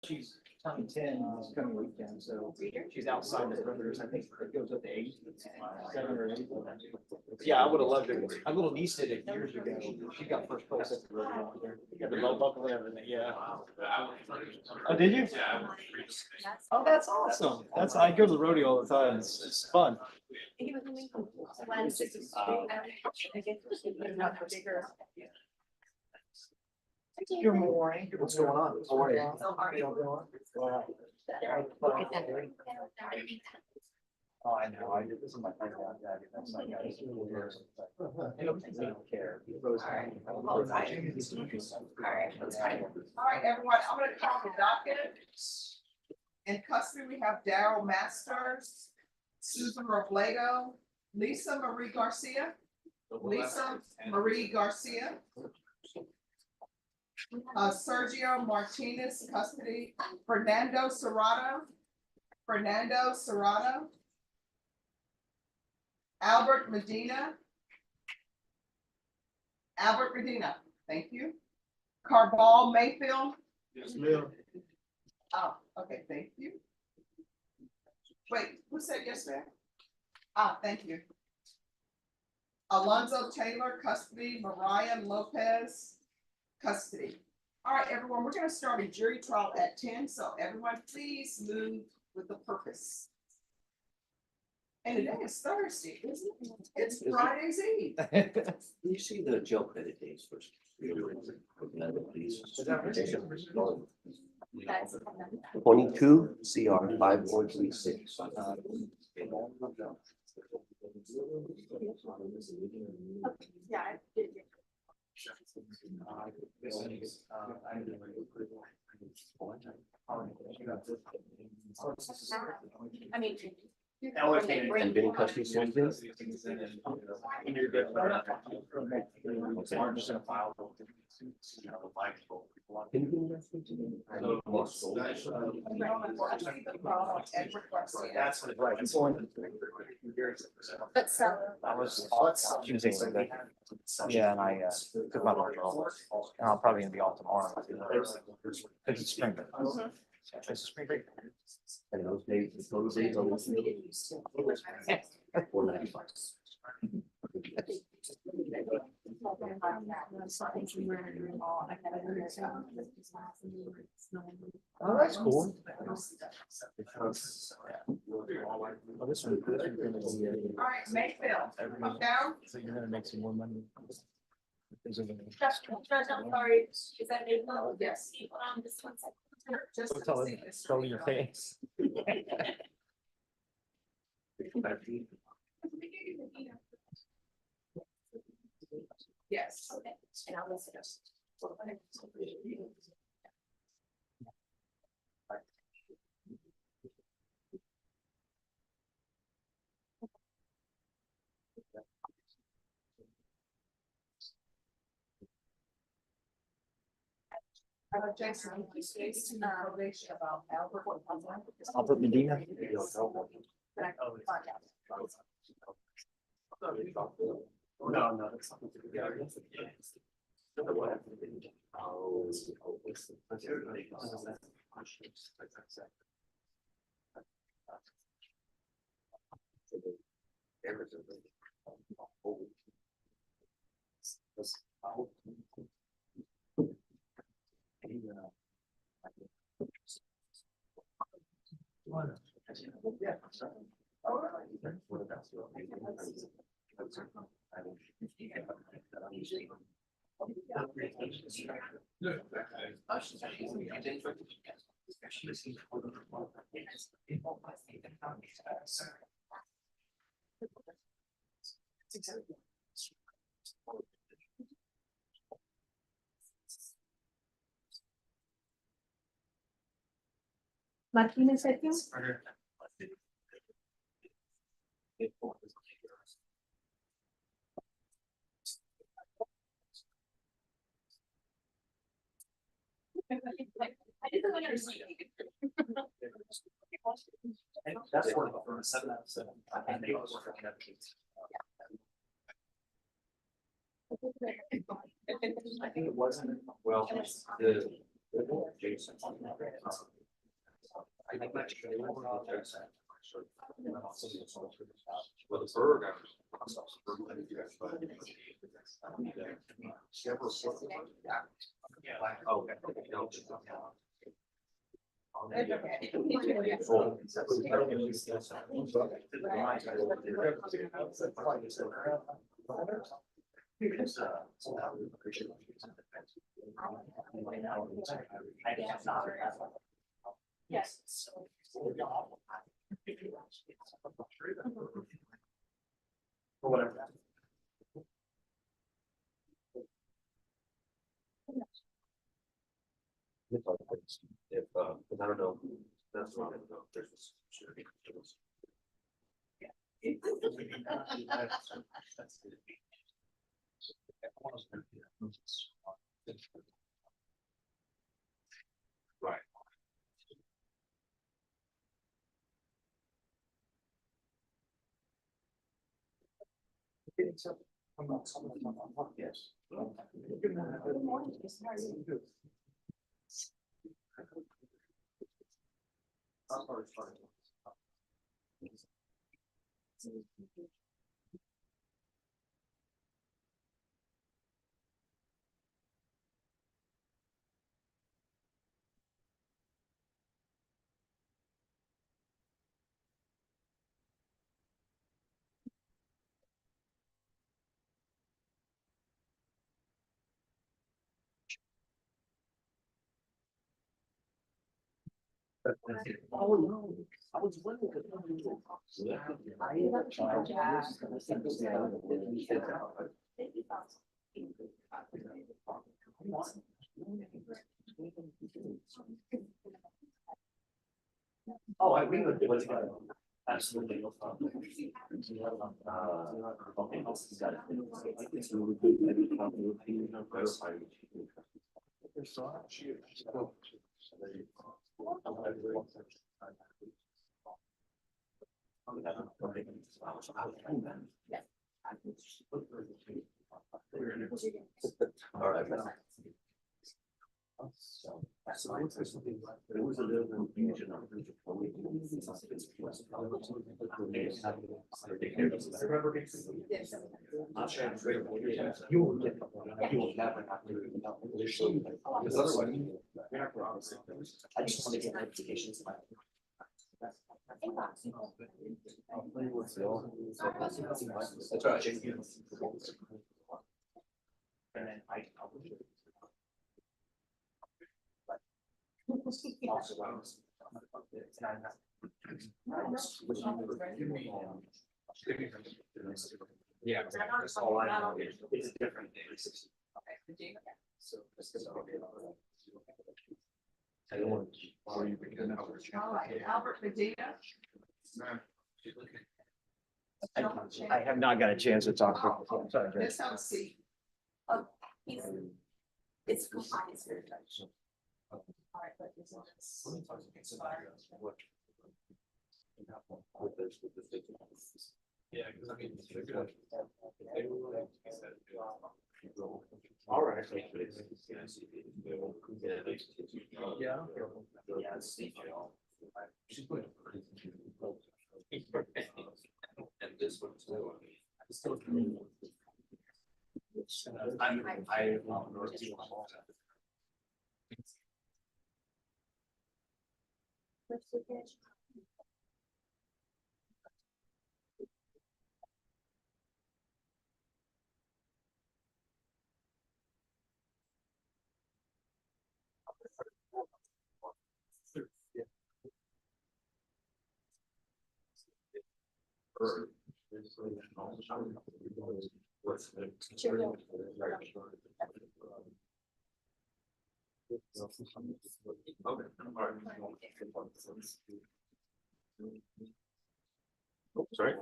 she's turning 10 this coming weekend, so she's outside the perimeters. I think it goes up to 8, 7 or 8. Yeah, I would have loved it. My little niece did it years ago. She got first place at the rodeo. Got the belt buckle and everything. Yeah. Oh, did you? Oh, that's awesome. I go to the rodeo all the time. It's fun. Good morning. What's going on? How are you? Oh, I know. This is my favorite. That's my guy. They don't care. All right, everyone, I'm gonna call the docket. In custody, we have Daryl Masters, Susan Robledo, Lisa Marie Garcia, Sergio Martinez, custody, Fernando Serrato, Albert Medina, thank you. Carball Mayfield. Yes, ma'am. Oh, okay, thank you. Wait, who said yes, ma'am? Ah, thank you. Alonzo Taylor, custody, Mariah Lopez, custody. All right, everyone, we're gonna start a jury trial at 10, so everyone please move with the purpose. And today is Thursday, isn't it? It's Friday's Eve. You see the jail credit days first. 22 CR 5436. Yeah, I did. I mean. And been in custody since then? Can you give me that thing to me? That's right. But so. I was choosing today. Yeah, and I took my lunch off. And I'm probably gonna be off tomorrow. It's spring break. It's spring break. And those days, almost 495. Oh, that's cool. Oh, this one. All right, Mayfield, come down. So you're gonna make some more money. Sorry, is that Mayfield? Yes. This one second. Just Don't tell him, tell your face. Yes. Okay, and I'll listen. Jason, you speaks to information about Albert Medina. No, that's something. Martinez, I think. That's one of 7 out of 7. I think they also I think it wasn't, well, the Jason. Well, the bird. Yes. Or whatever. If, because I don't know, that's wrong, I don't know, if there's. Right. Yes. Good morning. Just how are you? Oh, no, I was wondering. Oh, I agree with what's going on. Absolutely. Okay, got it. All right. There was a little confusion on who You will get, you will never have to. Because otherwise, you're not going to. I just want to get notifications. That's right. And then I can publish it. Also, yeah, that's all I know. It's a different day. So. I don't want. All right, Albert Medina. I have not got a chance to talk to him. Sorry, Greg. Let's have a seat. It's compliance for judge. All right, but this is- Yeah, because I mean. All right. Yeah. She's good. And this one too. I. What's the judge? Sorry.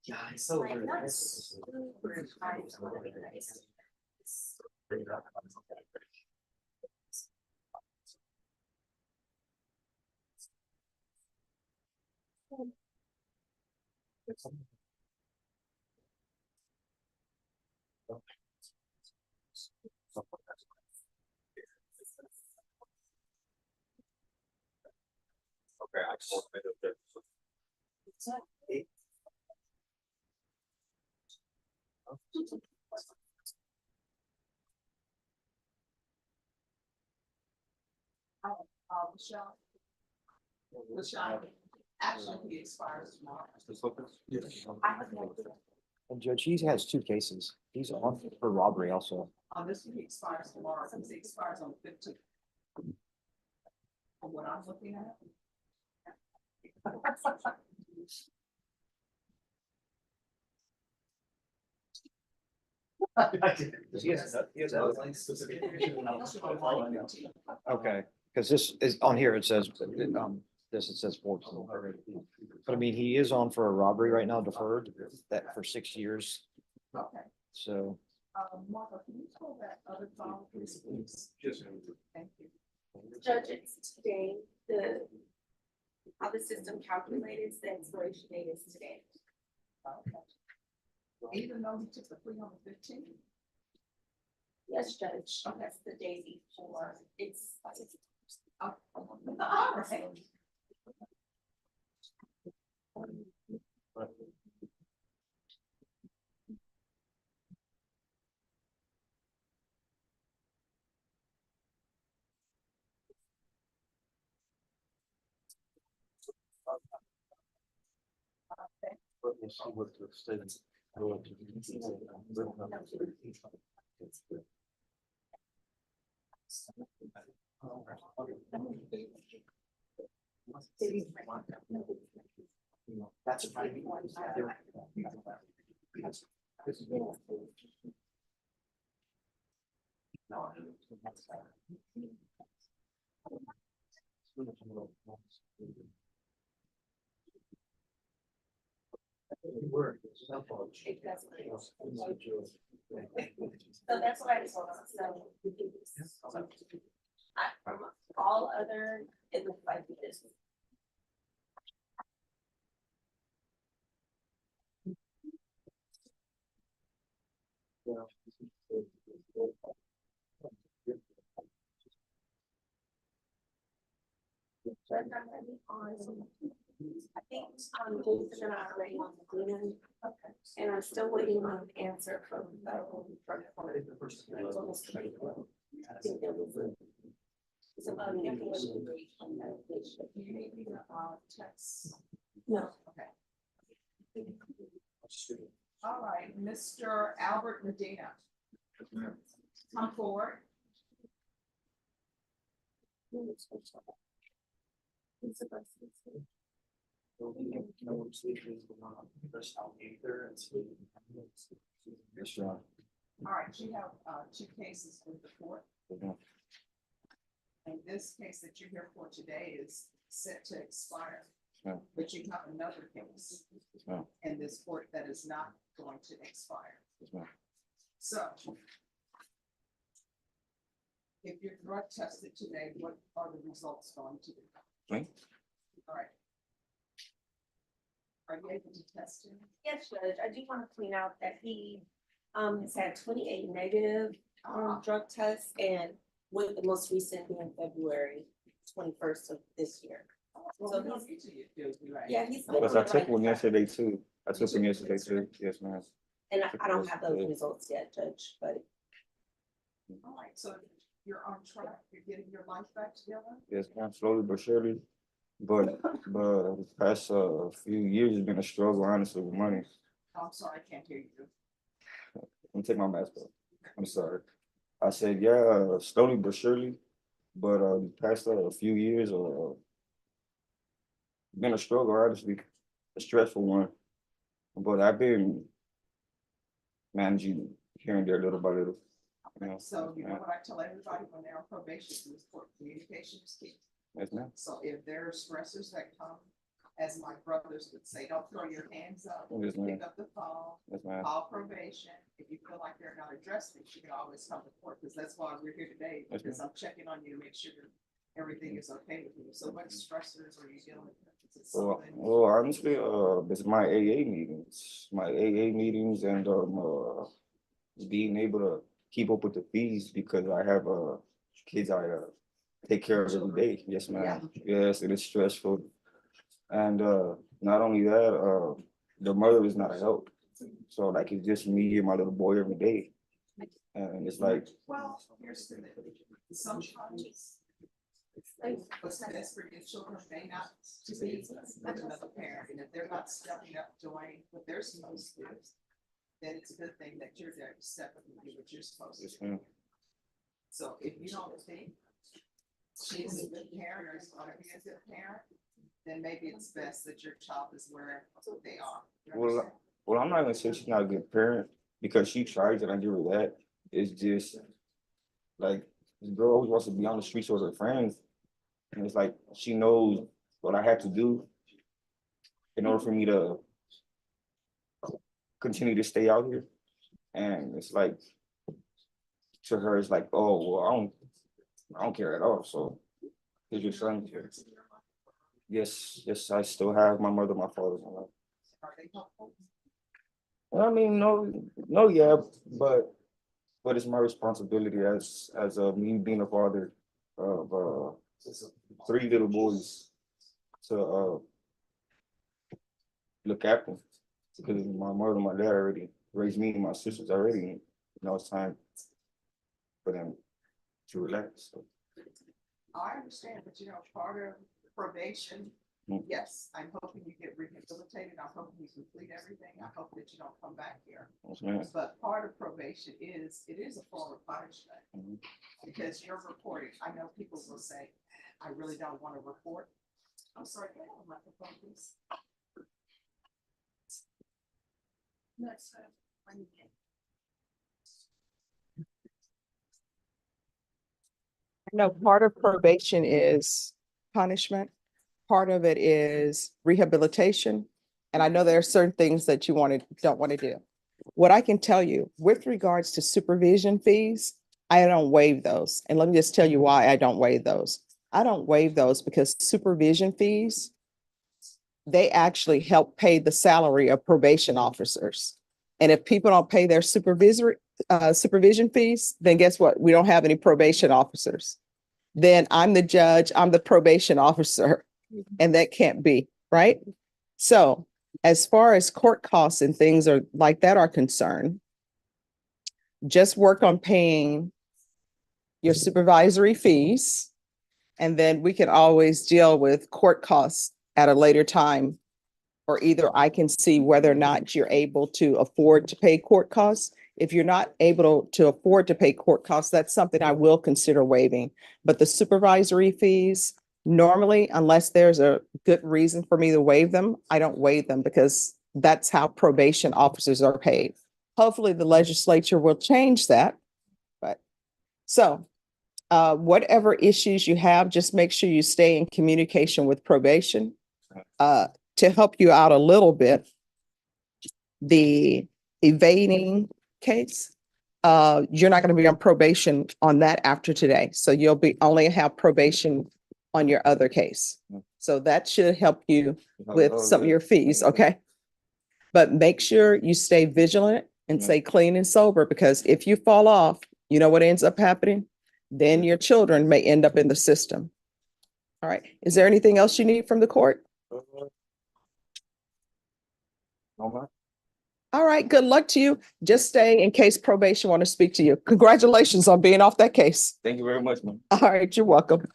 Yeah, it's so Like, good. that's super high, so really nice. Michelle. Michelle, actually, he expires tomorrow. I have no idea. And Judge, he has two cases. He's on for robbery also. On this one, he expires tomorrow, since he expires on the 15th. From what I'm looking at. Okay, because this is on here, it says, this, it says 14. But I mean, he is on for a robbery right now deferred, that for 6 years, Okay, so. Martha, can you pull that other file, please? Thank you. Judge, it's today, how the system calculates the expiration date is today. Okay. Even though he took the plea on the 15th? Yes, Judge, that's the day before, it's. All right. That's right. It doesn't. So that's what I just want to, all other, it looks like this. Judge, I'm ready on, I think, Jason and I are ready on the Glenn, and I'm still waiting on an answer from the drug court. I think there was a. It's about an information. Do you need me to text? No. Okay. All right, Mr. Albert Medina. Come forward. Yes, Your Honor. All right, you have two cases with the court. And this case that you're here for today is set to expire. Yeah. But you have another case Yeah. in this court that is not going to expire. Yeah. So if you're drug tested today, what are the results going to be? Okay. All right. Are you able to test him? Yes, Judge, I do want to point out that he has had 28 negative drug tests, and with the most recent being February 21st of this year. Well, So we don't need to do, right? Yeah, he's. Because I took one yesterday too. I took one yesterday too. Yes, ma'am. And I don't have those results yet, Judge, but All right, so you're on track, you're getting your life back together? Yes, ma'am. Slowly but surely. But the past few years has been a struggle, honestly, with money. I'm sorry, I can't hear you. Let me take my mask off. I'm sorry. I said, yeah, slowly but surely. But the past few years been a struggle, honestly, a stressful one. But I've been managing here and there little by little. You know, So you know what I tell everybody when they're on probation, is for communication is key. yes, ma'am. So if there are stressors that come, as my brothers would say, don't throw your hands up, Yes, ma'am. pick up the phone, Yes, ma'am. call probation. If you feel like they're not addressing it, you can always come to court, because that's why we're here today, Yes, because I'm checking on you to make sure that everything is okay with you. So what stressors are you dealing with? Is it something? Well, honestly, this is my AA meetings, and being able to keep up with the fees because I have kids I take care of every day. Yes, ma'am. Yes, it is stressful. And not only that, the mother is not a help. So like it's just me and my little boy every day. And it's like, Well, here's the thing. Sometimes what's best for your children may not to be with another parent, and if they're not stepping up doing what they're supposed to do, then it's a good thing that you're there to step up and do what you're supposed to yes, do. ma'am. So if you don't think she's a good parent or is gonna be a good parent, then maybe it's best that your child is where they are. You Well, understand? well, I'm not gonna say she's not a good parent because she tries and I give her that. It's just like this girl always wants to be on the streets with her friends. And it's like she knows what I have to do in order for me to continue to stay out here. And it's like to her, it's like, oh well, I don't care at all. So here's your son. Yes, yes, I still have my mother, my father. Are they helpful? Well, I mean, no, yeah, but it's my responsibility as me being a father of three little boys to look after because my mother and my dad already raised me and my sisters already. It's time for them to relax. So, I understand, but part of probation, Mm. yes, I'm hoping you get rehabilitated. I'm hoping you complete everything. I hope that you don't come back here. yes, ma'am. But part of probation it is a form of punishment Mhm. because you're reporting. I know people will say, I really don't want to report. I'm sorry, can I have a microphone, please? Next time. No, part of probation is punishment. Part of it is rehabilitation. And I know there are certain things that don't want to do. What I can tell you with regards to supervision fees, I don't waive those. And let me just tell you why I don't waive those. I don't waive those because supervision fees, they actually help pay the salary of probation officers. And if people don't pay their supervision fees, then guess what? We don't have any probation officers. Then I'm the judge, I'm the probation officer, and that can't be, right? So as far as court costs and things are like that are concerned, just work on paying your supervisory fees. And then we can always deal with court costs at a later time. Or either I can see whether or not you're able to afford to pay court costs. If you're not able to afford to pay court costs, that's something I will consider waiving. But the supervisory fees, normally, unless there's a good reason for me to waive them, I don't waive them because that's how probation officers are paid. Hopefully, the legislature will change that. But so whatever issues you have, just make sure you stay in communication with probation. To help you out a little bit, the evading case, you're not going to be on probation on that after today. So you'll be only have probation on your other case. So that should help you with some of your fees, okay? But make sure you stay vigilant and stay clean and sober, because if you fall off, you know what ends up happening? Then your children may end up in the system. All right. Is there anything else you need from the court? No, ma'am. All right. Good luck to you. Just stay in case probation want to speak to you. Congratulations on being off that case. Thank you very much, ma'am. All right. You're welcome.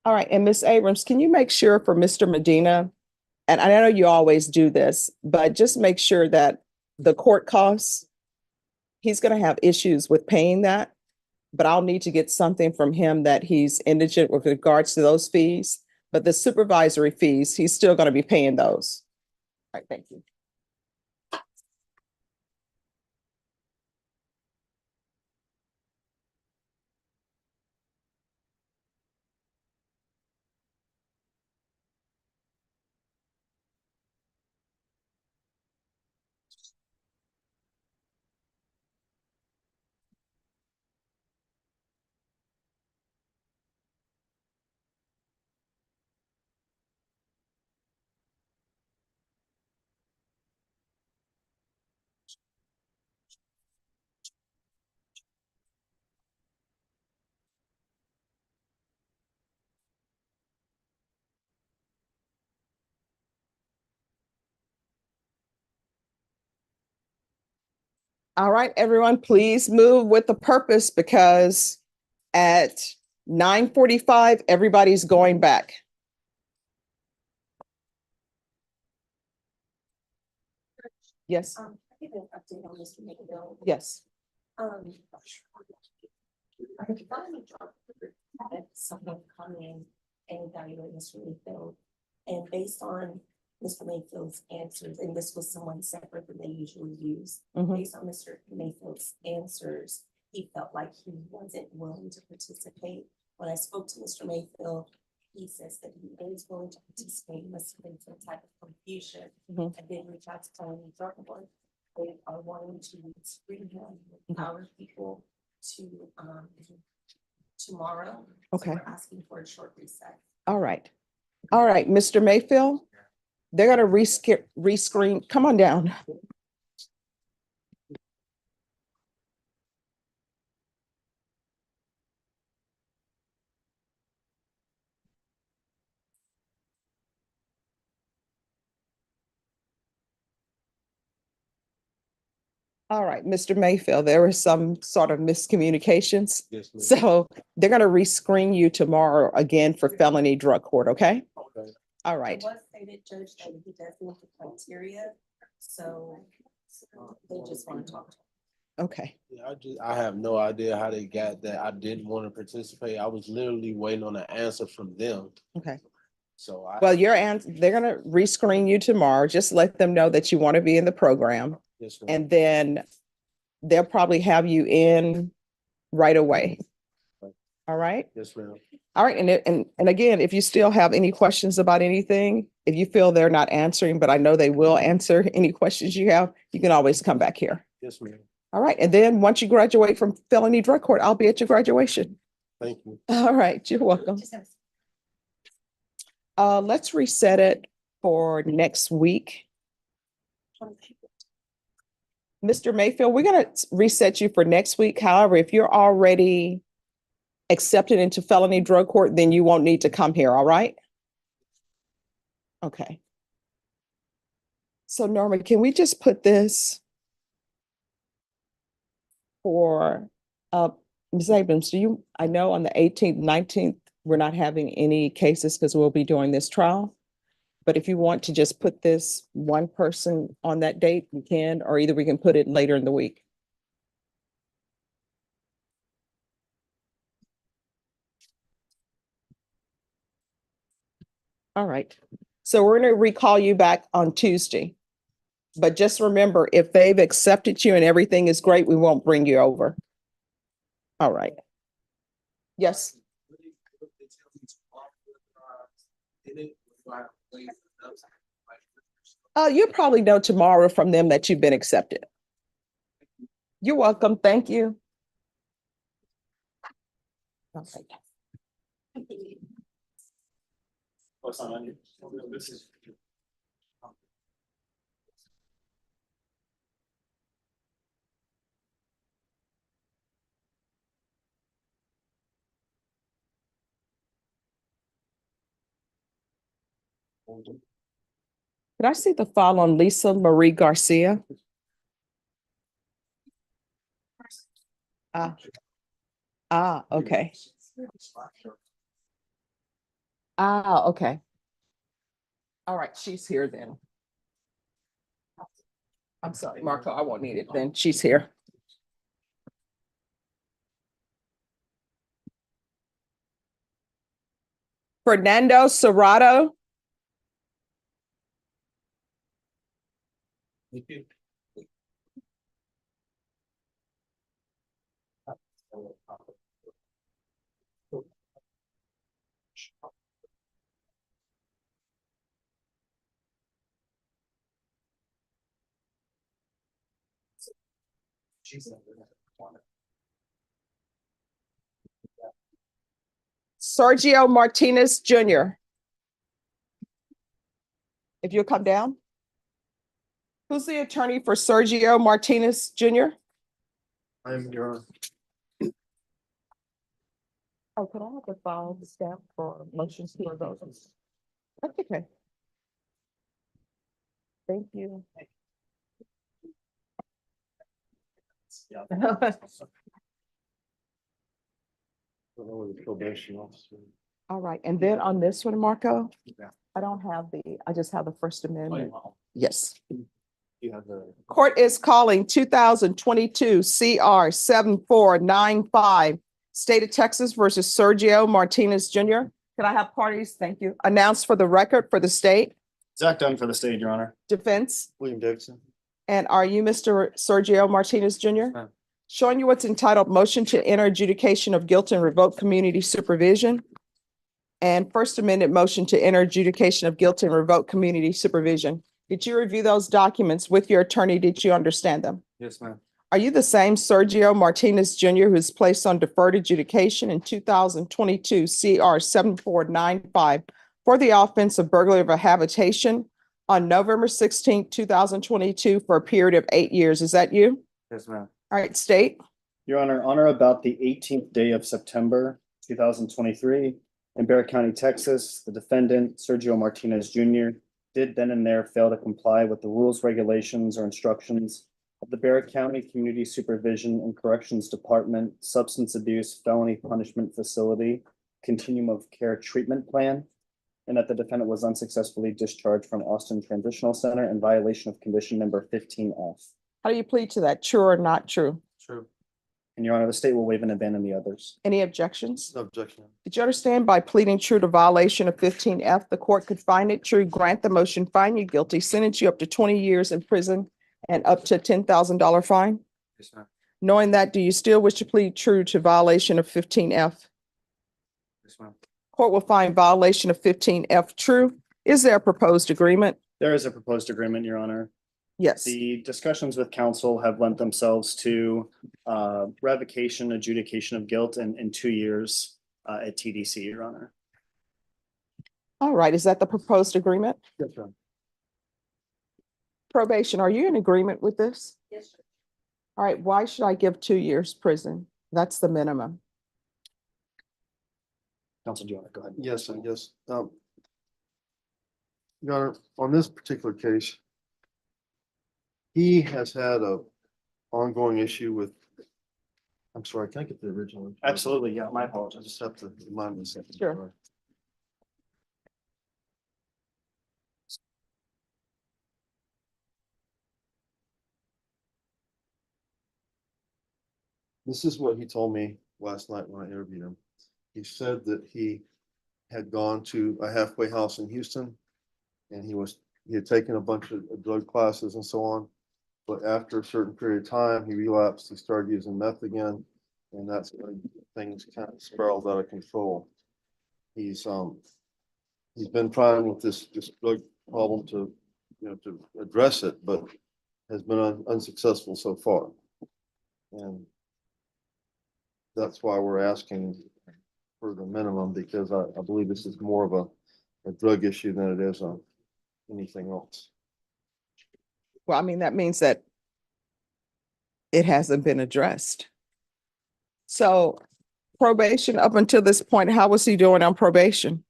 All right. And Miss Abrams, can you make sure for Mr. Medina, and I know you always do this, but just make sure that the court costs, he's going to have issues with paying that, but I'll need to get something from him that he's indigent with regards to those fees. But the supervisory fees, he's still going to be paying those. All right. Thank you. All right, everyone, please move with the purpose because at 9:45, everybody's going back. Yes, I give an update on Mr. McGill. yes. I finally had someone come in and evaluate Mr. Mayfield. And based on Mr. Mayfield's answers, and this was someone separate than they usually use, Mhm. based on Mr. Mayfield's answers, he felt like he wasn't willing to participate. When I spoke to Mr. Mayfield, he says that he is willing to participate, must have been some type of confusion. Mhm. I did reach out to Tony Zuckerberg. They are wanting to screen him with our people to tomorrow. So Okay. we're asking for a short reset. All right. All right, Mr. Mayfield, they're gonna rescreen. Come on down. All right, Mr. Mayfield, there was some sort of miscommunications. Yes, ma'am. So they're gonna rescreen you tomorrow again for felony drug court, okay? Okay. All It right, was stated, Judge, that he does meet the criteria, so they just want to talk to him. okay. Yeah, I have no idea how they got that. I didn't want to participate. I was literally waiting on an answer from them. Okay. So Well, they're gonna rescreen you tomorrow. Just let them know that you want to be in the program. yes, ma'am. And then they'll probably have you in right away. All right? Yes, ma'am. All right, and again, if you still have any questions about anything, if you feel they're not answering, but I know they will answer any questions you have, you can always come back here. Yes, ma'am. All right, and then once you graduate from felony drug court, I'll be at your graduation. Thank you. All right, you're welcome. Let's reset it for next week. Mr. Mayfield, we're gonna reset you for next week. However, if you're already accepted into felony drug court, then you won't need to come here, all right? Okay. So Norman, can we just put this for, Ms. Abrams, I know on the 18th, 19th, we're not having any cases because we'll be doing this trial. But if you want to just put this one person on that date, you can, or either we can put it later in the week. All right. So we're going to recall you back on Tuesday. But just remember, if they've accepted you and everything is great, we won't bring you over. All right. Yes. You'll probably know tomorrow from them that you've been accepted. You're welcome. Thank you. Okay. What's on you? This is. Could I see the file on Lisa Marie Garcia? Okay. Okay. All right, she's here then. I'm sorry, Marco, I won't need it then. She's here. Fernando Serrato. Sergio Martinez Jr. If you'll come down. Who's the attorney for Sergio Martinez Jr.? I'm your. Oh, could I have the file stamp for motions for those? That's okay. Thank you. Probation officer. All right, and then on this one, Marco, Yeah. I don't have I just have the First Amendment. Yes. You have the. Court is calling 2022 CR 7495, State of Texas versus Sergio Martinez Jr. Can I have parties? Thank you. Announced for the record for the state, Zach Dunn for the state, Your Honor. defense. William Davidson. And are you Mr. Sergio Martinez Jr.? ma'am. Showing you what's entitled motion to enter adjudication of guilt and revoke community supervision. And First Amendment motion to enter adjudication of guilt and revoke community supervision. Did you review those documents with your attorney? Did you understand them? Yes, ma'am. Are you the same Sergio Martinez Jr. who was placed on deferred adjudication in 2022 CR 7495 for the offense of burglary of a habitation on November 16, 2022 for a period of 8 years? Is that you? Yes, ma'am. All right, state. Your Honor, on or about the 18th day of September, 2023, in Barrett County, Texas, the defendant, Sergio Martinez Jr., did then and there fail to comply with the rules, regulations, or instructions of the Barrett County Community Supervision and Corrections Department Substance Abuse Felony Punishment Facility Continuum of Care Treatment Plan, and that the defendant was unsuccessfully discharged from Austin Transitional Center in violation of condition number 15F. How do you plead to that? True or not true? True. And Your Honor, the state will waive and abandon the others. Any objections? No objection. Did you understand by pleading true to violation of 15F, the court could find it true, grant the motion, find you guilty, sentence you up to 20 years in prison and up to $10,000 fine? Yes, ma'am. Knowing that, do you still wish to plead true to violation of 15F? Yes, ma'am. Court will find violation of 15F true. Is there a proposed agreement? There is a proposed agreement, Your Honor. Yes. The discussions with counsel have lent themselves to revocation, adjudication of guilt in 2 years at TDC, Your Honor. All right. Is that the proposed agreement? Yes, ma'am. Probation, are you in agreement with this? Yes, sir. All right. Why should I give 2 years prison? That's the minimum. Counsel, do you want to go ahead? Yes, and yes. Your Honor, on this particular case, he has had a ongoing issue with, I'm sorry, can I get the original? Absolutely, yeah, my I apologies. just have to remind me a second. Sure. Sorry. This is what he told me last night when I interviewed him. He said that he had gone to a halfway house in Houston and he had taken a bunch of drug classes and so on. But after a certain period of time, he relapsed, he started using meth again, and that's when things kind of spiraled out of control. He's been trying with this drug problem to address it, but has been unsuccessful so far. And that's why we're asking for the minimum, because I believe this is more of a drug issue than it is anything else. Well, I mean, that means that it hasn't been addressed. So probation up until this point, how was he doing on probation?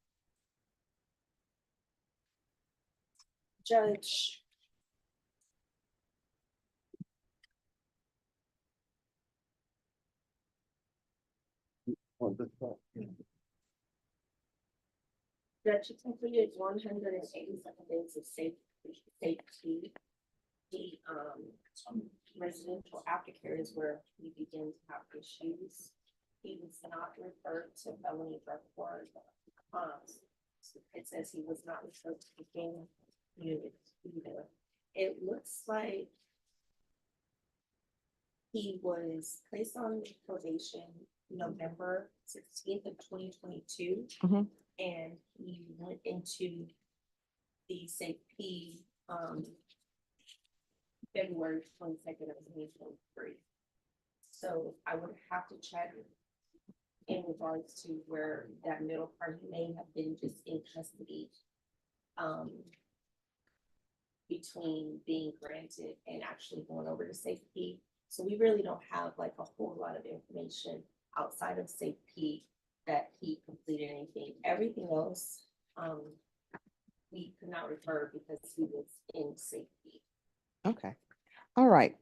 Judge. Judge, he completed 187 days of safety. The residential aftercare is where we begin to have issues. He was not referred to felony drug court. It says he was not referred to the gang unit either. It looks like he was placed on probation November 16th of 2022. Mhm. And he went into the safety February 22nd of 2023. So I would have to check in regards to where that middle part may have been just in custody between being granted and actually going over to safety. So we really don't have like a whole lot of information outside of safety that he completed anything. Everything else we could not refer because he was in safety. Okay. All right.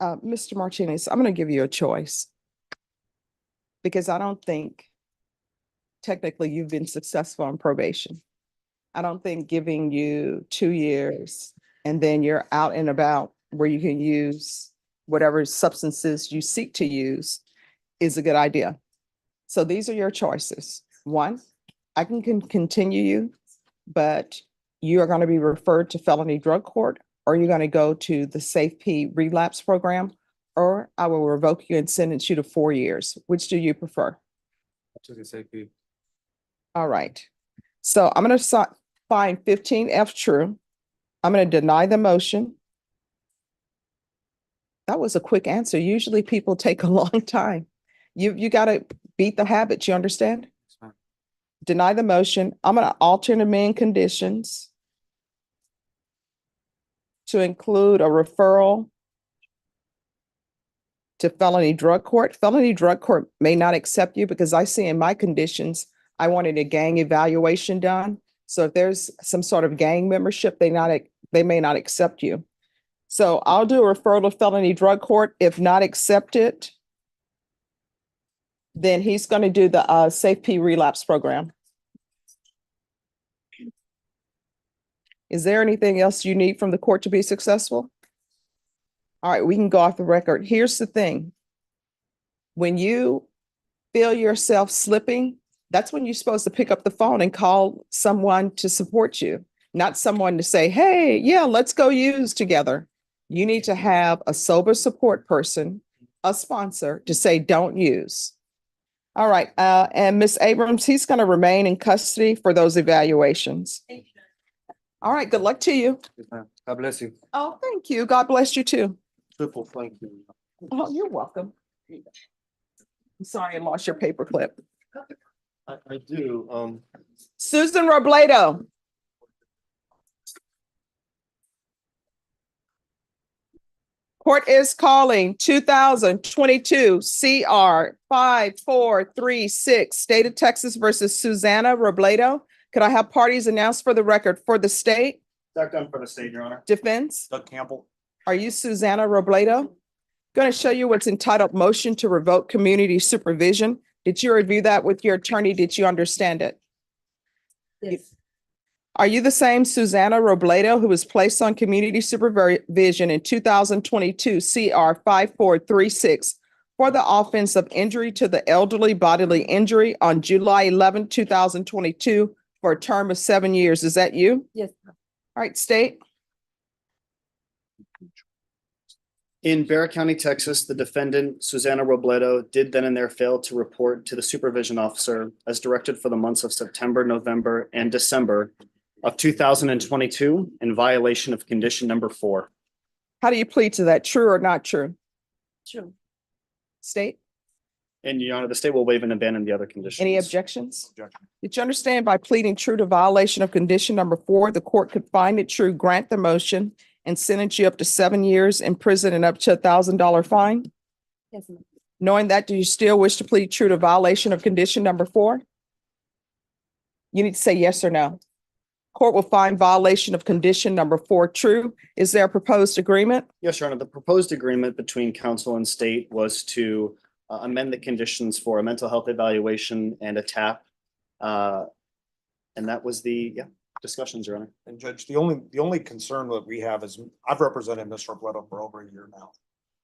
Mr. Martinez, I'm going to give you a choice. Because I don't think technically you've been successful on probation. I don't think giving you 2 years and then you're out and about where you can use whatever substances you seek to use is a good idea. So these are your choices. One, I can continue you, but you are going to be referred to felony drug court, or you're going to go to the Safe P relapse program, or I will revoke you and sentence you to 4 years. Which do you prefer? To the safety. All right. So I'm going to find 15F true. I'm going to deny the motion. That was a quick answer. Usually people take a long time. You got to beat the habit. You understand? Deny the motion. I'm going to alter the main conditions to include a referral to felony drug court. Felony drug court may not accept you because I see in my conditions, I wanted a gang evaluation done. So if there's some sort of gang membership, they may not accept you. So I'll do a referral to felony drug court. If not accepted, then he's going to do the Safe P relapse program. Is there anything else you need from the court to be successful? All right, we can go off the record. Here's the thing. When you feel yourself slipping, that's when you're supposed to pick up the phone and call someone to support you, not someone to say, hey, yeah, let's go use together. You need to have a sober support person, a sponsor to say, don't use. All right. And Ms. Abrams, he's going to remain in custody for those evaluations. All right. Good luck to you. God bless you. Oh, thank you. God bless you too. Triple thank you. Oh, you're welcome. I'm sorry I lost your paperclip. I do, Susan Robledo. Court is calling 2022 CR 5436, State of Texas versus Susanna Robledo. Could I have parties announced for the record for the state? Doug Dunn for the state, Your Honor. Defense? Doug Campbell. Are you Susanna Robledo? Going to show you what's entitled motion to revoke community supervision. Did you review that with your attorney? Did you understand it? Yes. Are you the same Susanna Robledo who was placed on community supervision in 2022 CR 5436 for the offense of injury to the elderly bodily injury on July 11, 2022 for a term of 7 years? Is that you? Yes. All right, state. In Bexar County, Texas, the defendant, Susanna Robledo, did then and there fail to report to the supervision officer as directed for the months of September, November, and December of 2022 in violation of condition number 4. How do you plead to that? True or not true? True. State. And Your Honor, the state will waive and abandon the other conditions. Any objections? Did you understand by pleading true to violation of condition number 4, the court could find it true, grant the motion, and sentence you up to 7 years in prison and up to $1,000 fine? Yes, ma'am. Knowing that, do you still wish to plead true to violation of condition number 4? You need to say yes or no. Court will find violation of condition number 4 true. Is there a proposed agreement? Yes, Your Honor, the proposed agreement between council and state was to amend the conditions for a mental health evaluation and a TAP. And that was the discussions, Your Honor. And Judge, the only concern that we have is I've represented Ms. Robledo for over a year now.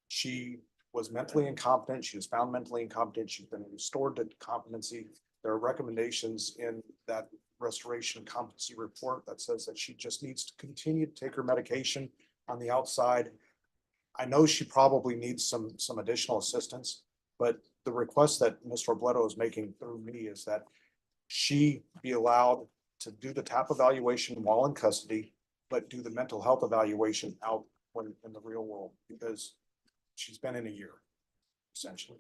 She was mentally incompetent. She was found mentally incompetent. She's been restored to competency. There are recommendations in that restoration competency report that says that she just needs to continue to take her medication on the outside. I know she probably needs some additional assistance, but the request that Ms. Robledo is making through me is that she be allowed to do the TAP evaluation while in custody, but do the mental health evaluation out when in the real world, because she's been in a year, essentially.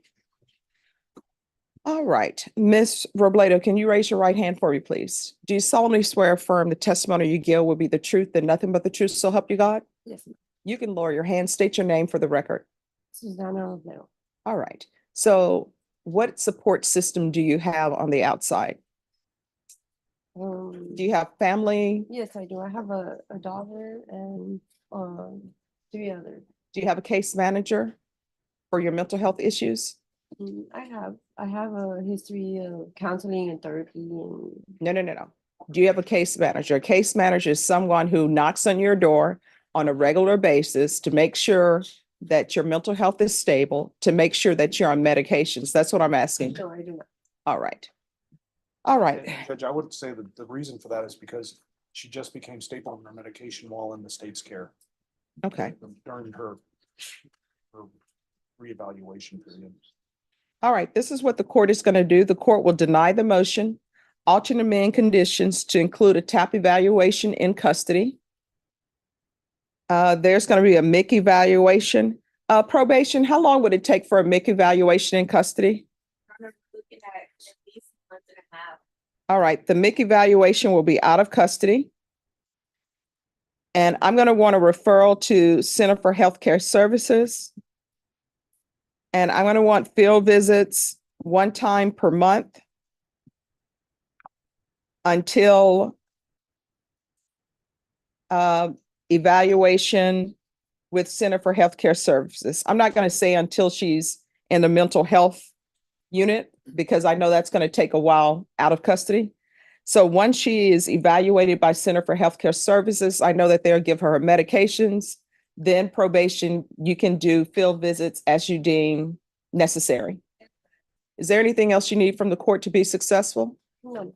All right, Ms. Robledo, can you raise your right hand for me, please? Do you solemnly swear or affirm the testimony you give will be the truth and nothing but the truth, so help you God? Yes, ma'am. You can lower your hand, state your name for the record. Susanna Robledo. All right, so what support system do you have on the outside? Do you have family? Yes, I do. I have a daughter and 3 others. Do you have a case manager for your mental health issues? I have a history of counseling and therapy and No. Do you have a case manager? A case manager is someone who knocks on your door on a regular basis to make sure that your mental health is stable, to make sure that you're on medications. That's what I'm asking. no, I do not. All right. All right. Judge, I would say that the reason for that is because she just became stable on her medication while in the state's care Okay. during her reevaluation period. All right. This is what the court is going to do. The court will deny the motion, alternate amend conditions to include a TAP evaluation in custody. There's going to be a MIC evaluation. Probation, how long would it take for a MIC evaluation in custody? I'm looking at least a month and a half. All right, the MIC evaluation will be out of custody. And I'm going to want a referral to Center for Healthcare Services. And I'm going to want field visits 1 time per month until evaluation with Center for Healthcare Services. I'm not going to say until she's in the mental health unit, because I know that's going to take a while out of custody. So once she is evaluated by Center for Healthcare Services, I know that they'll give her medications. Then probation, you can do field visits as you deem necessary. Is there anything else you need from the court to be successful? No.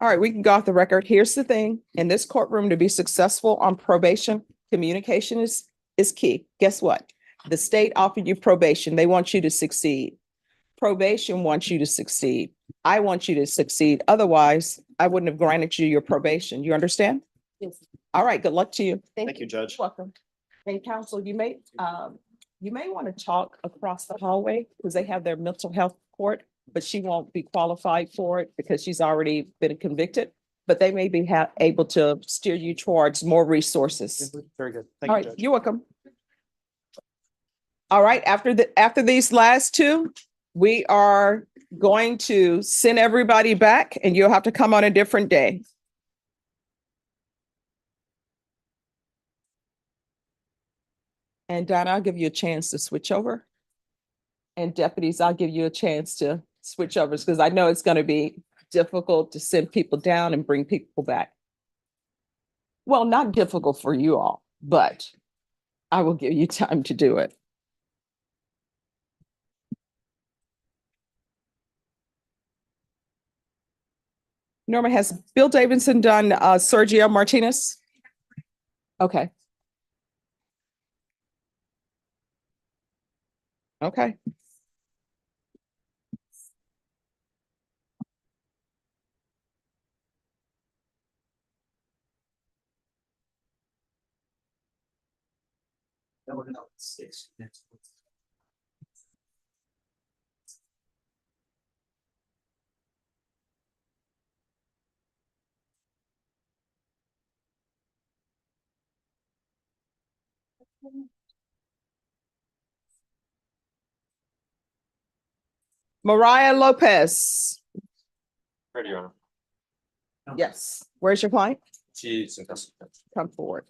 All right, we can go off the record. Here's the thing. In this courtroom, to be successful on probation, communication is key. Guess what? The state offered you probation. They want you to succeed. Probation wants you to succeed. I want you to succeed. Otherwise, I wouldn't have granted you your probation. You understand? Yes. All right, good luck to you. Thank you, Judge. You're welcome. And counsel, you may want to talk across the hallway because they have their mental health court, but she won't be qualified for it because she's already been convicted. But they may be able to steer you towards more resources. Very good. All Thank you, right, Judge. you're welcome. All right, after these last two, we are going to send everybody back and you'll have to come on a different day. And Donna, I'll give you a chance to switch over. And deputies, I'll give you a chance to switch over because I know it's going to be difficult to send people down and bring people back. Well, not difficult for you all, but I will give you time to do it. Norma, has Bill Davidson done Sergio Martinez? Okay. Okay. Mariah Lopez. Ready, Your Honor. Yes. Where's your client? She's in custody. Come forward.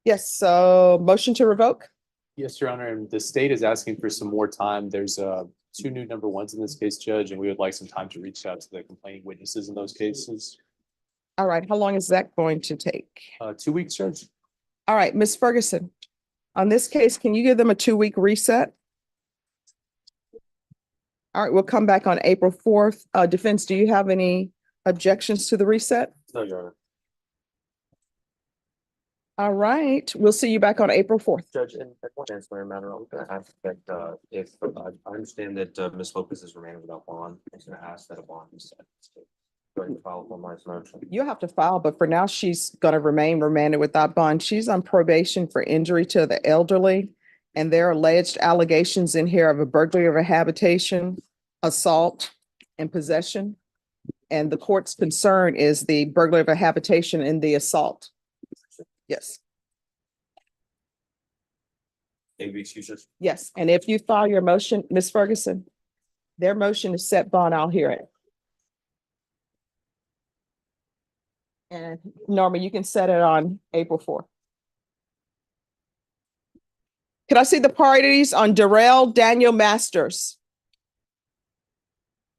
Yes, so motion to revoke? Yes, Your Honor, and the state is asking for some more time. There's two new number ones in this case, Judge, and we would like some time to reach out to the complaining witnesses in those cases. All right, how long is that going to take? 2 weeks, Judge. All right, Ms. Ferguson, on this case, can you give them a 2-week reset? All right, we'll come back on April 4th. Defense, do you have any objections to the reset? No, Your Honor. All right, we'll see you back on April 4th. Judge, and one ancillary matter, I'm gonna ask that, if, I understand that, Ms. Lopez is remaining without bond, I'm gonna ask that a bond be set. Going to file for my motion. You'll have to file, but for now, she's going to remain remanded without bond. She's on probation for injury to the elderly. And there are alleged allegations in here of a burglary of a habitation, assault, and possession. And the court's concern is the burglary of a habitation and the assault. Yes, Maybe excuses. yes. And if you file your motion, Ms. Ferguson, their motion is set bond, I'll hear it. And Norma, you can set it on April 4th. Can I see the parties on Darrell Daniel Masters?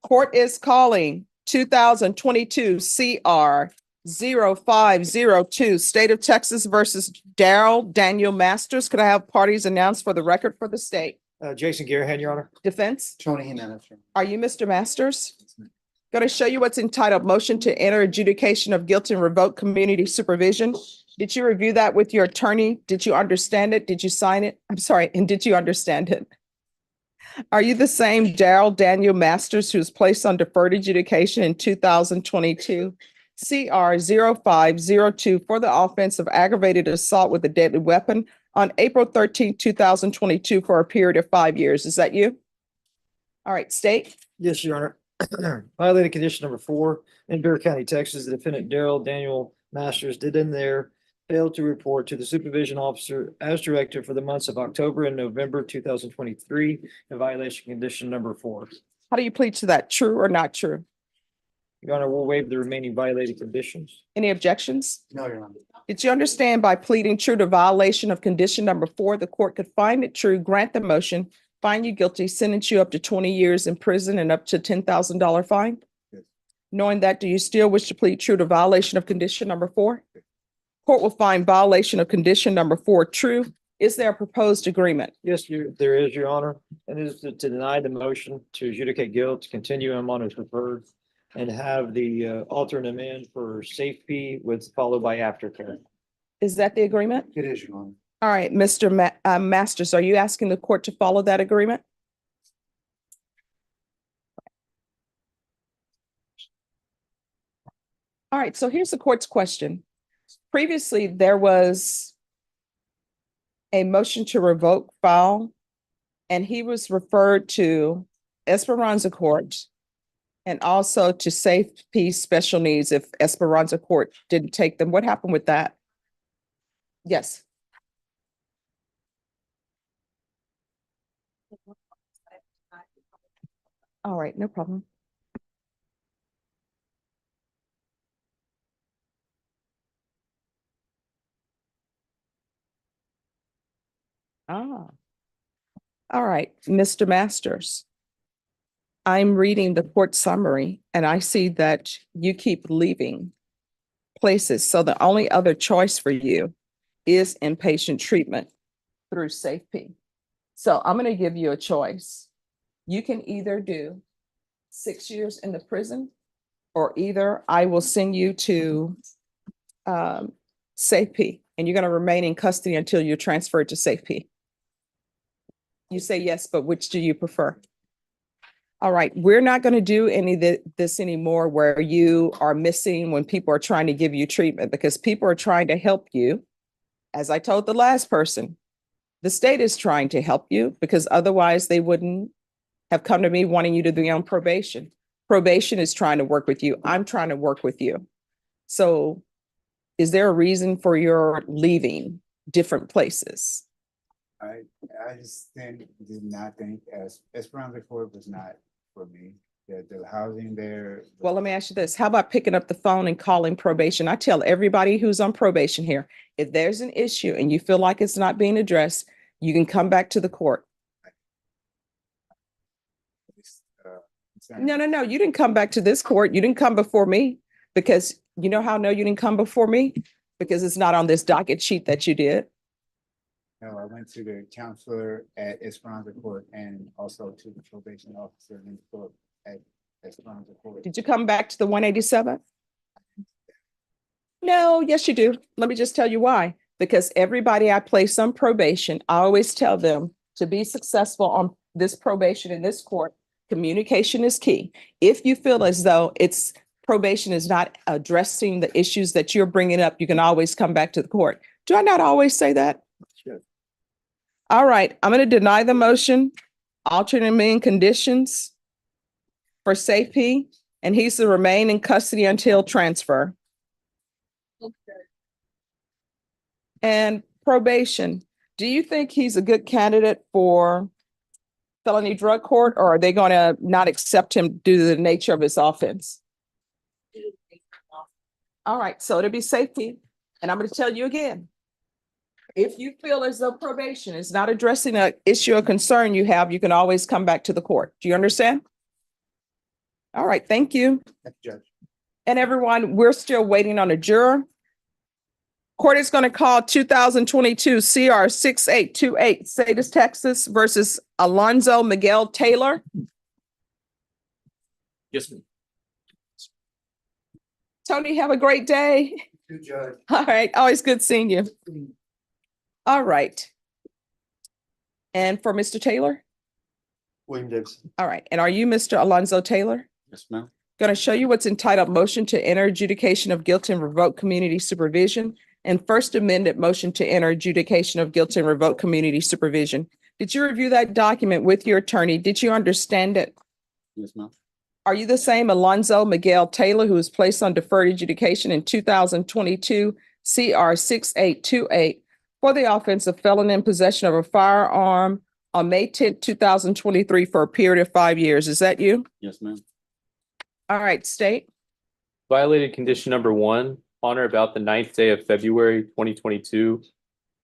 Court is calling 2022 CR 0502, State of Texas versus Darrell Daniel Masters. Could I have parties announced for the record for the state? Jason Garahan, Your Honor. Defense? Tony Jimenez. Are you Mr. Masters? Going to show you what's entitled Motion to Enter Adjudication of Guilt and Revoke Community Supervision. Did you review that with your attorney? Did you understand it? Did you sign it? I'm sorry, and did you understand it? Are you the same Darrell Daniel Masters who was placed on deferred adjudication in 2022? CR 0502 for the offense of aggravated assault with a deadly weapon on April 13, 2022 for a period of 5 years. Is that you? All right, state. Yes, Your Honor. Violated condition number 4 in Bear County, Texas. The defendant Darrell Daniel Masters did in there fail to report to the supervision officer as directed for the months of October and November 2023 in violation condition number 4. How do you plead to that? True or not true? Your Honor, we'll waive the remaining violated conditions. Any objections? No, Your Honor. Did you understand by pleading true to violation of condition number 4, the court could find it true, grant the motion, find you guilty, sentence you up to 20 years in prison and up to $10,000 fine? Yes. Knowing that, do you still wish to plead true to violation of condition number 4? Court will find violation of condition number 4 true. Is there a proposed agreement? Yes, there is, Your Honor, and it is to deny the motion to adjudicate guilt, continue him on as referred, and have the alternate amend for safety with followed by aftercare. Is that the agreement? It is, Your Honor. All right, Mr. Masters, are you asking the court to follow that agreement? All right, so here's the court's question. Previously, there was a motion to revoke file, and he was referred to Esperanza Court and also to Safe Peace Special Needs if Esperanza Court didn't take them. What happened with that? Yes. All right, no problem. Ah. All right, Mr. Masters. I'm reading the court summary and I see that you keep leaving places. So the only other choice for you is inpatient treatment through SafeP. So I'm going to give you a choice. You can either do 6 years in the prison, or either I will send you to SafeP and you're going to remain in custody until you're transferred to SafeP. You say yes, but which do you prefer? All right, we're not going to do any of this anymore where you are missing when people are trying to give you treatment, because people are trying to help you. As I told the last person, the state is trying to help you because otherwise they wouldn't have come to me wanting you to be on probation. Probation is trying to work with you. I'm trying to work with you. So is there a reason for your leaving different places? I just did not think Esperanza Court was not for me. The housing there. Well, let me ask you this. How about picking up the phone and calling probation? I tell everybody who's on probation here, if there's an issue and you feel like it's not being addressed, you can come back to the court. No. You didn't come back to this court. You didn't come before me, because you know how I know you didn't come before me? Because it's not on this docket sheet that you did. No, I went to the counselor at Esperanza Court and also to the probation officer in court at Esperanza Court. Did you come back to the 187? No, yes, you do. Let me just tell you why. Because everybody I place on probation, I always tell them to be successful on this probation in this court, communication is key. If you feel as though probation is not addressing the issues that you're bringing up, you can always come back to the court. Do I not always say that? Sure. All right, I'm going to deny the motion, alternate main conditions for safety, and he's to remain in custody until transfer. And probation, do you think he's a good candidate for felony drug court, or are they going to not accept him due to the nature of his offense? All right, so to be safety, and I'm gonna tell you again. If you feel as though probation is not addressing an issue or concern you have, you can always come back to the court. Do you understand? All right, thank you. Thank you, Judge. And everyone, we're still waiting on a juror. Court is going to call 2022 CR 6828, Sadis, Texas versus Alonzo Miguel Taylor. Yes, ma'am. Tony, have a great day. Good judge. All right, always good seeing you. All right. And for Mr. Taylor? William Davis. All right, and are you Mr. Alonzo Taylor? Yes, ma'am. Going to show you what's entitled Motion to Enter Adjudication of Guilt and Revoke Community Supervision and First Amended Motion to Enter Adjudication of Guilt and Revoke Community Supervision. Did you review that document with your attorney? Did you understand it? Yes, ma'am. Are you the same Alonzo Miguel Taylor who was placed on deferred adjudication in 2022 CR 6828 for the offense of felon in possession of a firearm on May 10th, 2023 for a period of 5 years? Is that you? Yes, ma'am. All right, state. Violated condition number 1, on or about the 9th day of February 2022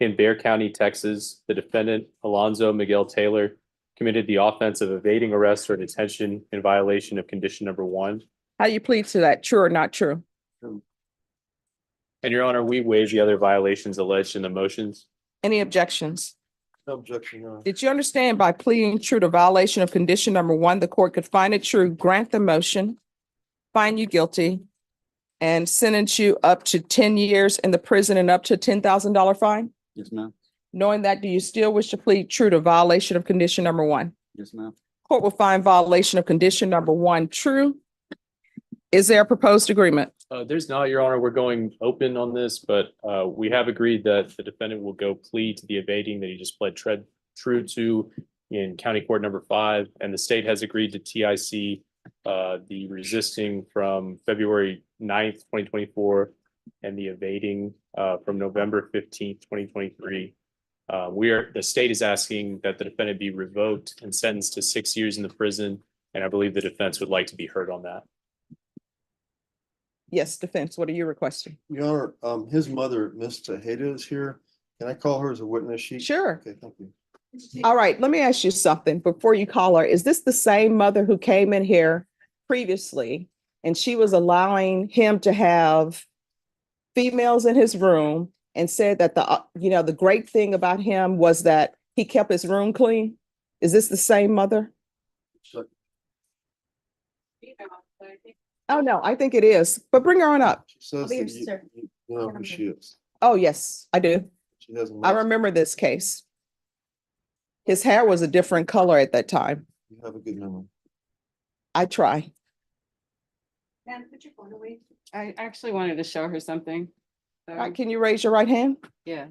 in Bexar County, Texas, the defendant Alonzo Miguel Taylor committed the offense of evading arrest or detention in violation of condition number 1. How do you plead to that? True or not true? And Your Honor, we waive the other violations alleged in the motions. Any objections? No objection, Your Honor. Did you understand by pleading true to violation of condition number 1, the court could find it true, grant the motion, find you guilty, and sentence you up to 10 years in the prison and up to $10,000 fine? Yes, ma'am. Knowing that, do you still wish to plead true to violation of condition number 1? Yes, ma'am. Court will find violation of condition number 1 true. Is there a proposed agreement? There's not, Your Honor. We're going open on this, but we have agreed that the defendant will go plea to the evading that he just pled true to in County Court number 5, and the state has agreed to TIC the resisting from February 9th, 2024, and the evading from November 15th, 2023. The state is asking that the defendant be revoked and sentenced to 6 years in the prison, and I believe the defense would like to be heard on that. Yes, defense, what are you requesting? Your Honor, his mother, Miss Tejeda, is here. Can I call her as a witness? Sure. Okay, thank you. All right, let me ask you something before you call her. Is this the same mother who came in here previously and she was allowing him to have females in his room and said that the great thing about him was that he kept his room clean? Is this the same mother? Oh, no, I think it is, but bring her on up. She says that you know who she is. Oh, yes, I do. She has. I remember this case. His hair was a different color at that time. You have a good memory. I try. Put your phone away. I actually wanted to show her something. All right, can you raise your right hand? Yeah,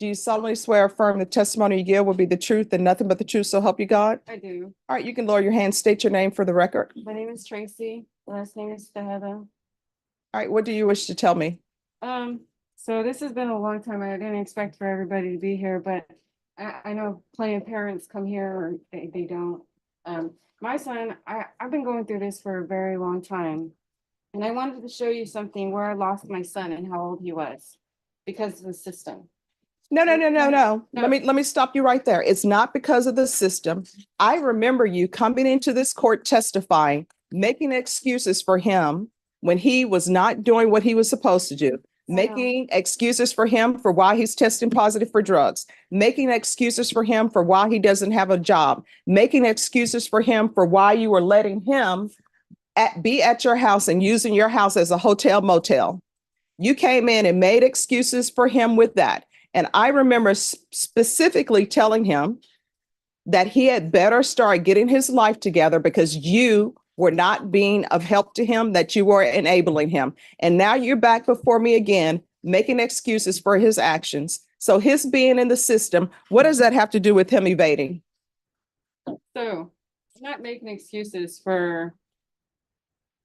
Do you solemnly swear or affirm the testimony you give will be the truth and nothing but the truth, so help you God? I do. All right, you can lower your hand, state your name for the record. My name is Tracy. Last name is Tejeda. All right, what do you wish to tell me? So this has been a long time. I didn't expect for everybody to be here, but I know plenty of parents come here or they don't. My son, I've been going through this for a very long time. And I wanted to show you something where I lost my son and how old he was because of the system. No. Let me stop you right there. It's not because of the system. I remember you coming into this court testifying, making excuses for him when he was not doing what he was supposed to do, making excuses for him for why he's testing positive for drugs, making excuses for him for why he doesn't have a job, making excuses for him for why you were letting him be at your house and using your house as a hotel motel. You came in and made excuses for him with that. And I remember specifically telling him that he had better start getting his life together because you were not being of help to him, that you were enabling him. And now you're back before me again, making excuses for his actions. So his being in the system, what does that have to do with him evading? So I'm not making excuses for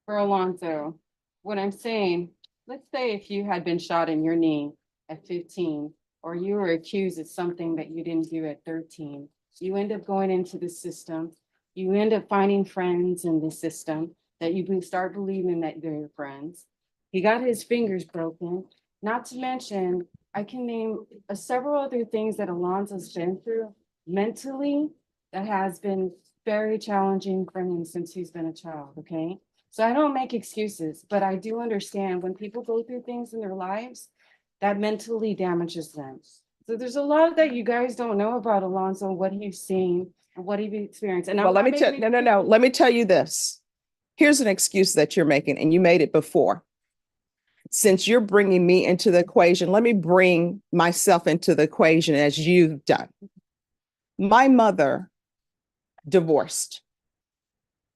Alonzo. What I'm saying, let's say if you had been shot in your knee at 15, or you were accused of something that you didn't do at 13, you end up going into the system. You end up finding friends in the system that you start believing that they're your friends. He got his fingers broken, not to mention, I can name several other things that Alonzo's been through mentally that has been very challenging for him since he's been a child, okay? So I don't make excuses, but I do understand when people go through things in their lives, that mentally damages them. So there's a lot that you guys don't know about Alonzo, what he's seen and what he's experienced. And Well, I'm let not me tell, making no, let me tell you this. Here's an excuse that you're making, and you made it before. Since you're bringing me into the equation, let me bring myself into the equation as you've done. My mother divorced.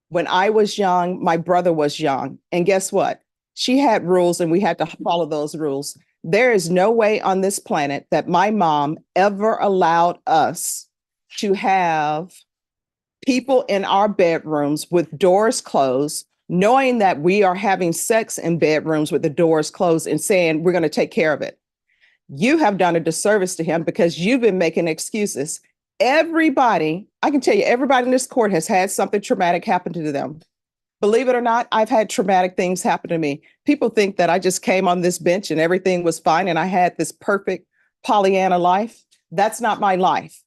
When I was young, my brother was young. And guess what? She had rules and we had to follow those rules. There is no way on this planet that my mom ever allowed us to have people in our bedrooms with doors closed, knowing that we are having sex in bedrooms with the doors closed and saying we're going to take care of it. You have done a disservice to him because you've been making excuses. Everybody, I can tell you, everybody in this court has had something traumatic happen to them. Believe it or not, I've had traumatic things happen to me. People think that I just came on this bench and everything was fine and I had this perfect Pollyanna life. That's not my life.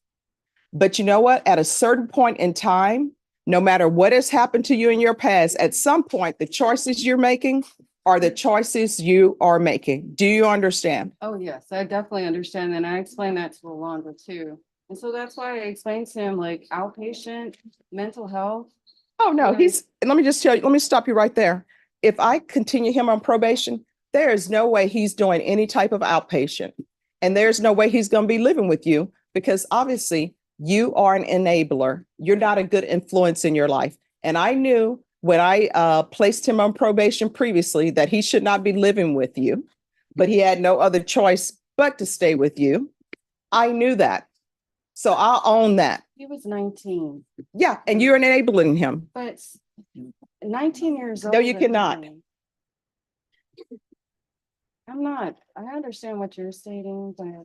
But you know what? At a certain point in time, no matter what has happened to you in your past, at some point, the choices you're making are the choices you are making. Do you understand? Oh, yes, I definitely understand. And I explained that to Alonzo too. And so that's why I explained to him like outpatient, mental health. Oh, no, Yeah. let me just tell you, let me stop you right there. If I continue him on probation, there is no way he's doing any type of outpatient. And there's no way he's going to be living with you because obviously you are an enabler. You're not a good influence in your life. And I knew when I placed him on probation previously that he should not be living with you, but he had no other choice but to stay with you. I knew that. So I'll own that. He was 19, Yeah, and you're enabling him. but 19 years old. No, you cannot. I'm not. I understand what you're stating, but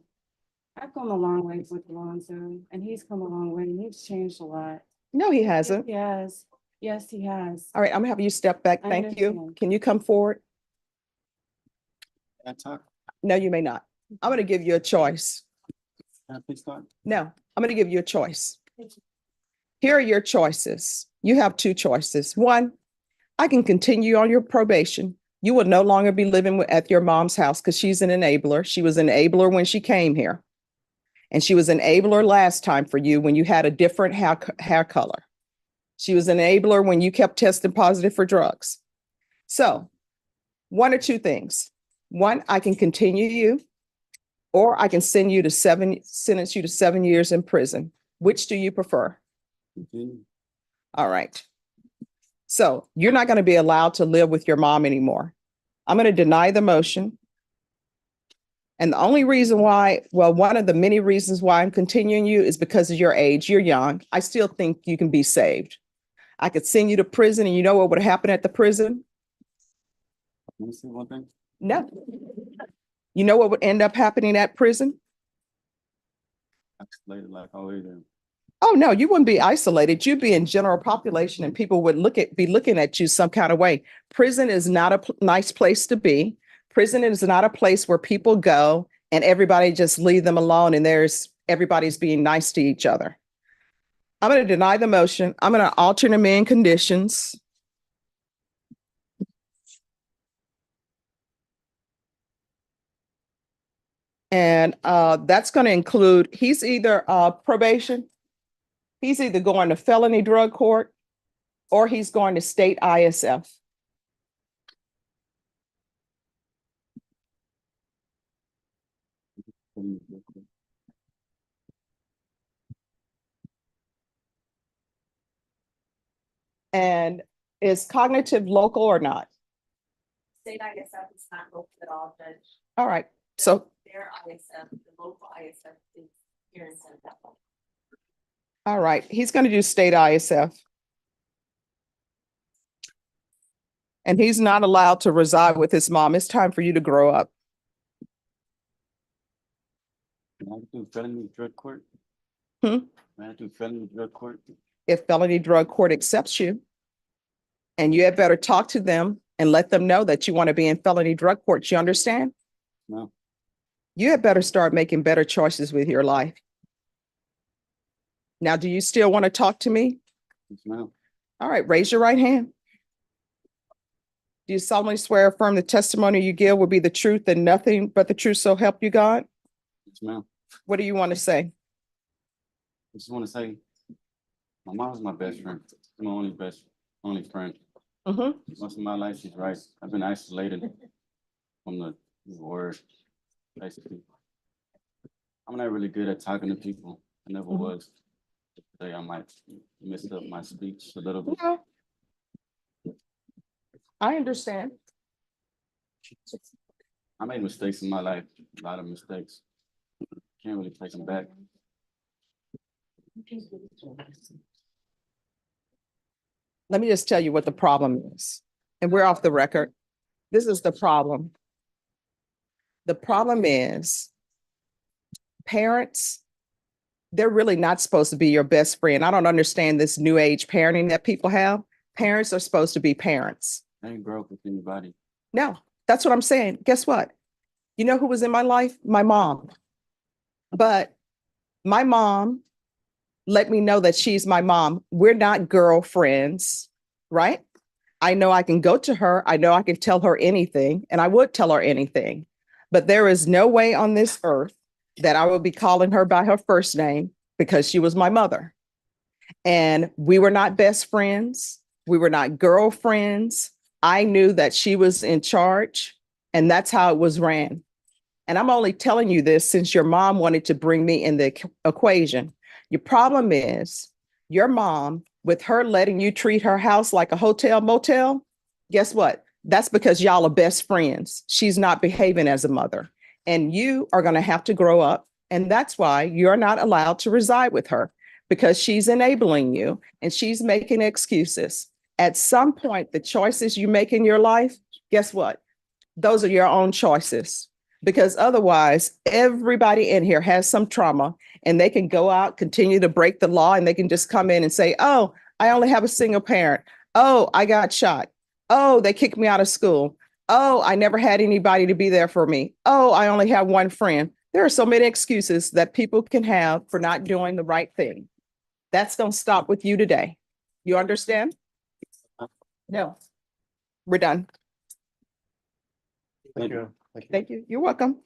I've come a long way with Alonzo and he's come a long way. He's changed a lot. No, he hasn't. He has. Yes, he has. All right, I'm gonna have you step back. I Thank you. understand. Can you come forward? Can I talk? No, you may not. I'm gonna give you a choice. Can I please talk? No, I'm gonna give you a choice. Here are your choices. You have two choices. One, I can continue on your probation. You will no longer be living at your mom's house because she's an enabler. She was an enabler when she came here. And she was an enabler last time for you when you had a different hair color. She was an enabler when you kept testing positive for drugs. So one or two things. One, I can continue you, or I can sentence you to 7 years in prison. Which do you prefer? All right. So you're not going to be allowed to live with your mom anymore. I'm going to deny the motion. And the only reason why, well, one of the many reasons why I'm continuing you is because of your age. You're young. I still think you can be saved. I could send you to prison and you know what would happen at the prison? Let me say one thing. No. You know what would end up happening at prison? Isolated like always. Oh, no, you wouldn't be isolated. You'd be in general population and people would be looking at you some kind of way. Prison is not a nice place to be. Prison is not a place where people go and everybody just leave them alone and everybody's being nice to each other. I'm going to deny the motion. I'm going to alter the main conditions. And that's going to include, he's either probation, he's either going to felony drug court, or he's going to state ISF. And is cognitive local or not? State ISF is not local at all, Judge. All right. So Their ISF, the local ISF is here in San Diego. all right, he's going to do state ISF. And he's not allowed to reside with his mom. It's time for you to grow up. Can I do felony drug court? Hmm? Can I do felony drug court? If felony drug court accepts you, and you had better talk to them and let them know that you want to be in felony drug court. You understand? No. You had better start making better choices with your life. Now, do you still want to talk to me? Yes, ma'am. All right, raise your right hand. Do you solemnly swear or affirm the testimony you give will be the truth and nothing but the truth, so help you God? Yes, ma'am. What do you want to say? I just want to say, my mom's my best friend. My only friend. Mhm. Most of my life, she's right. I've been isolated from the word, basically. I'm not really good at talking to people. I never Mhm. was. Today I might mess up my speech a little bit. No, I understand. I made mistakes in my life, a lot of mistakes. Can't really take them back. Let me just tell you what the problem is. And we're off the record. This is the problem. The problem is parents, they're really not supposed to be your best friend. I don't understand this new age parenting that people have. Parents are supposed to be parents. I ain't grow up with anybody. No, that's what I'm saying. Guess what? You know who was in my life? My mom. But my mom let me know that she's my mom. We're not girlfriends, right? I know I can go to her. I know I can tell her anything, and I would tell her anything. But there is no way on this earth that I will be calling her by her first name because she was my mother. And we were not best friends. We were not girlfriends. I knew that she was in charge, and that's how it was ran. And I'm only telling you this since your mom wanted to bring me in the equation. Your problem is your mom, with her letting you treat her house like a hotel motel, guess what? That's because y'all are best friends. She's not behaving as a mother. And you are going to have to grow up. And that's why you're not allowed to reside with her, because she's enabling you and she's making excuses. At some point, the choices you make in your life, guess what? Those are your own choices, because otherwise everybody in here has some trauma and they can go out, continue to break the law, and they can just come in and say, oh, I only have a single parent. Oh, I got shot. Oh, they kicked me out of school. Oh, I never had anybody to be there for me. Oh, I only have one friend. There are so many excuses that people can have for not doing the right thing. That's going to stop with you today. You understand? No. We're done. Thank you. Thank you. You're welcome.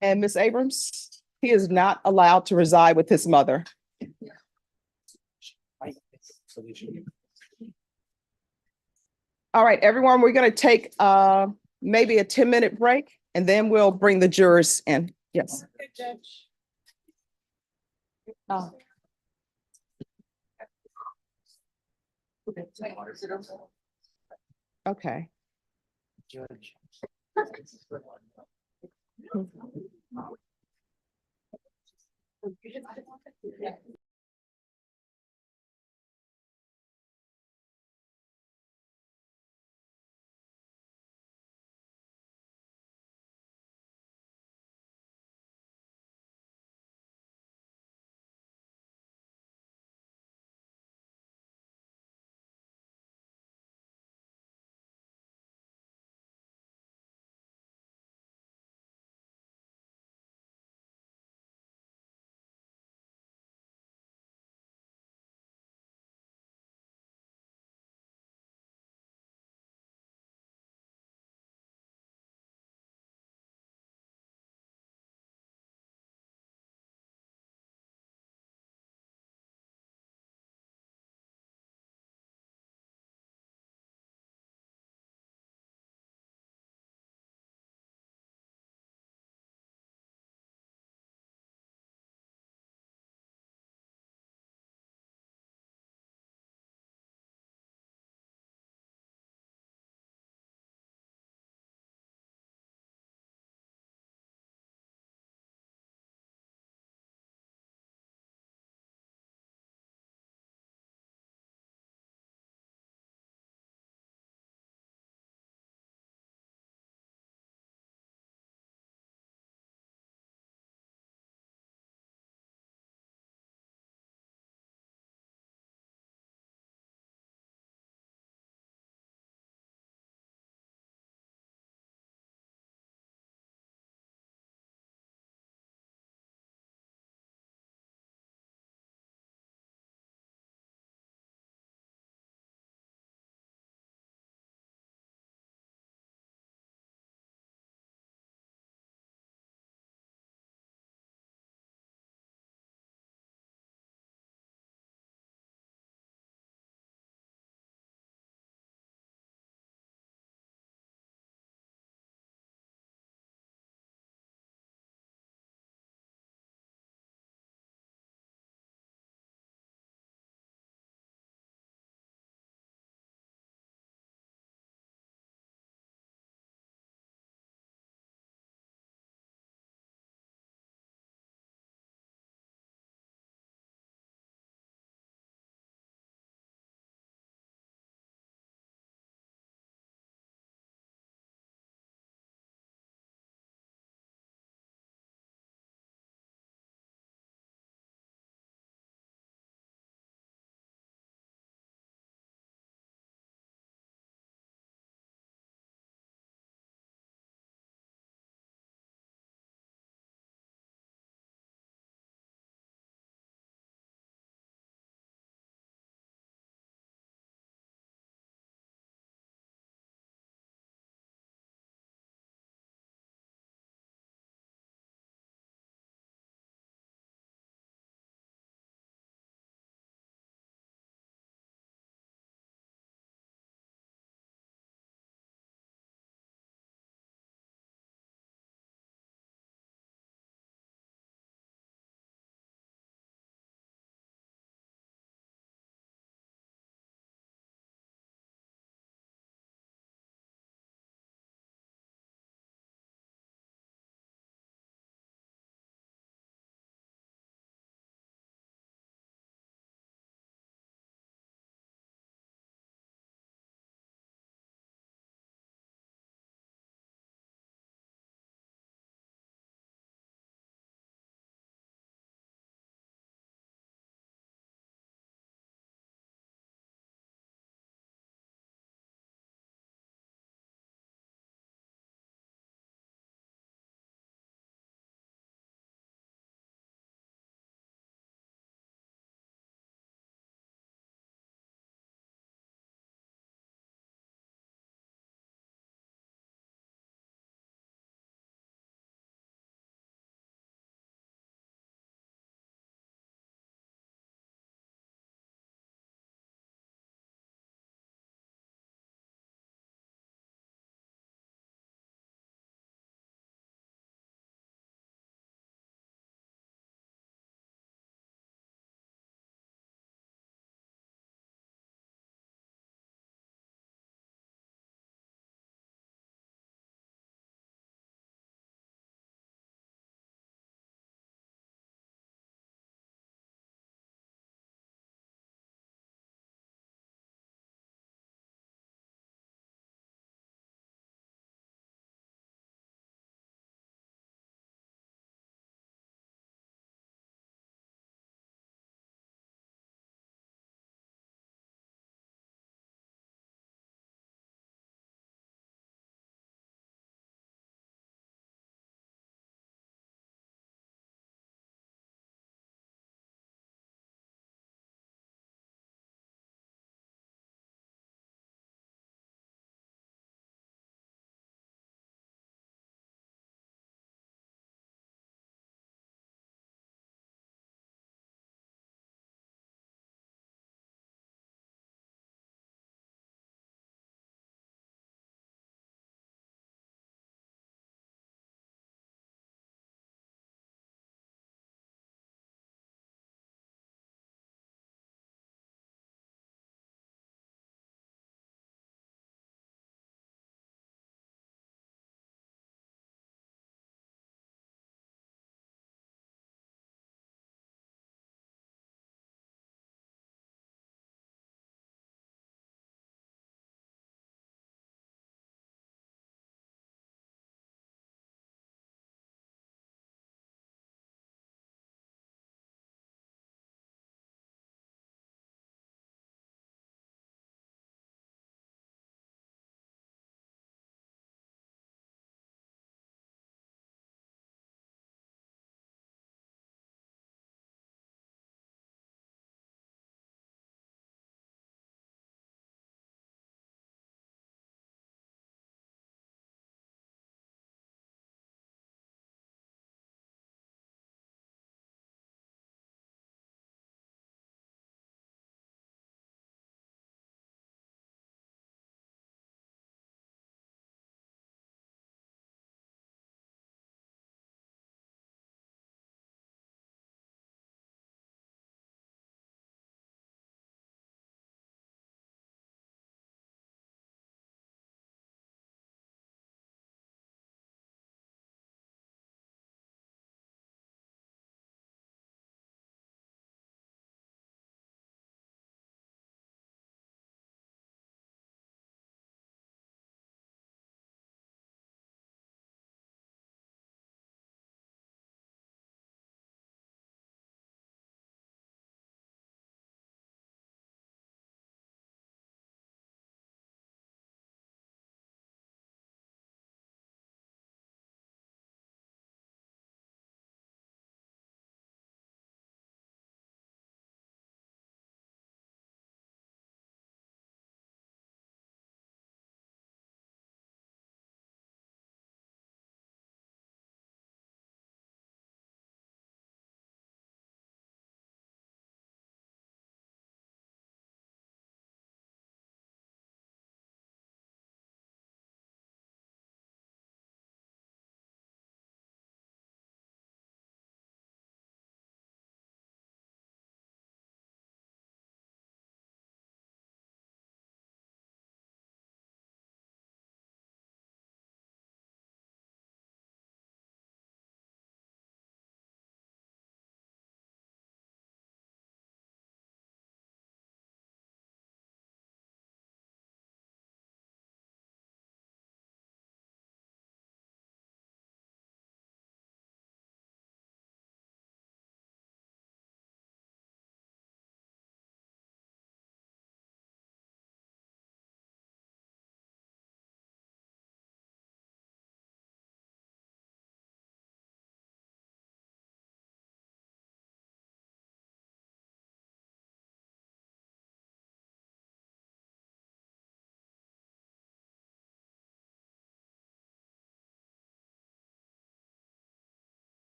And Miss Abrams, he is not allowed to reside with his mother. All right, everyone, we're going to take maybe a 10-minute break and then we'll bring the jurors in. Yes. Okay.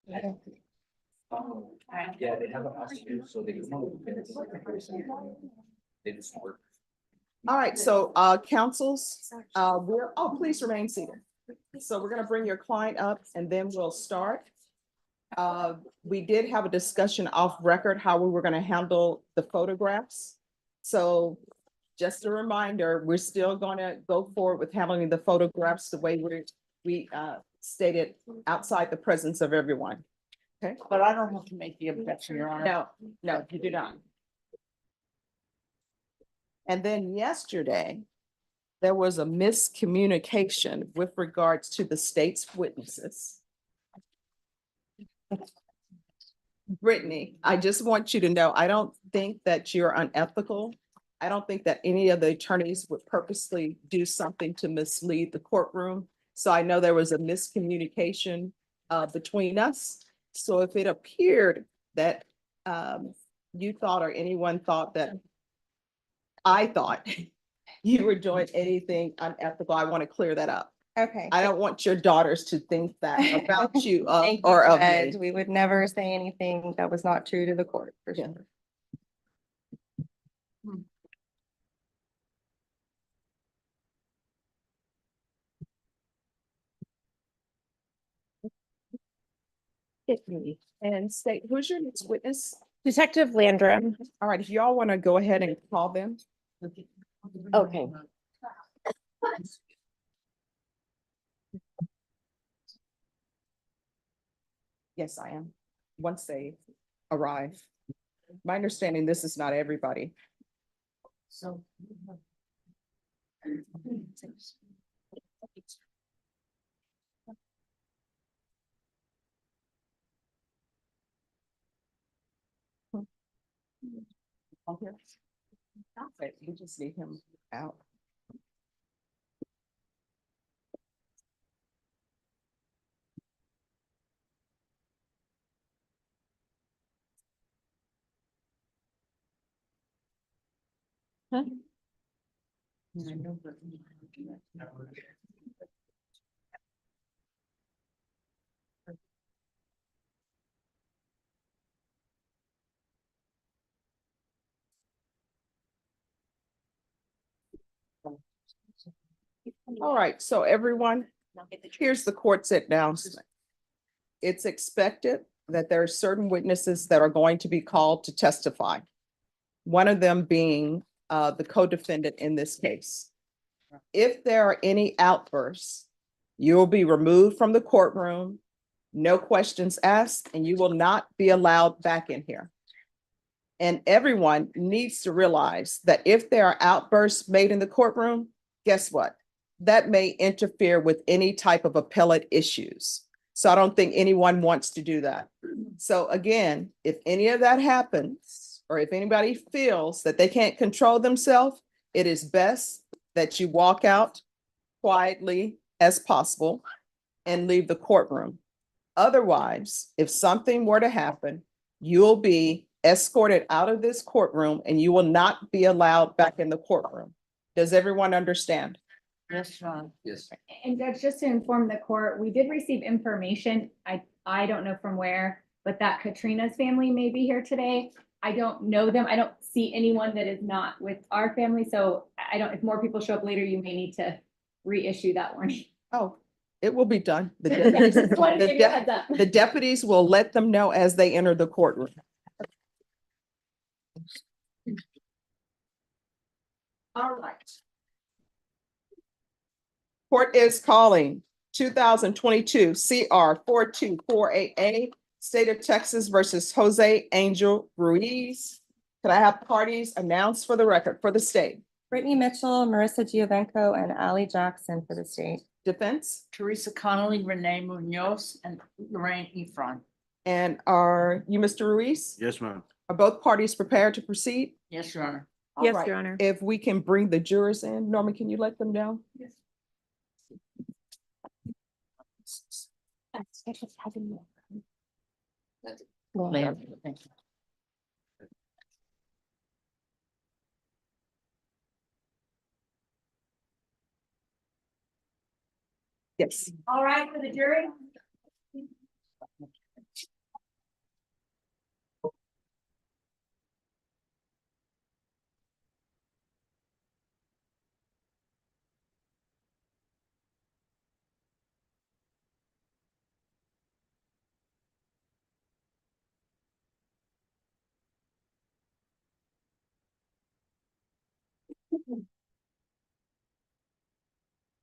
Yeah, they have a house too, so they just work. All right, so councils, please remain seated. So we're gonna bring your client up and then we'll start. We did have a discussion off record how we were gonna handle the photographs. So just a reminder, we're still gonna go forward with handling the photographs the way we stated outside the presence of everyone. Okay, But I don't have to make the objection, Your Honor. no, you do not. And then yesterday, there was a miscommunication with regards to the state's witnesses. Brittany, I just want you to know, I don't think that you're unethical. I don't think that any of the attorneys would purposely do something to mislead the courtroom. So I know there was a miscommunication between us. So if it appeared that you thought or anyone thought that I thought you were doing anything unethical, I want to clear that up. Okay. I don't want your daughters to think that about you Thank you, or of Judge. me. We would never say anything that was not true to the court, for Yeah. sure. Hit me and state, who's your next witness? Detective Landrum. All right, if y'all want to go ahead and call them. Okay. Yes, I am. Once they arrive. My understanding, this is not everybody. So. Okay. We just need him out. All right, so everyone, here's the court's announcement. It's expected that there are certain witnesses that are going to be called to testify. One of them being the co-defendant in this case. If there are any outbursts, you will be removed from the courtroom, no questions asked, and you will not be allowed back in here. And everyone needs to realize that if there are outbursts made in the courtroom, guess what? That may interfere with any type of appellate issues. So I don't think anyone wants to do that. So again, if any of that happens, or if anybody feels that they can't control themselves, it is best that you walk out quietly as possible and leave the courtroom. Otherwise, if something were to happen, you'll be escorted out of this courtroom and you will not be allowed back in the courtroom. Does everyone understand? Yes, Your Honor. Yes. And Judge, just to inform the court, we did receive information, I don't know from where, but that Katrina's family may be here today. I don't know them. I don't see anyone that is not with our family. So I don't, if more people show up later, you may need to reissue that warning. Oh, it will be done. The Yeah, just wanted to give you a heads up. the deputies will let them know as they enter the courtroom. All right. Court is calling 2022 CR 4248A, State of Texas versus Jose Angel Ruiz. Could I have parties announced for the record for the state? Brittany Mitchell, Marissa Giovenco, and Ally Jackson for the state. Defense? Teresa Connolly, Renee Munoz, and Lorraine Efron. And are you Mr. Ruiz? Yes, ma'am. Are both parties prepared to proceed? Yes, Your Honor. All Yes, right. Your Honor. If we can bring the jurors in, Norman, can you let them know? Yes. Ma'am, thank you. Yes. All right, for the jury.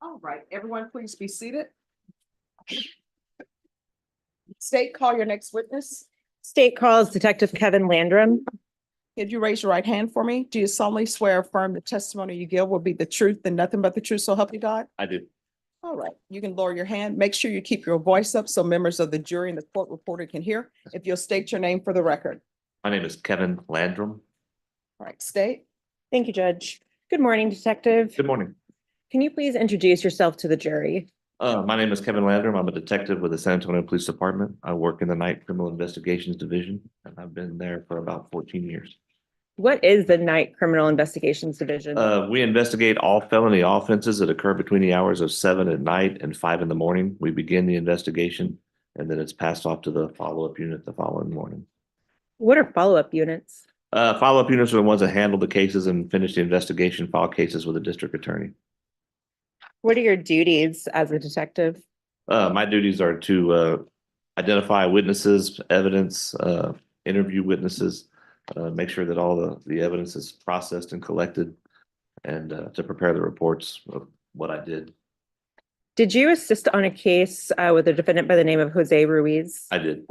All right, everyone, please be seated. State, call your next witness. State calls Detective Kevin Landrum. Could you raise your right hand for me? Do you solemnly swear or affirm the testimony you give will be the truth and nothing but the truth, so help you God? I do. All right, you can lower your hand. Make sure you keep your voice up so members of the jury and the court reporter can hear. If you'll state your name for the record. My name is Kevin Landrum. All right, state. Thank you, Judge. Good morning, Detective. Good morning. Can you please introduce yourself to the jury? My name is Kevin Landrum. I'm a detective with the San Antonio Police Department. I work in the Night Criminal Investigations Division, and I've been there for about 14 years. What is the Night Criminal Investigations Division? We investigate all felony offenses that occur between the hours of 7 at night and 5 in the morning. We begin the investigation, and then it's passed off to the follow-up unit the following morning. What are follow-up units? Follow-up units are the ones that handle the cases and finish the investigation, file cases with the district attorney. What are your duties as a detective? My duties are to identify witnesses, evidence, interview witnesses, make sure that all the evidence is processed and collected, and to prepare the reports of what I did. Did you assist on a case with a defendant by the name of Jose Ruiz? I did.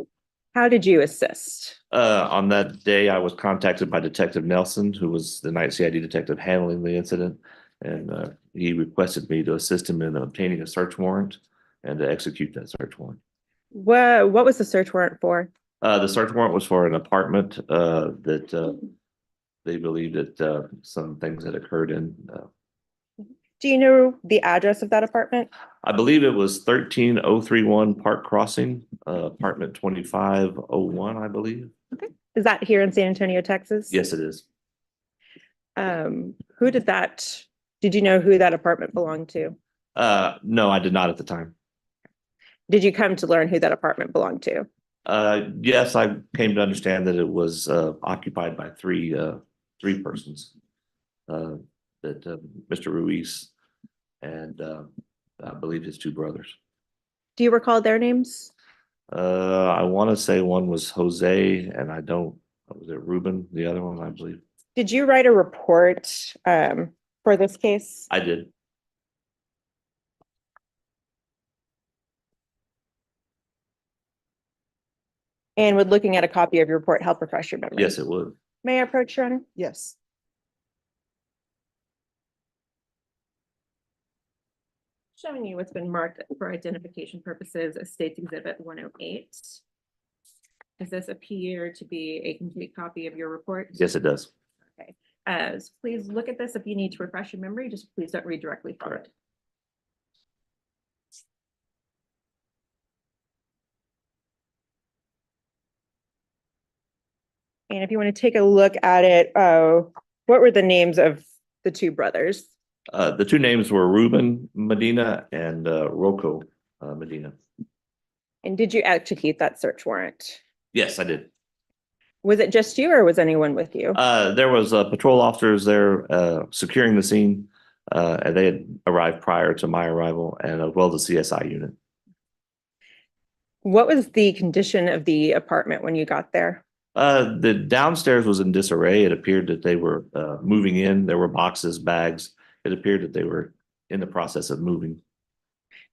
How did you assist? On that day, I was contacted by Detective Nelson, who was the night CID detective handling the incident, and he requested me to assist him in obtaining a search warrant and to execute that search warrant. What was the search warrant for? The search warrant was for an apartment that they believed that some things had occurred in. Do you know the address of that apartment? I believe it was 13031 Park Crossing, apartment 2501, I believe. Is that here in San Antonio, Texas? Yes, it is. Did you know who that apartment belonged to? No, I did not at the time. Did you come to learn who that apartment belonged to? Yes, I came to understand that it was occupied by three persons. That Mr. Ruiz and I believe his two brothers. Do you recall their names? I want to say one was Jose, and was it Ruben? The other one, I believe. Did you write a report for this case? I did. And would looking at a copy of your report help refresh your memory? Yes, it would. May I approach, Your Honor? Yes. Showing you what's been marked for identification purposes as State's Exhibit 108. Does this appear to be a complete copy of your report? Yes, it does. Okay. So please look at this if you need to refresh your memory. Just please don't read directly from it. And if you want to take a look at it, what were the names of the two brothers? The two names were Ruben Medina and Rocco Medina. And did you execute that search warrant? Yes, I did. Was it just you or was anyone with you? There was patrol officers there securing the scene, and they had arrived prior to my arrival, and as well as the CSI unit. What was the condition of the apartment when you got there? The downstairs was in disarray. It appeared that they were moving in. There were boxes, bags. It appeared that they were in the process of moving.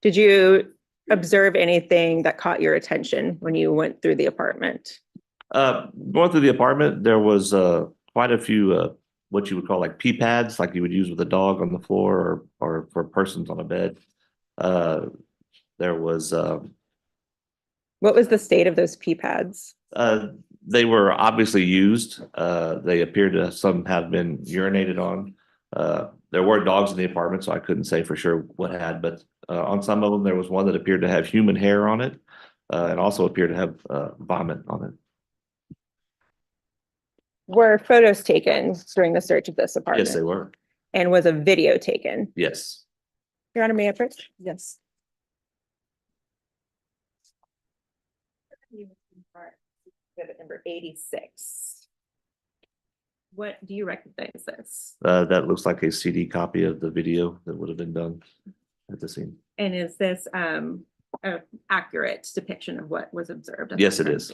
Did you observe anything that caught your attention when you went through the apartment? Going through the apartment, there was quite a few what you would call like pee pads, like you would use with a dog on the floor or for persons on a bed. There was. What was the state of those pee pads? They were obviously used. They appeared to some have been urinated on. There were dogs in the apartment, so I couldn't say for sure what had, but on some of them, there was one that appeared to have human hair on it and also appeared to have vomit on it. Were photos taken during the search of this apartment? Yes, they were. And was a video taken? Yes. Your Honor, may I approach? Yes. Exhibit number 86. What do you recognize this? That looks like a CD copy of the video that would have been done at the scene. And is this an accurate depiction of what was observed? Yes, it is.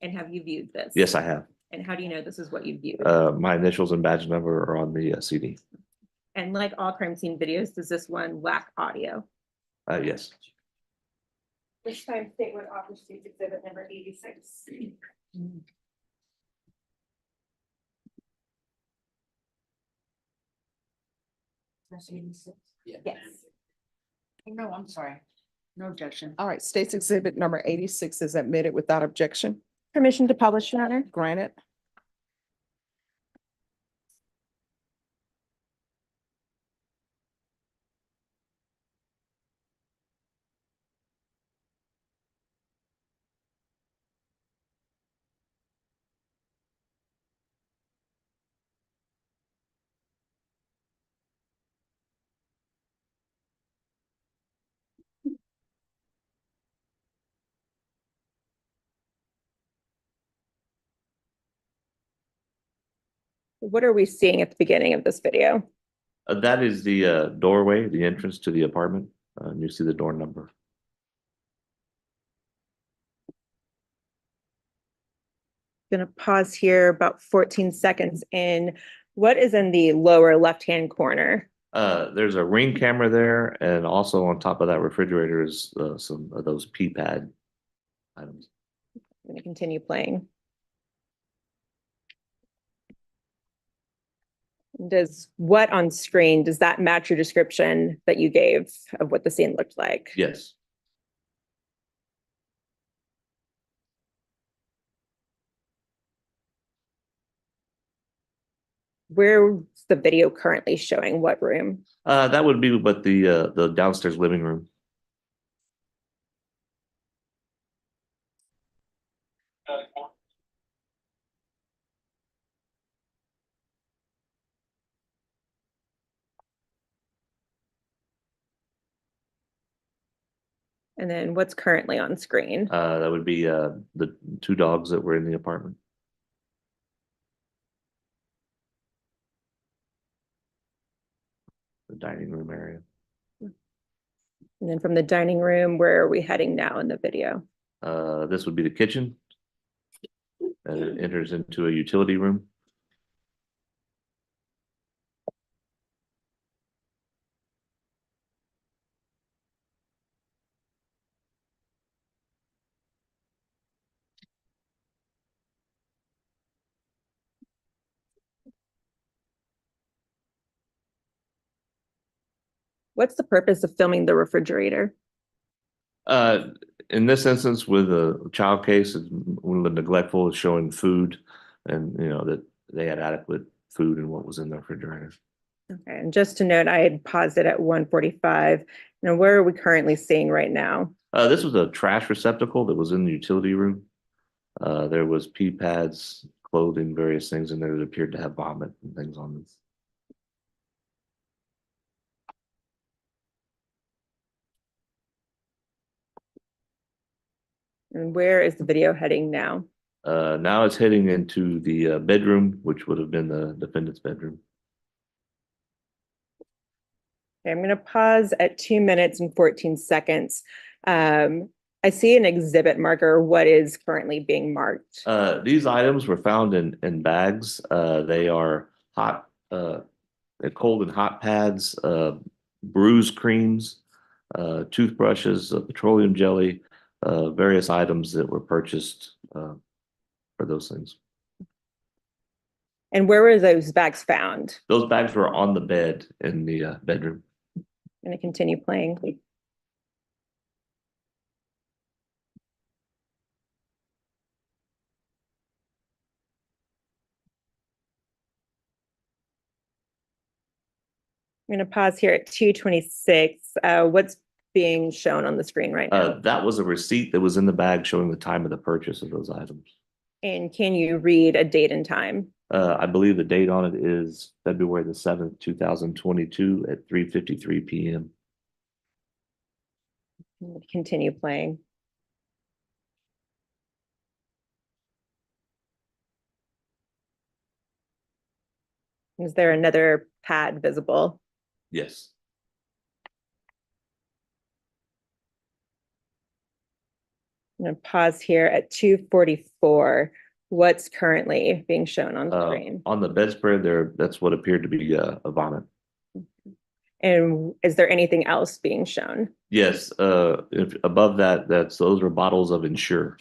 And have you viewed this? Yes, I have. And how do you know this is what you viewed? My initials and badge number are on the CD. And like all crime scene videos, does this one lack audio? Yes. This time state would offer state's exhibit number 86. Yes. No, I'm sorry. No objection. All right, state's exhibit number 86 is admitted without objection. Permission to publish, Your Honor. Granted. What are we seeing at the beginning of this video? That is the doorway, the entrance to the apartment. You see the door number. Gonna pause here about 14 seconds in. What is in the lower left-hand corner? There's a ring camera there, and also on top of that refrigerator is some of those pee pad items. I'm gonna continue playing. Does what on screen, does that match your description that you gave of what the scene looked like? Yes. Where's the video currently showing? What room? That would be but the downstairs living room. And then what's currently on screen? That would be the two dogs that were in the apartment. The dining room area. And then from the dining room, where are we heading now in the video? This would be the kitchen. And it enters into a utility room. What's the purpose of filming the refrigerator? In this instance, with a child case, when the neglectful is showing food, and that they had adequate food and what was in the refrigerator. Okay, and just to note, I had paused it at 1:45. Now, where are we currently seeing right now? This was a trash receptacle that was in the utility room. There was pee pads, clothing, various things in there that appeared to have vomit and things on them. And where is the video heading now? Now it's heading into the bedroom, which would have been the defendant's bedroom. Okay, I'm going to pause at 2 minutes and 14 seconds. I see an exhibit marker. What is currently being marked? These items were found in bags. They are hot, they're cold and hot pads, bruise creams, toothbrushes, petroleum jelly, various items that were purchased for those things. And where were those bags found? Those bags were on the bed in the bedroom. I'm going to continue playing. I'm going to pause here at 2:26. What's being shown on the screen right now? That was a receipt that was in the bag showing the time of the purchase of those items. And can you read a date and time? I believe the date on it is February the 7th, 2022 at 3:53 p.m. Continue playing. Is there another pad visible? Yes. I'm going to pause here at 2:44. What's currently being shown on screen? On the bedspread there, that's what appeared to be a vomit. And is there anything else being shown? Yes, if above that, those are bottles of Ensure.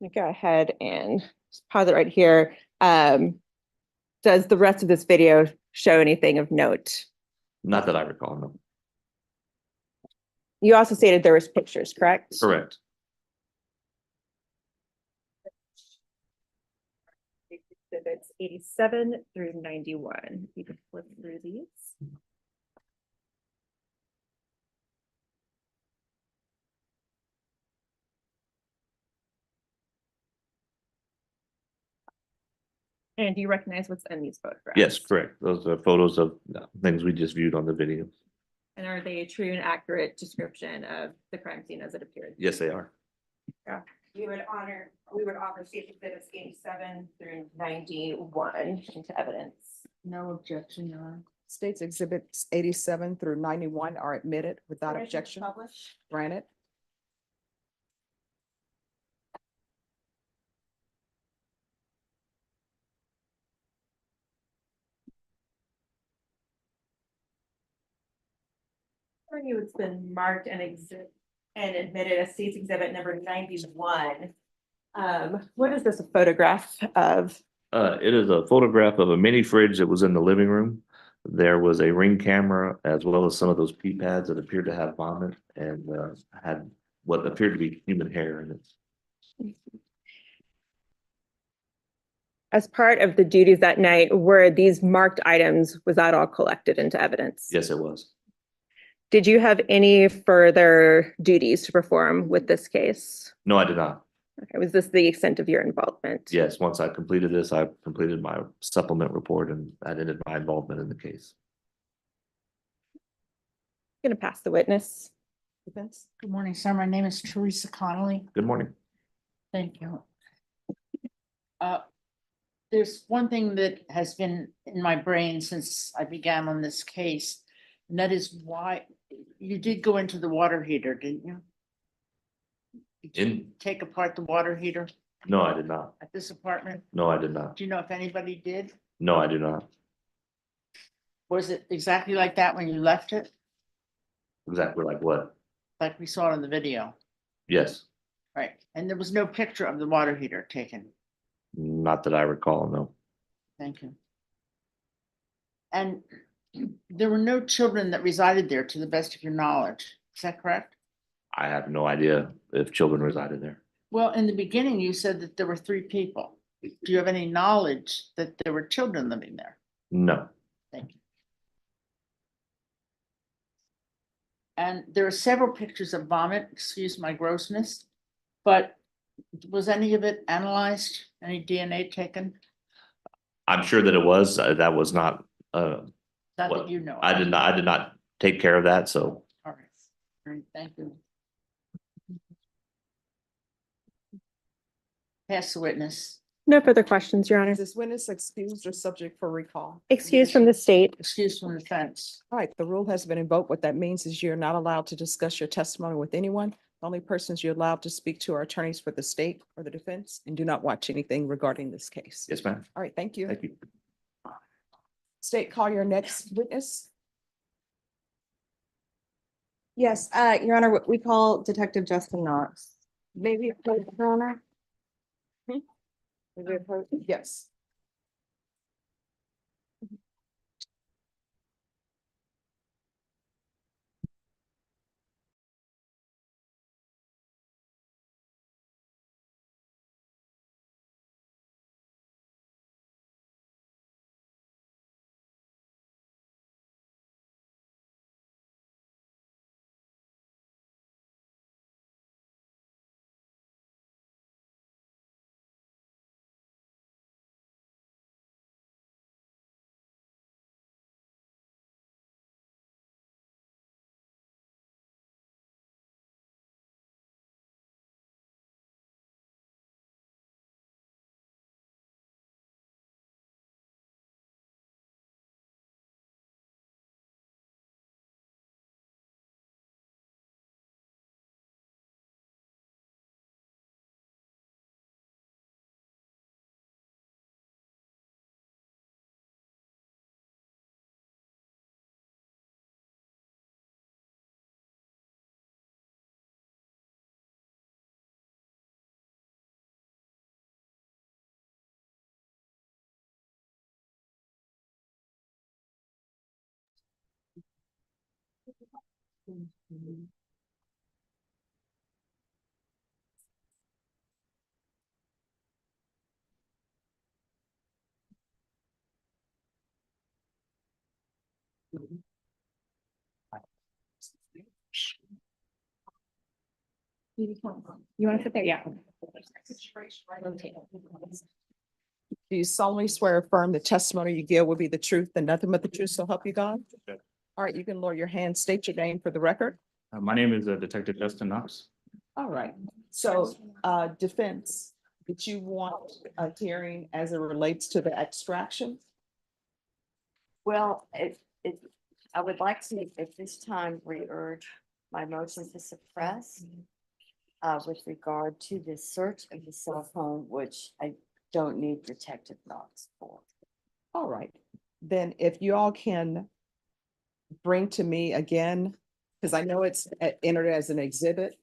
Let me go ahead and just pause it right here. Does the rest of this video show anything of note? Not that I recall, no. You also stated there was pictures, correct? Correct. Exhibits 87 through 91. You can flip through these. And do you recognize what's in these photographs? Yes, correct. Those are photos of things we just viewed on the video. And are they a true and accurate description of the crime scene as it appeared? Yes, they are. Yeah. We would offer state exhibits 87 through 91 into evidence. No objection, Your Honor. States exhibits 87 through 91 are admitted without Permission to objection. publish? Granted. For you, it's been marked and admitted as state's exhibit number 91. What is this a photograph of? It is a photograph of a mini fridge that was in the living room. There was a Ring camera as well as some of those pee pads that appeared to have vomit and had what appeared to be human hair in it. As part of the duties that night, were these marked items, was that all collected into evidence? Yes, it was. Did you have any further duties to perform with this case? No, I did not. Okay, was this the extent of your involvement? Yes, once I completed this, I completed my supplement report and that ended my involvement in the case. Going to pass the witness. Good morning, sir. My name is Teresa Connolly. Good morning. Thank you. There's one thing that has been in my brain since I began on this case, and that is why you did go into the water heater, didn't you? Take apart the water heater No, I did not. at this apartment? No, I did not. Do you know if anybody did? No, I do not. Was it exactly like that when you left it, Exactly like what? like we saw in the video? Yes, Right, and there was no picture of the water heater taken. not that I recall, no. Thank you. And there were no children that resided there to the best of your knowledge. Is that correct? I have no idea if children resided there. Well, in the beginning, you said that there were 3 people. Do you have any knowledge that there were children living there? No, Thank you. And there are several pictures of vomit, excuse my grossness, but was any of it analyzed? Any DNA taken? I'm sure that it was, that was not, Not Well, that you know. I did not take care of that, so. All right. All right, thank you. Pass the witness. No further questions, Your Honor. Is this witness excused or subject for recall? Excused from the state. Excuse from the fence. All right, the rule has been invoked. What that means is you're not allowed to discuss your testimony with anyone. The only persons you're allowed to speak to are attorneys for the state or the defense, and do not watch anything regarding this case. Yes, ma'am. All right, thank you. Thank you. State, call your next witness. Yes, Your Honor, we call Detective Justin Knox. Maybe, Your Honor? Yes. You want to sit there? Yeah. Do you solemnly swear or affirm the testimony you give will be the truth and nothing but the truth, so help you God? All right, you can lower your hand, state your name for the record. My name is Detective Justin Knox. All right, so defense, did you want a hearing as it relates to the extraction? Well, I would like to, at this time, re-urge my motion to suppress with regard to the search of the cell phone, which I don't need protective dogs for. All right, then if you all can bring to me again, because I know it's entered as an exhibit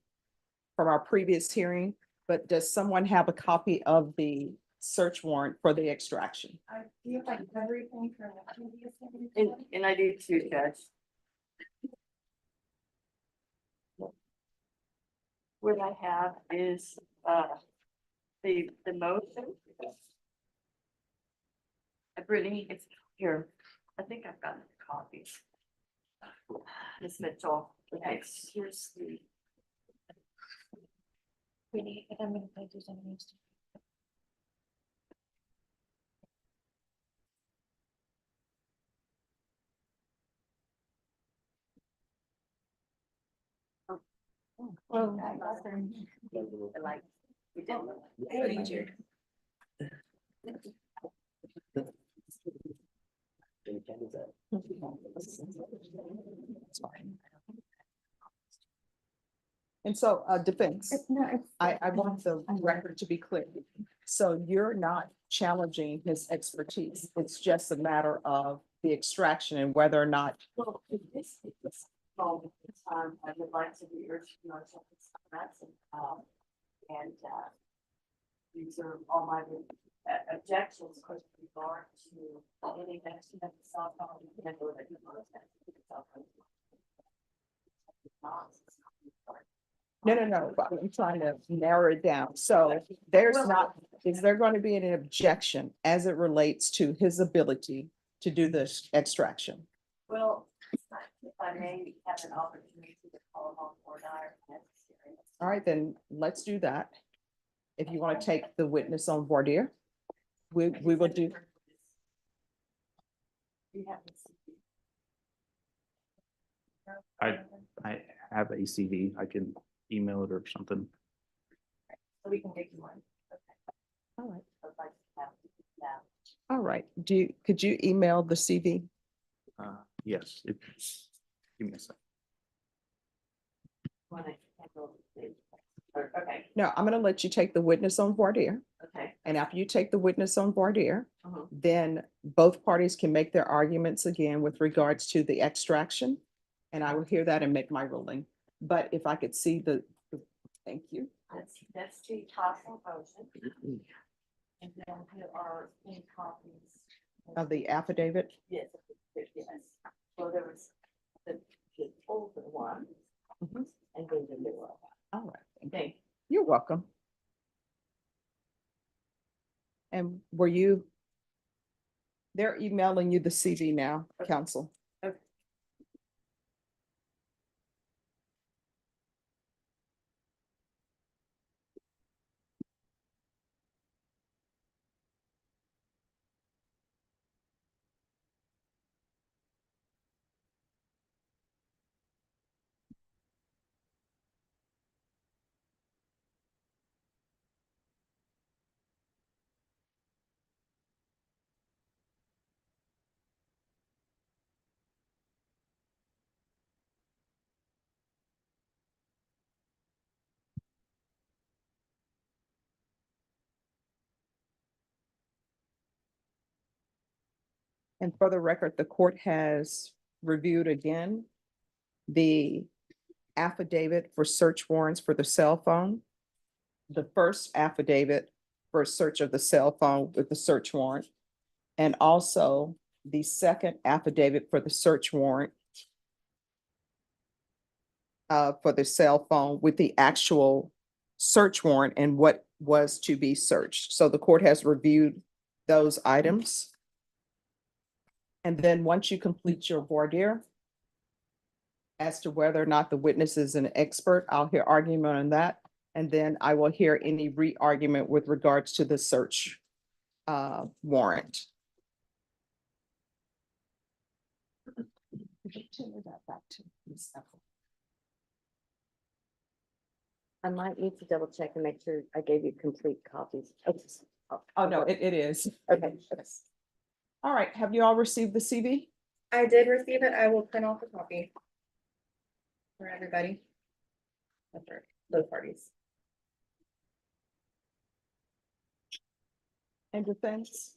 from our previous hearing, but does someone have a copy of the search warrant for the extraction? Do you have like everything from the previous hearing? And I do too, Judge. What I have is the motion. Brittany, it's here. I think I've got copies. Ms. Mitchell, okay, here's the. Brittany, if I'm gonna play through some of these. Well, like, we didn't. And so, defense, No, it's. I want the record to be clear. So you're not challenging his expertise. It's just a matter of the extraction and whether or not. Well, if this is all the time, I would like to reurge the motion to suppress and reserve all my objections with regard to any mention of the cell phone and or that you want to cell phone. No, but I'm trying to narrow it down. So there's not, is there going to be an objection as it relates to his ability to do this extraction? Well, if I may have an opportunity to call him on board, I necessary. All right, then let's do that. If you want to take the witness on voir dire, we will do. You have I have a CV. I can email it or something. so we can take you one. All right. So if I just have that. All right. Could you email the CV? Yes. Give me a second. When I handle the- Okay, No, I'm going to let you take the witness on voir dire. okay. And after you take the witness on voir dire, Uh-huh. then both parties can make their arguments again with regards to the extraction. And I will hear that and make my ruling. But if I could see thank you. That's the Tasso motion. And then there are any copies. Of the affidavit. Yes, yes. So there was the older one. Mhm. And then the newer one. All right. Thank you. You're welcome. And they're emailing you the CV now, counsel. Okay. And for the record, the court has reviewed again the affidavit for search warrants for the cell phone. The first affidavit for search of the cell phone with the search warrant. And also the second affidavit for the search warrant for the cell phone with the actual search warrant and what was to be searched. So the court has reviewed those items. And then once you complete your voir dire as to whether or not the witness is an expert, I'll hear argument on that. And then I will hear any re-argument with regards to the search warrant. I might need to double check and make sure I gave you complete copies. Oh, no, it is. Okay. All right, have you all received the CV? I did receive it. I will print off a copy for everybody. For both parties. And defense?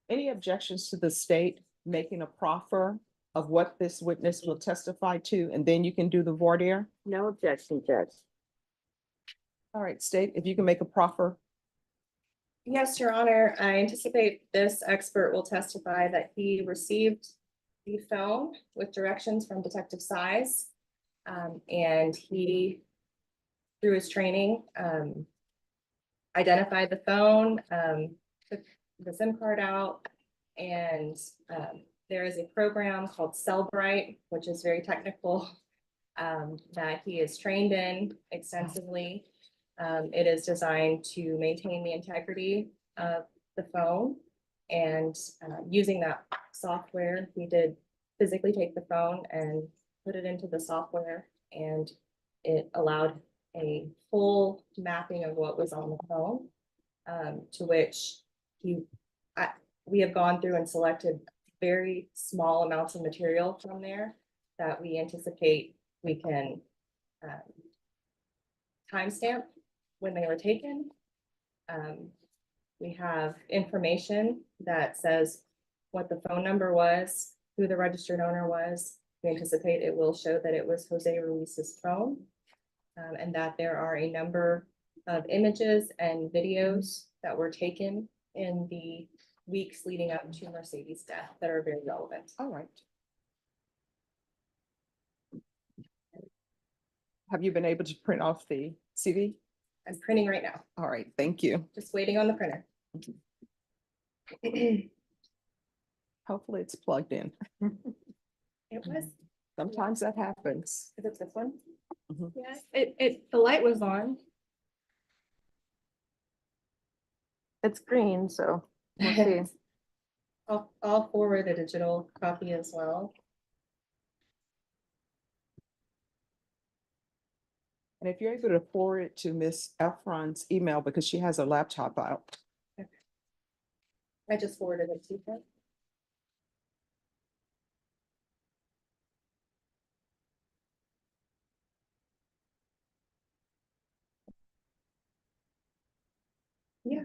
Any objections to the state making a proffer of what this witness will testify to, and then you can do the voir dire? No objection, Judge. All right, state, if you can make a proffer. Yes, Your Honor, I anticipate this expert will testify that he received the phone with directions from Detective Size. And he, through his training, identified the phone, took the SIM card out, and there is a program called Cellbrite, which is very technical, that he is trained in extensively. It is designed to maintain the integrity of the phone, and using that software, we did physically take the phone and put it into the software, and it allowed a full mapping of what was on the phone, to which we have gone through and selected very small amounts of material from there that we anticipate we can timestamp when they were taken. We have information that says what the phone number was, who the registered owner was. We anticipate it will show that it was Jose Ruiz's phone, and that there are a number of images and videos that were taken in the weeks leading up to Mercedes' death that are very relevant. All right. Have you been able to print off the CV? I'm printing right now. All right, thank you. Just waiting on the printer. Hopefully it's plugged in. It was. Sometimes that happens. Is it this one? Mhm. Yeah, the light was on. It's green, so we'll see. I'll forward a digital copy as well. And if you're able to forward it to Miss Efron's email, because she has a laptop out. I just forwarded it to you. Yeah.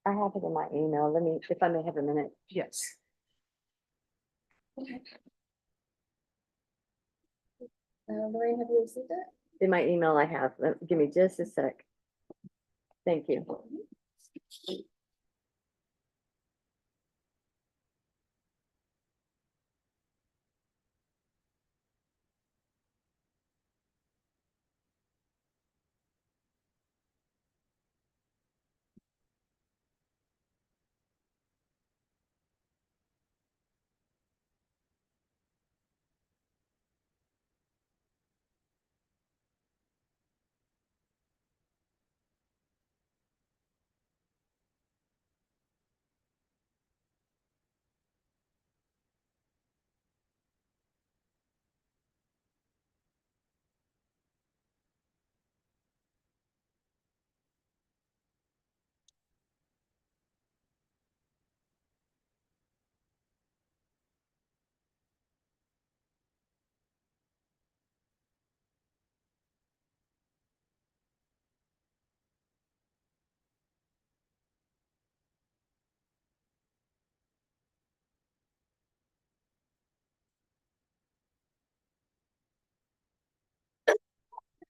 I have it in my email. Let me, if I may have a minute. Yes. Okay. Lorraine, have you received it? In my email I have. Give me just a sec. Thank you.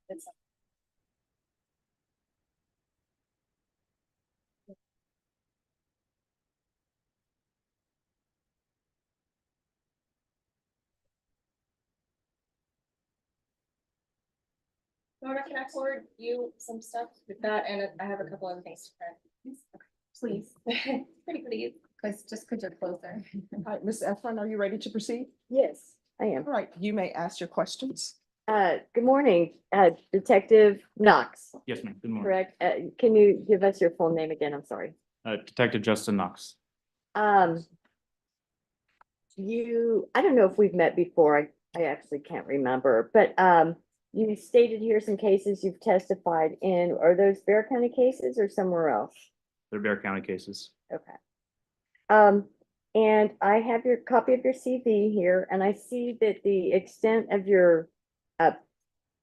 It's Nora, can I forward you some stuff with that, and I have a couple other things to print. Please, pretty please, because just because you're closer. All right, Ms. Efron, are you ready to proceed? Yes, I am. All right, you may ask your questions. Good morning, Detective Knox, Yes, ma'am. Good morning. correct? Can you give us your full name again? I'm sorry. Detective Justin Knox. I don't know if we've met before. I actually can't remember, but, you stated here some cases you've testified in. Are those Bear County cases or somewhere else? They're Bear County cases. Okay. And I have your copy of your CV here, and I see that the extent of your,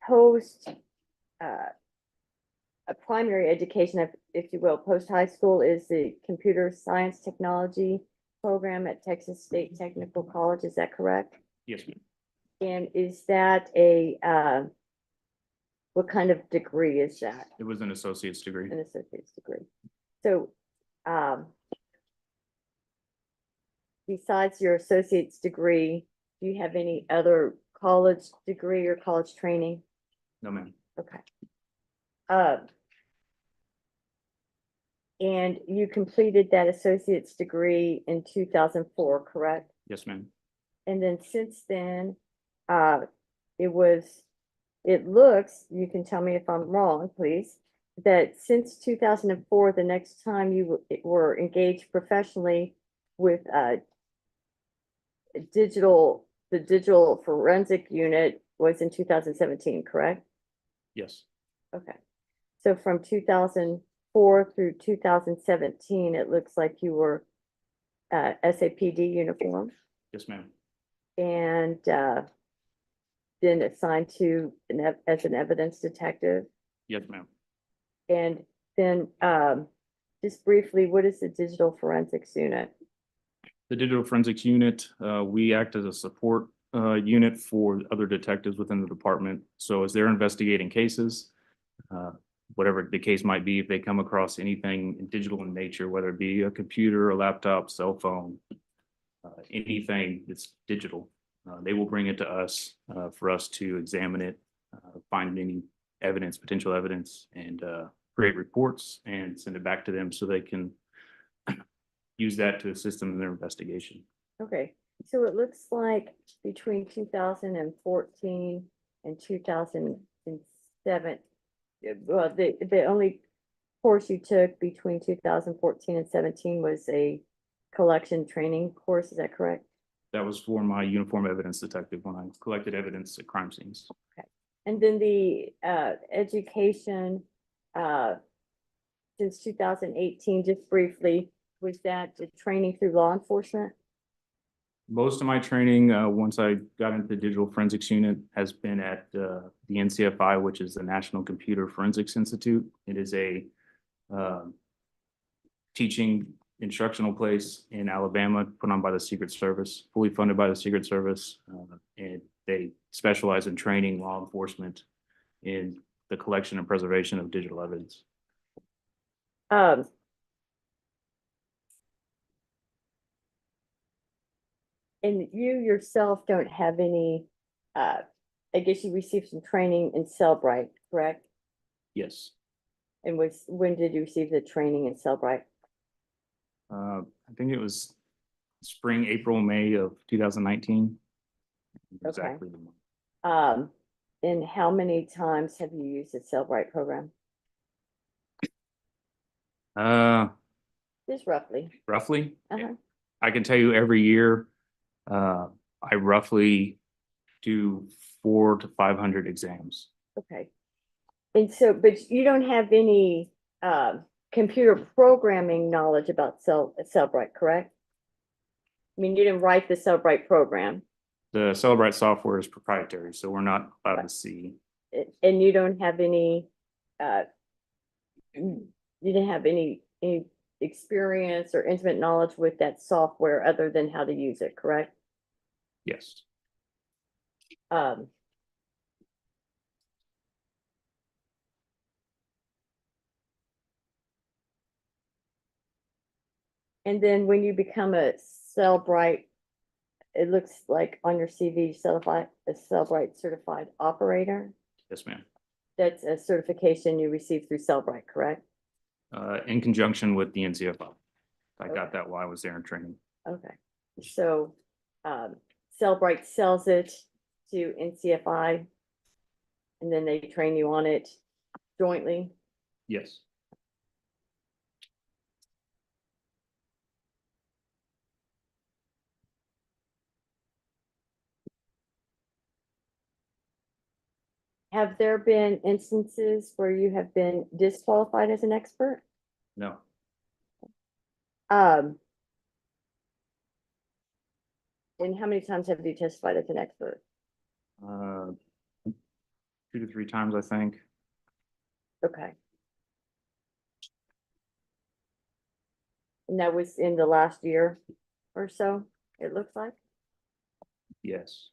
post, a primary education, if you will, post high school is the computer science technology program at Texas State Technical College. Is that correct? Yes, ma'am. And is that what kind of degree is that? It was an associate's degree. An associate's degree. So, besides your associate's degree, do you have any other college degree or college training? No, ma'am. Okay. And you completed that associate's degree in 2004, correct? Yes, ma'am. And then since then, it looks, you can tell me if I'm wrong, please, that since 2004, the next time you were engaged professionally with the digital forensic unit was in 2017, correct? Yes. Okay. So from 2004 through 2017, it looks like you were SAPD uniform Yes, ma'am. and then assigned to as an evidence detective. Yes, ma'am. And then just briefly, what is the digital forensics unit? The digital forensics unit, we act as a support unit for other detectives within the department. So as they're investigating cases, whatever the case might be, if they come across anything digital in nature, whether it be a computer, a laptop, cell phone, anything that's digital, they will bring it to us for us to examine it, find any evidence, potential evidence, and create reports and send it back to them so they can use that to assist them in their investigation. Okay, so it looks like between 2014 and 2007, well, the only course you took between 2014 and 17 was a collection training course, is that correct? That was for my uniform evidence detective when I collected evidence at crime scenes. Okay, and then the education since 2018, just briefly, was that the training through law enforcement? Most of my training, once I got into the digital forensics unit, has been at the NCFI, which is the National Computer Forensics Institute. It is a teaching instructional place in Alabama, put on by the Secret Service, fully funded by the Secret Service. And they specialize in training law enforcement in the collection and preservation of digital evidence. And you yourself don't have any, I guess you received some training in Cellbrite, correct? Yes. And when did you receive the training in Cellbrite? I think it was spring, April, May of 2019. Exactly. And how many times have you used the Cellbrite program? Just roughly. Roughly? Uh-huh. I can tell you every year, I roughly do 400 to 500 exams. Okay. And so, but you don't have any computer programming knowledge about Cellbrite, correct? I mean, you didn't write the Cellbrite program. The Cellbrite software is proprietary, so we're not allowed to see. And you don't have any, you didn't have any experience or intimate knowledge with that software other than how to use it, correct? Yes. And then when you become a Cellbrite, it looks like on your CV, a Cellbrite certified operator. Yes, ma'am. That's a certification you received through Cellbrite, correct? In conjunction with the NCFO. I got that while I was there in training. Okay, so, Cellbrite sells it to NCFI. And then they train you on it jointly. Yes. Have there been instances where you have been disqualified as an expert? No. And how many times have you testified as an expert? 2 to 3 times, I think. Okay. And that was in the last year or so, it looks like? Yes.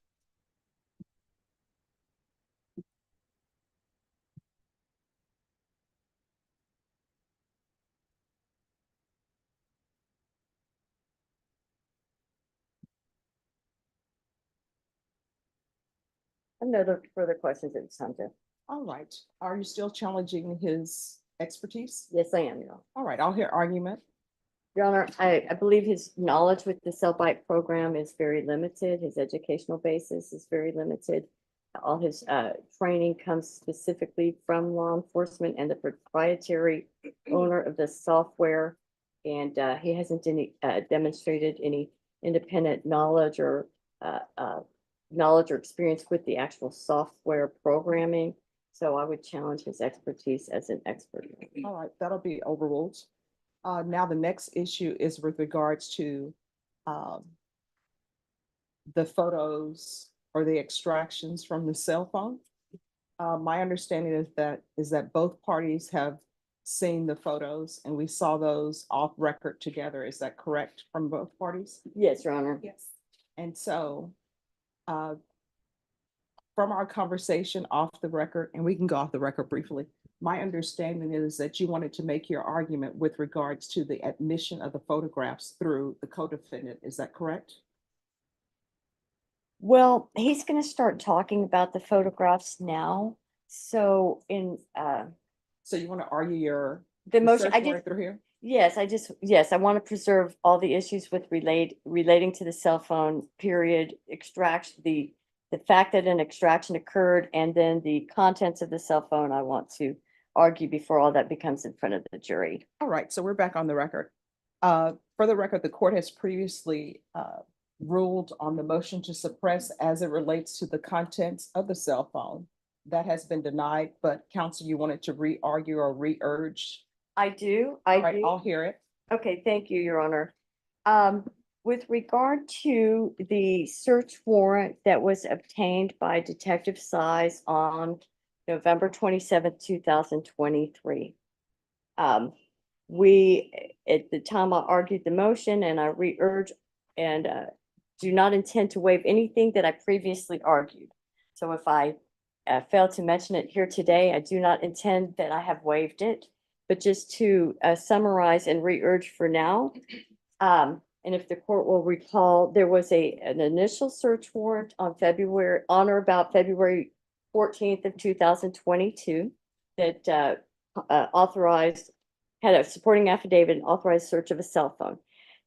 I have no further questions at this time, Jeff. All right. Are you still challenging his expertise? Yes, I am, Your Honor. All right, I'll hear argument. Your Honor, I believe his knowledge with the Cellbite program is very limited. His educational basis is very limited. All his training comes specifically from law enforcement and the proprietary owner of the software. And he hasn't demonstrated any independent knowledge or experience with the actual software programming. So I would challenge his expertise as an expert. All right, that'll be overruled. Now the next issue is with regards to the photos or the extractions from the cell phone. My understanding is that both parties have seen the photos and we saw those off record together. Is that correct from both parties? Yes, Your Honor. Yes. And so from our conversation off the record, and we can go off the record briefly, my understanding is that you wanted to make your argument with regards to the admission of the photographs through the co-defendant. Is that correct? Well, he's going to start talking about the photographs now. So So you want to argue the the motion, search I warrant just, through here? yes, I want to preserve all the issues with relating to the cell phone period, extraction, the fact that an extraction occurred and then the contents of the cell phone, I want to argue before all that becomes in front of the jury. All right, so we're back on the record. For the record, the court has previously ruled on the motion to suppress as it relates to the contents of the cell phone. That has been denied, but counsel, you wanted to re-argue or re-urge? I do. All right, I'll hear it. Okay, thank you, Your Honor. With regard to the search warrant that was obtained by Detective Size on November 27th, 2023. We, at the time I argued the motion and I re-urge and do not intend to waive anything that I previously argued. So if I fail to mention it here today, I do not intend that I have waived it. But just to summarize and re-urge for now, and if the court will recall, there was an initial search warrant on or about February 14th of 2022 that had a supporting affidavit and authorized search of a cell phone.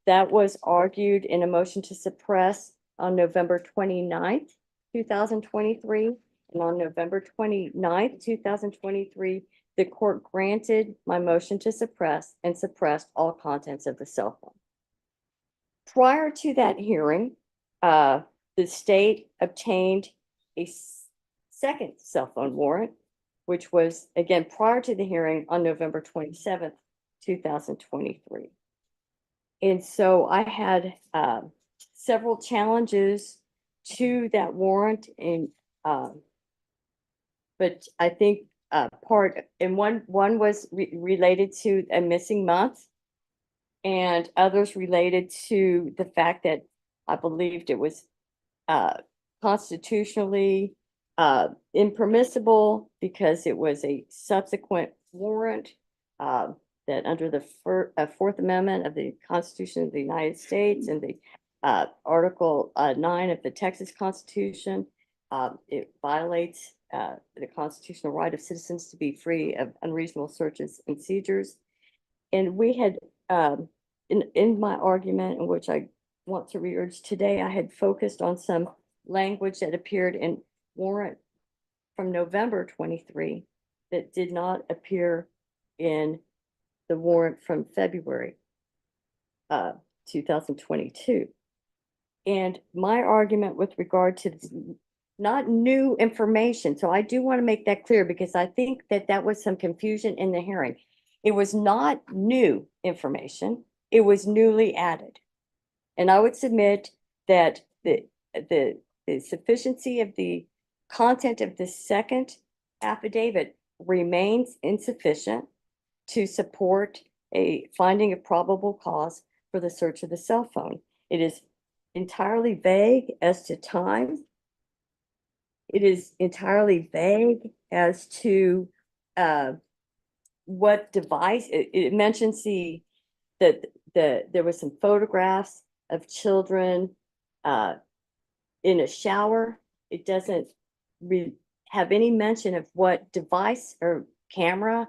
That was argued in a motion to suppress on November 29th, 2023. And on November 29th, 2023, the court granted my motion to suppress and suppressed all contents of the cell phone. Prior to that hearing, the state obtained a second cell phone warrant, which was again prior to the hearing on November 27th, 2023. And so I had several challenges to that warrant, and but I think one was related to a missing month, and others related to the fact that I believed it was constitutionally impermissible because it was a subsequent warrant. that under the Fourth Amendment of the Constitution of the United States and the Article 9 of the Texas Constitution, it violates the constitutional right of citizens to be free of unreasonable searches and seizures. And we had, in my argument, in which I want to re-urge today, I had focused on some language that appeared in warrant from November 23 that did not appear in the warrant from February 2022. And my argument with regard to this, not new information, so I do want to make that clear because I think that that was some confusion in the hearing. It was not new information, it was newly added. And I would submit that the sufficiency of the content of the second affidavit remains insufficient to support a finding of probable cause for the search of the cell phone. It is entirely vague as to time. It is entirely vague as to what device. It mentions that there was some photographs of children in a shower. It doesn't have any mention of what device or camera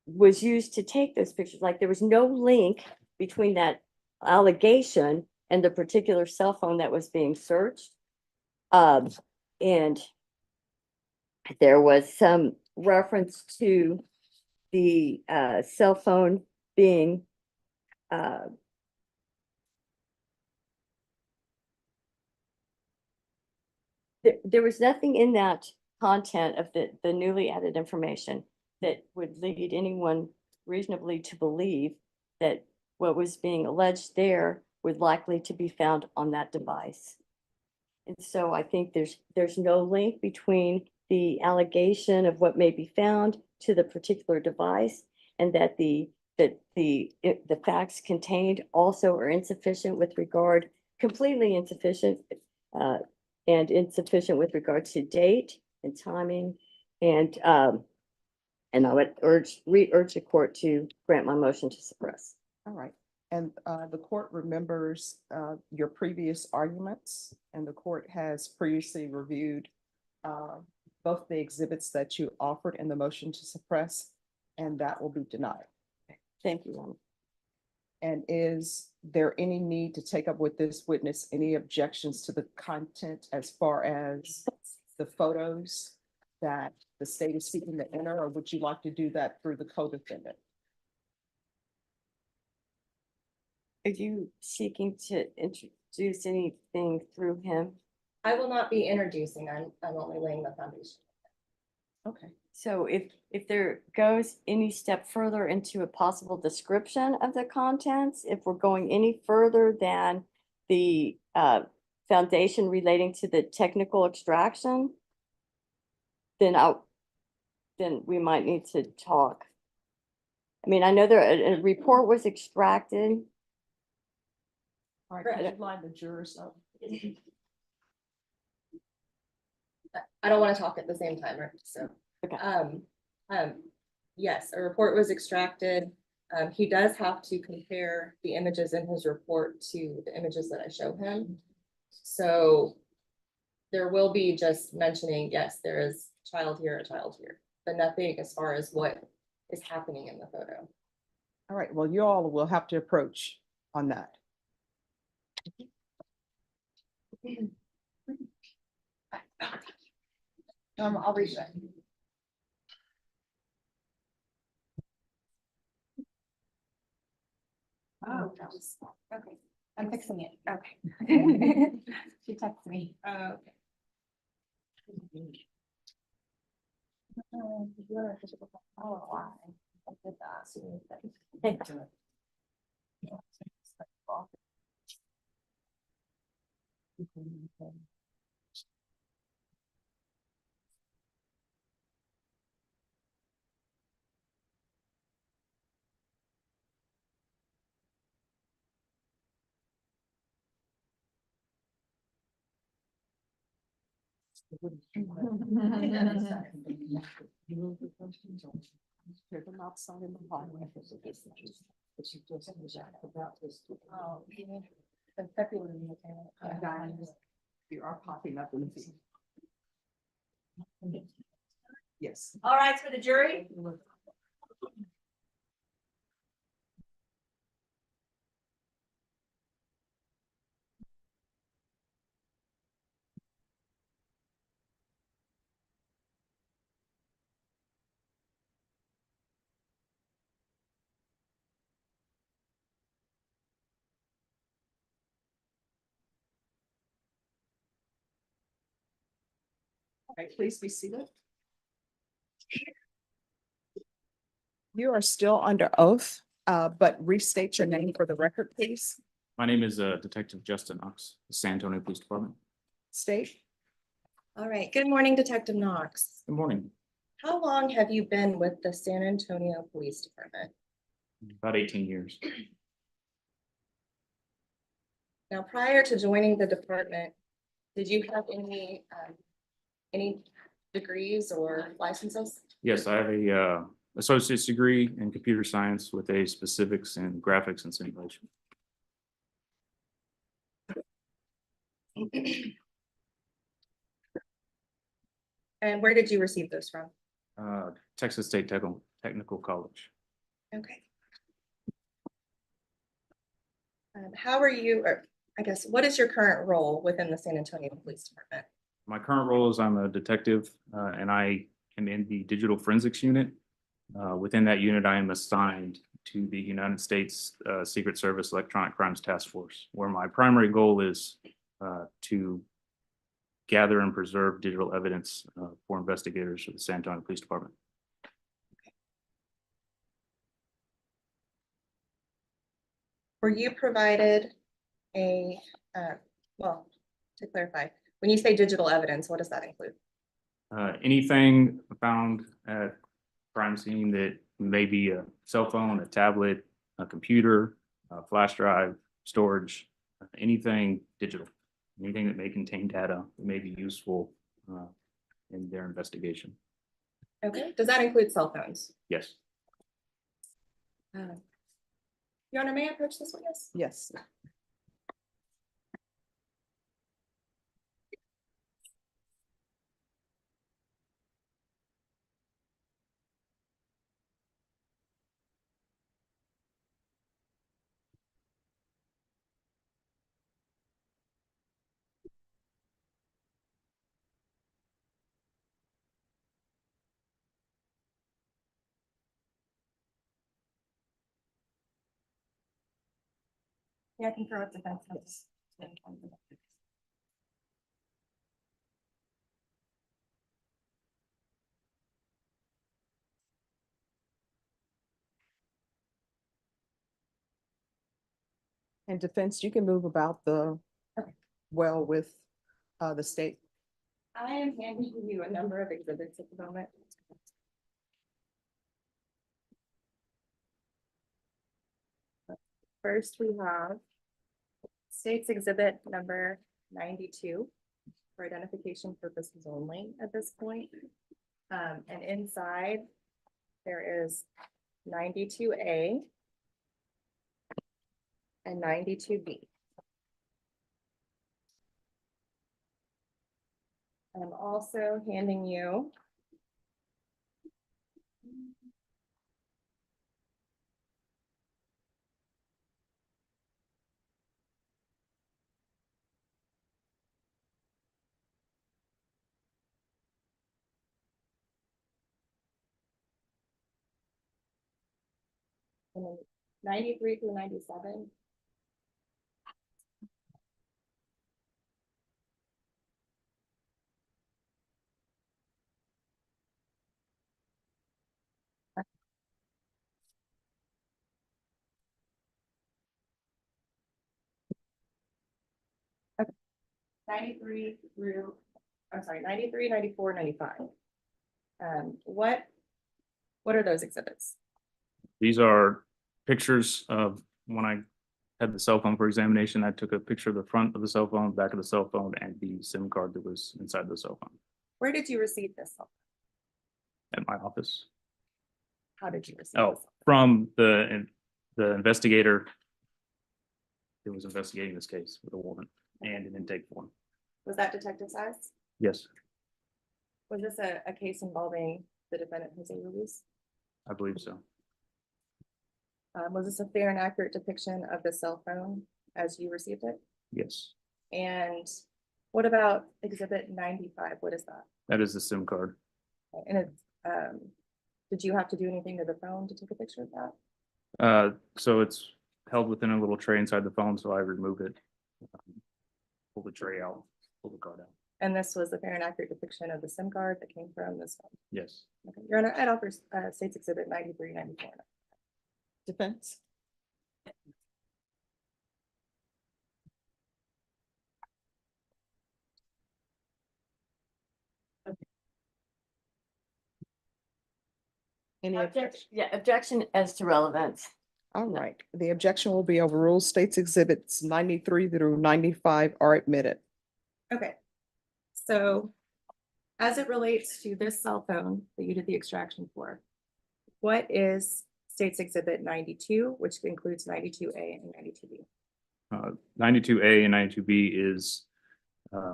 was used to take those pictures. Like there was no link between that allegation and the particular cell phone that was being searched. And there was some reference to the cell phone being there was nothing in that content of the newly added information that would lead anyone reasonably to believe that what was being alleged there was likely to be found on that device. And so I think there's no link between the allegation of what may be found to the particular device, and that the facts contained also are insufficient with regard, completely insufficient, and insufficient with regard to date and timing. And I would re-urge the court to grant my motion to suppress. All right. And the court remembers your previous arguments, and the court has previously reviewed both the exhibits that you offered in the motion to suppress, and that will be denied. Thank you, Ron. And is there any need to take up with this witness any objections to the content as far as the photos that the state is seeking to enter, or would you like to do that through the co-defendant? Are you seeking to introduce anything through him? I will not be introducing, I'm only laying the foundation. Okay. So if there goes any step further into a possible description of the contents, if we're going any further than the foundation relating to the technical extraction, then we might need to talk. I mean, I know a report was extracted. All right, could you line the jurors up? I don't want to talk at the same time, right? So, okay. Yes, a report was extracted. He does have to compare the images in his report to the images that I show him. So there will be just mentioning, yes, there is a child here, but nothing as far as what is happening in the photo. All right, well, you all will have to approach on that. I'll read that. Oh, that was, okay. I'm fixing it. Okay. She texted me. Okay. Oh, wow. I did that. Thank you. outside in the hallway. Oh, yeah. In February, You are popping up in the. Yes. All right, for the jury. All right, please be seated. You are still under oath, but restate your name for the record, please. My name is Detective Justin Knox, San Antonio Police Department. State. All right, good morning, Detective Knox. Good morning. How long have you been with the San Antonio Police Department? About 18 years. Now, prior to joining the department, did you have any degrees or licenses? Yes, I have a associate's degree in computer science with a specifics in graphics and simulation. And where did you receive those from? Texas State Technical College. Okay. How are you, or I guess, what is your current role within the San Antonio Police Department? My current role is I'm a detective and I am in the digital forensics unit. Within that unit, I am assigned to the United States Secret Service Electronic Crimes Task Force, where my primary goal is to gather and preserve digital evidence for investigators of the San Antonio Police Department. Were you provided well, to clarify, when you say digital evidence, what does that include? Anything found at crime scene that may be a cell phone, a tablet, a computer, a flash drive, storage, anything digital, anything that may contain data that may be useful in their investigation. Okay, does that include cell phones? Yes. Your Honor, may I approach this witness? Yes. Yeah, I can throw up the fence. And defense, you can move about the, well, with the state. I am handing you a number of exhibits at the moment. First, we have State's Exhibit number 92 for identification purposes only at this point. And inside, there is 92A and 92B. I'm also handing you and then 93 through 97. Okay. 93 through, I'm sorry, 93, 94, 95. What are those exhibits? These are pictures of when I had the cell phone for examination. I took a picture of the front of the cell phone, back of the cell phone, and the SIM card that was inside the cell phone Where did you receive this? at my office. How did you receive Oh, this? from the investigator who was investigating this case with a warrant and an intake form. Was that Detective Size? Yes, Was this a case involving the defendant Jose Ruiz? I believe so. Was this a fair and accurate depiction of the cell phone as you received it? Yes, And what about exhibit 95? What is that? that is the SIM card. And did you have to do anything to the phone to take a picture of that? So it's held within a little tray inside the phone, so I remove it. Pull the tray out, pull the card out. And this was a fair and accurate depiction of the SIM card that came from this phone? Yes. Okay. Your Honor, I'd offer State's Exhibit 93, 94. Defense? Any objection? Yeah, objection as to relevance. All right, the objection will be overruled. States Exhibits 93 through 95 are admitted. Okay. So as it relates to this cell phone that you did the extraction for, what is State's Exhibit 92, which includes 92A and 92B? 92A and 92B is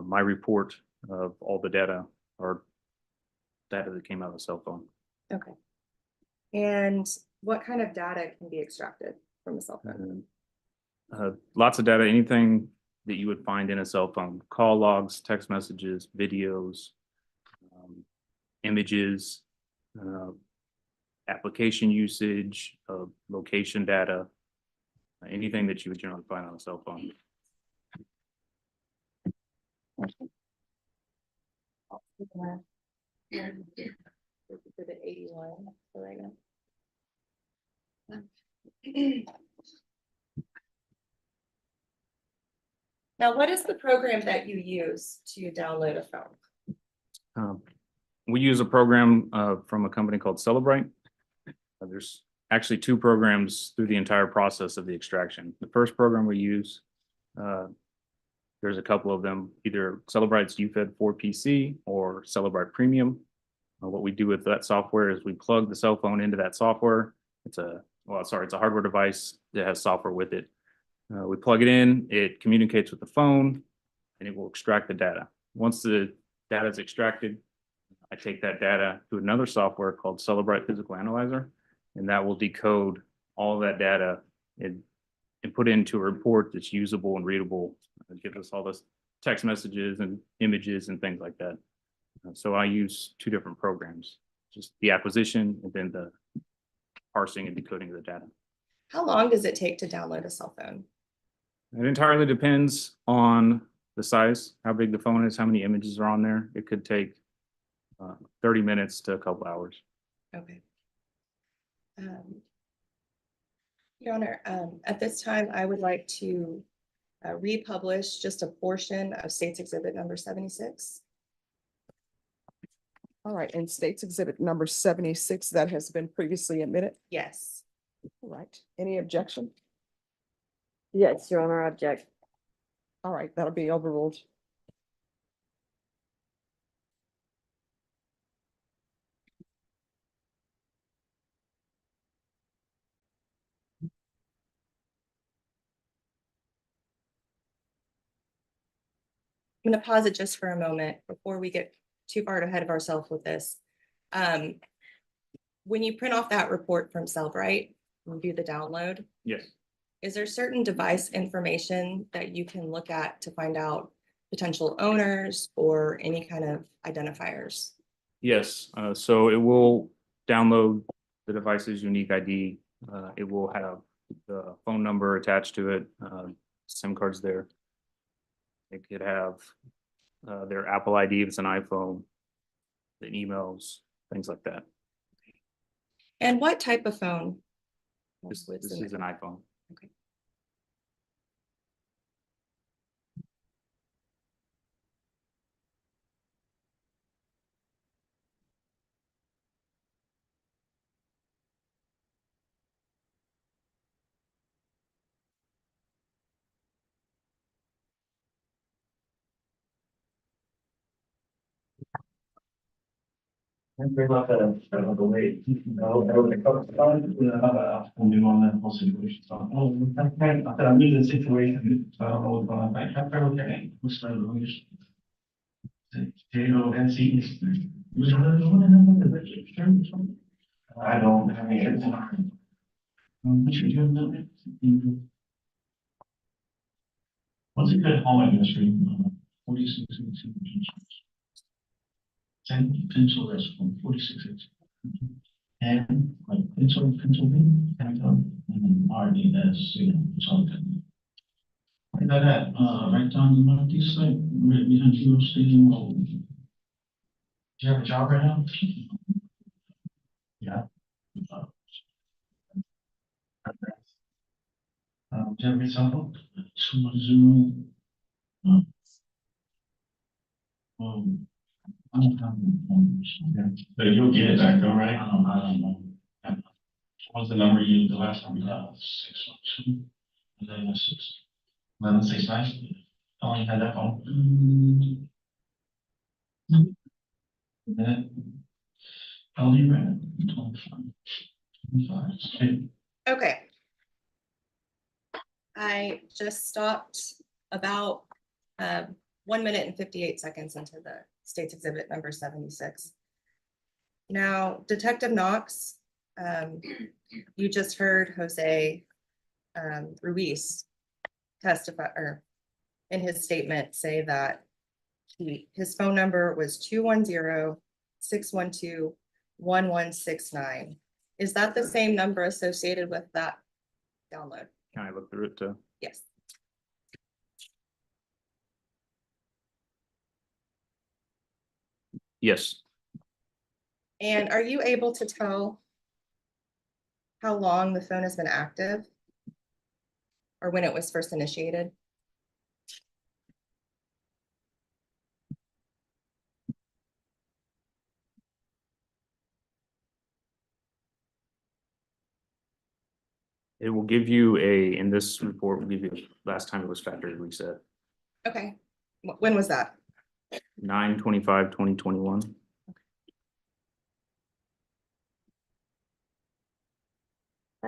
my report of all the data or data that came out of the cell phone. Okay. And what kind of data can be extracted from a cell phone? Lots of data, anything that you would find in a cell phone, call logs, text messages, videos, images, application usage, location data, anything that you would generally find on a cell phone. Exhibit 81 for right now. Now, what is the program that you use to download a phone? We use a program from a company called Celebrite. There's actually two programs through the entire process of the extraction. The first program we use, there's a couple of them, either Celebrite's UFED 4 PC or Celebrite Premium. What we do with that software is we plug the cell phone into that software. It's a hardware device that has software with it. We plug it in, it communicates with the phone, and it will extract the data. Once the data is extracted, I take that data to another software called Celebrite Physical Analyzer, and that will decode all of that data and put it into a report that's usable and readable. It gives us all this text messages and images and things like that. So I use two different programs, just the acquisition and then the parsing and decoding of the data. How long does it take to download a cell phone? It entirely depends on the size, how big the phone is, how many images are on there. It could take 30 minutes to a couple hours. Okay. Your Honor, at this time, I would like to republish just a portion of State's Exhibit number 76. All right, and States Exhibit number 76 that has been previously admitted. Yes. All right, any objection? Yes, Your Honor, I object. All right, that'll be overruled. I'm going to pause it just for a moment before we get too far ahead of ourselves with this. When you print off that report from Cellbrite and do the download, Yes. is there certain device information that you can look at to find out potential owners or any kind of identifiers? Yes, so it will download the device's unique ID. It will have the phone number attached to it, SIM cards there. It could have their Apple ID if it's an iPhone, the emails, things like that. And what type of phone? This is an iPhone. Okay. Very much the way, you know, everything comes from, moving on that whole situation. So, I'm in the situation, so I don't know what's going on. I can't remember their name. What's the relationship? JONC. I don't have any. What you doing? What's a good home industry? 46 inches. 10 pencil rest from 46 inches. And like Pennsylvania, and then RDS, you know, something. I got that, right down the northeast side, right behind Hero Stadium Road. Do you have a job right now? Yeah. Do you have a example? 210. I don't have, but you'll get it back though, right? I don't know. What's the number you, the last time we got? 612, 11, 1169. I only had that phone. That, I'll leave it. 25. Okay. Okay. I just stopped about 1 minute and 58 seconds into the state's exhibit number 76. Now, Detective Knox, you just heard Jose Ruiz testify or in his statement say that his phone number was 210-612-1169. Is that the same number associated with that download? Can I look through it too? Yes. Yes. And are you able to tell how long the phone has been active or when it was first initiated? It will give you in this report, will give you last time it was factory reset, Okay. When was that? 9/25/2021.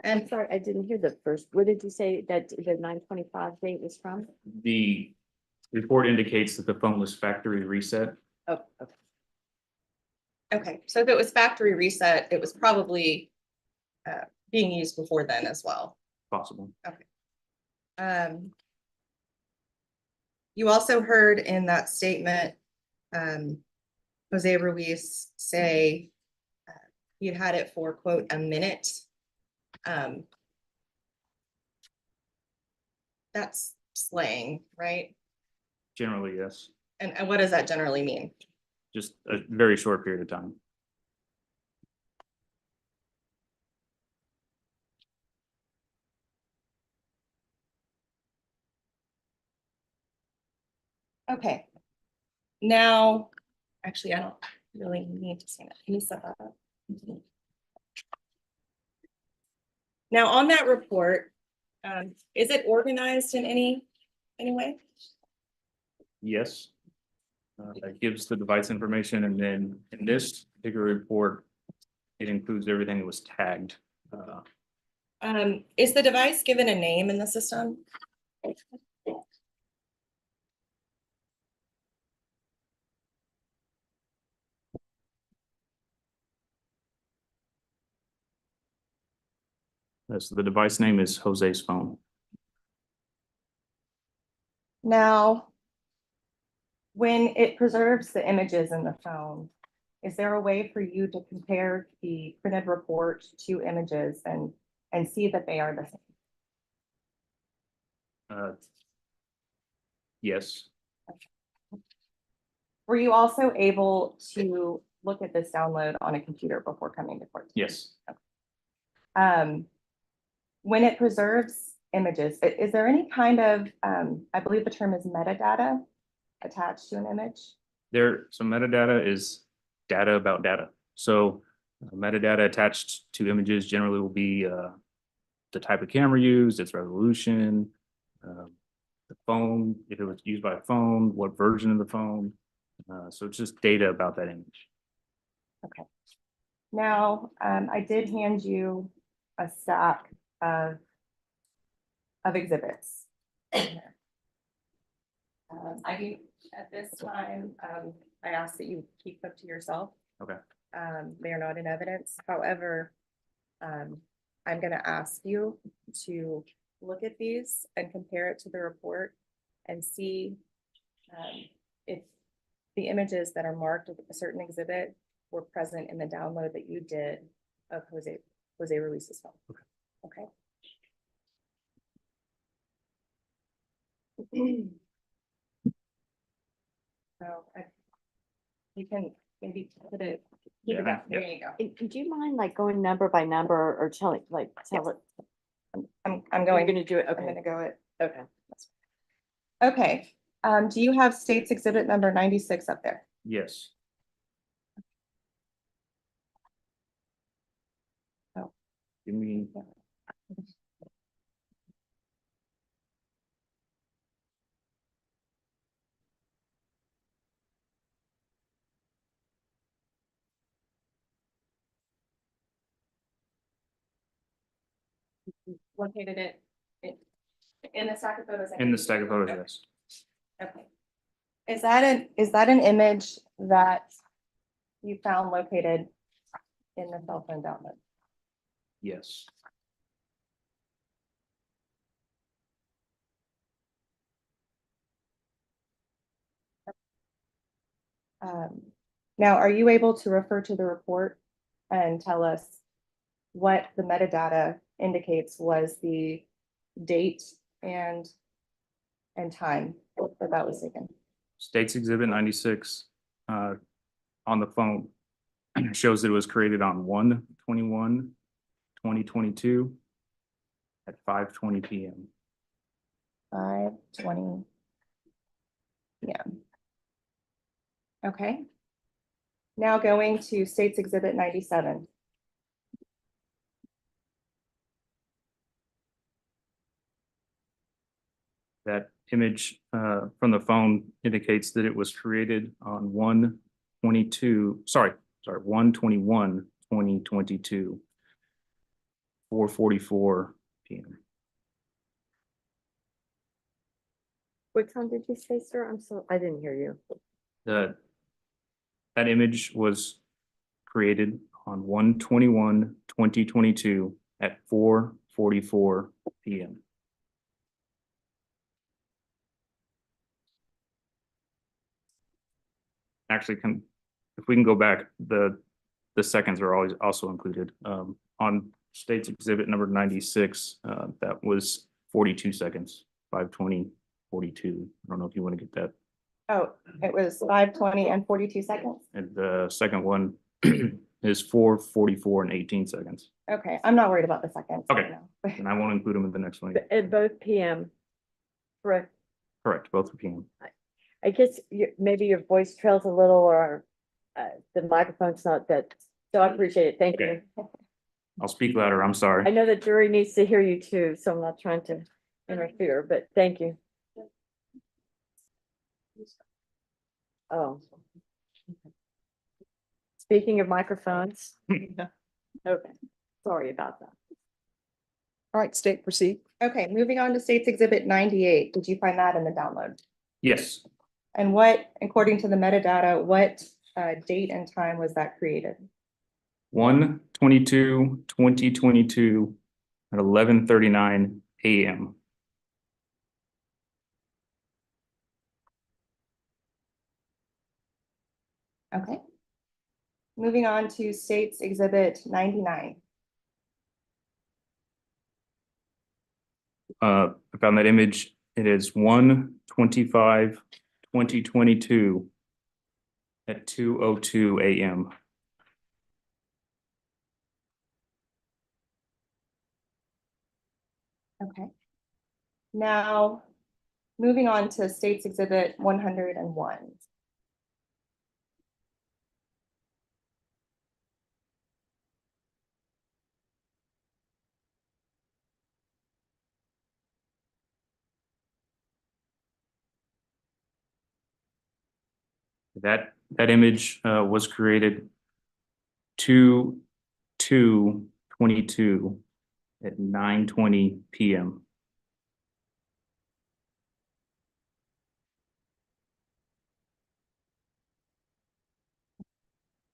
I'm sorry, I didn't hear the first. What did you say that the 9/25 date was from? The report indicates that the phone was factory reset. Oh, okay. Okay, so if it was factory reset, it was probably being used before then as well. Possible. Okay. You also heard in that statement, Jose Ruiz say you'd had it for, quote, a minute. That's slang, right? Generally, yes. And what does that generally mean? Just a very short period of time. Okay. Now, actually, I don't really need to say that. Can you set that up? Now, on that report, is it organized in any way? Yes. That gives the device information, and then in this particular report, it includes everything that was tagged. Is the device given a name in the system? So the device name is Jose's phone. Now, when it preserves the images in the phone, is there a way for you to compare the printed report to images and see that they are the same? Yes. Were you also able to look at this download on a computer before coming to court? Yes. When it preserves images, is there any kind of, I believe the term is metadata attached to an image? So metadata is data about data. So metadata attached to images generally will be the type of camera used, its resolution, the phone, if it was used by a phone, what version of the phone. So it's just data about that image. Now, I did hand you a stack of exhibits. I do, at this time, I ask that you keep them to yourself. Okay. They are not in evidence. However, I'm gonna ask you to look at these and compare it to the report and see if the images that are marked with a certain exhibit were present in the download that you did of Jose Ruiz's phone. Okay. So you can maybe put it. keep it Yeah, up. There you go. And do you mind like going number by number or telling, like, tell it? I'm You're going, gonna do it, I'm okay, gonna go it. okay. Okay, do you have states exhibit number 96 up there? Yes. Oh. Give me. Located it in the stack of photos? In the stack of photos, yes. Okay. Is that an image that you found located in the cell phone download? Yes. Now, are you able to refer to the report and tell us what the metadata indicates was the date and time that was taken? States Exhibit 96 on the phone shows that it was created on 1/21/2022 at 5:20 p.m. 5:20 p.m. Okay. Now going to States Exhibit 97. That image from the phone indicates that it was created on 1/21/2022, 4:44 p.m. What time did you say, sir? I didn't hear you. That image was created on 1/21/2022 at 4:44 p.m. Actually, if we can go back, the seconds are always also included. On States Exhibit number 96, that was 42 seconds, 5:20:42. I don't know if you want to get that. Oh, it was 5:20 and 42 seconds. And the second one is 4:44 and 18 seconds. Okay, I'm not worried about the seconds. Okay. And I won't include them in the next one. At both PM, correct? Correct, both are PM. I guess maybe your voice trails a little or the microphone's not that, so I appreciate it. Thank you. I'll speak louder. I'm sorry. I know the jury needs to hear you too, so I'm not trying to interfere, but thank you. Oh. Speaking of microphones. Okay, sorry about that. All right, state proceed. Okay, moving on to States Exhibit 98. Did you find that in the download? Yes. And what, according to the metadata, what date and time was that created? 1/22/2022 at 11:39 a.m. Okay. Moving on to States Exhibit 99. I found that image. It is 1/25/2022 at 2:02 a.m. Okay. Now, moving on to States Exhibit 101. That image was created 2/2/22 at 9:20 PM.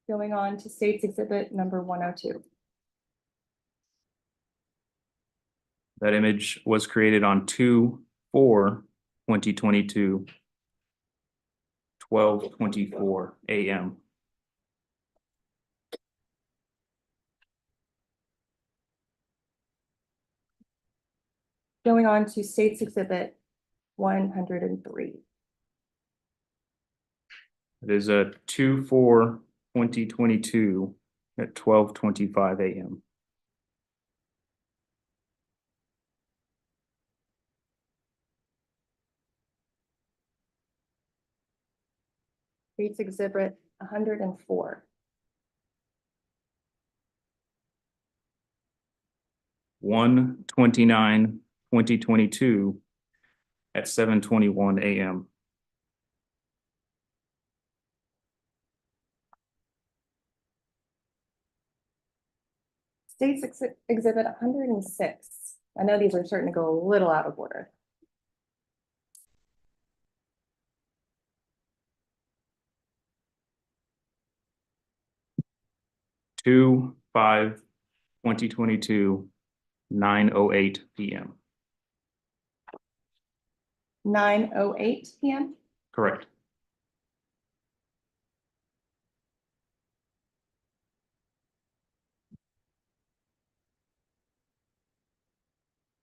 Going on to State's Exhibit number 102. That image was created on 2/4/2022, 12:24 AM. Going on to State's Exhibit 103. It is a 2/4/2022 at 12:25 AM. State's Exhibit 104. 1/29/2022 at 7:21 AM. State's Exhibit 106. I know these are starting to go a little out of order. Two, 5/2022, 9:08 PM. 9:08 PM. Correct.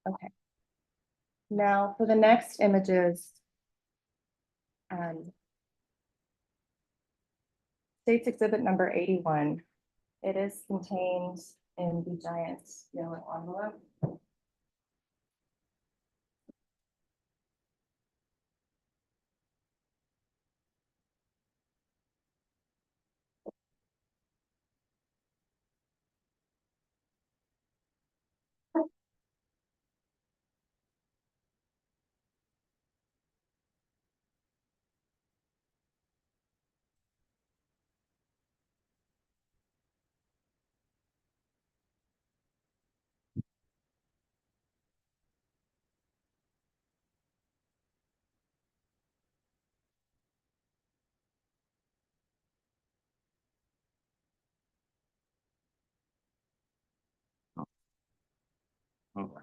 Okay. Now for the next images. State's Exhibit number 81. It is contained in the giant yellow envelope. All right.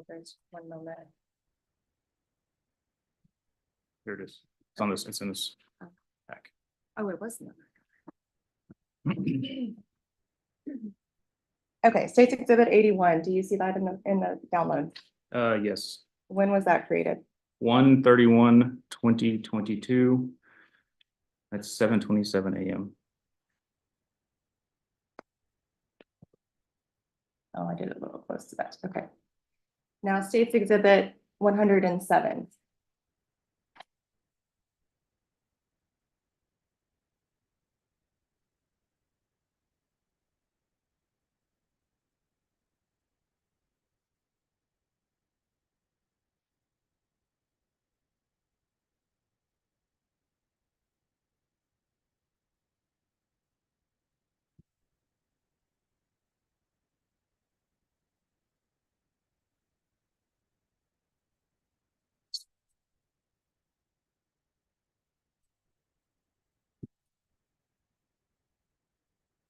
There's 1 moment. Here it is. It's on this, it's in this pack. Oh, it wasn't. Okay, State's Exhibit 81. Do you see that in the download? Yes. When was that created? 1/31/2022. That's 7:27 AM. Oh, I did it a little close to that. Okay. Now State's Exhibit 107.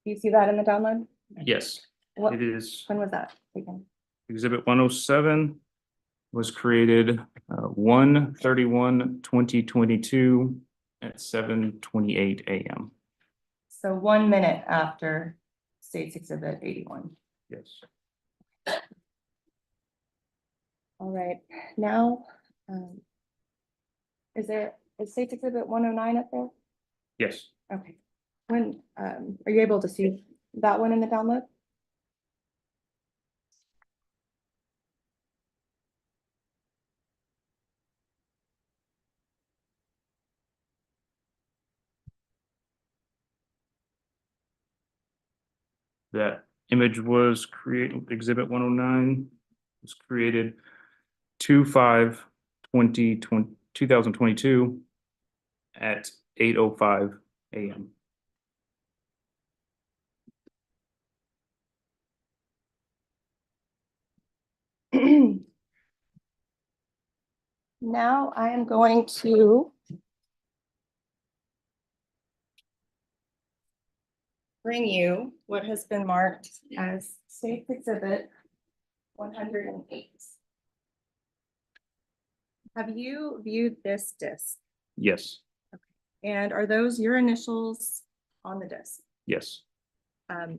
Do you see that in the download? Yes, What, it is. when was that taken? Exhibit 107 was created 1/31/2022 at 7:28 AM. So 1 minute after State's Exhibit 81. Yes. All right, now, is State's Exhibit 109 up there? Yes. Okay. When, are you able to see that one in the download? That image was created, exhibit 109 was created 2022 at 8:05 a.m. Now I am going to bring you what has been marked as State Exhibit 108. Have you viewed this disc? Yes, And are those your initials on the disc? yes, Have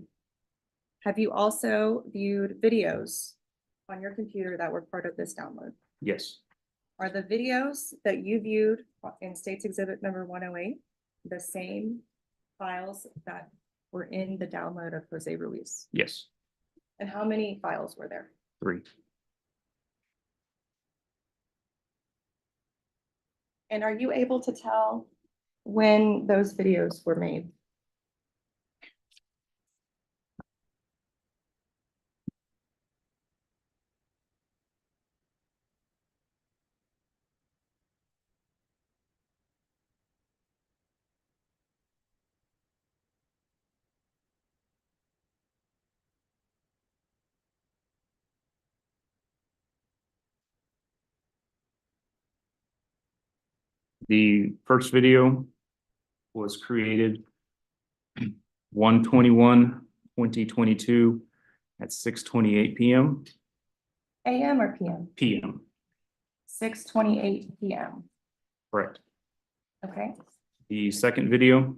you also viewed videos on your computer that were part of this download? yes, Are the videos that you viewed in State's Exhibit number 108 the same files that were in the download of Jose Ruiz? yes, And how many files were there? 3. And are you able to tell when those videos were made? The first video was created 1/21/2022 at 6:28 p.m. AM or PM? p.m. 6:28 PM. Correct. Okay. The second video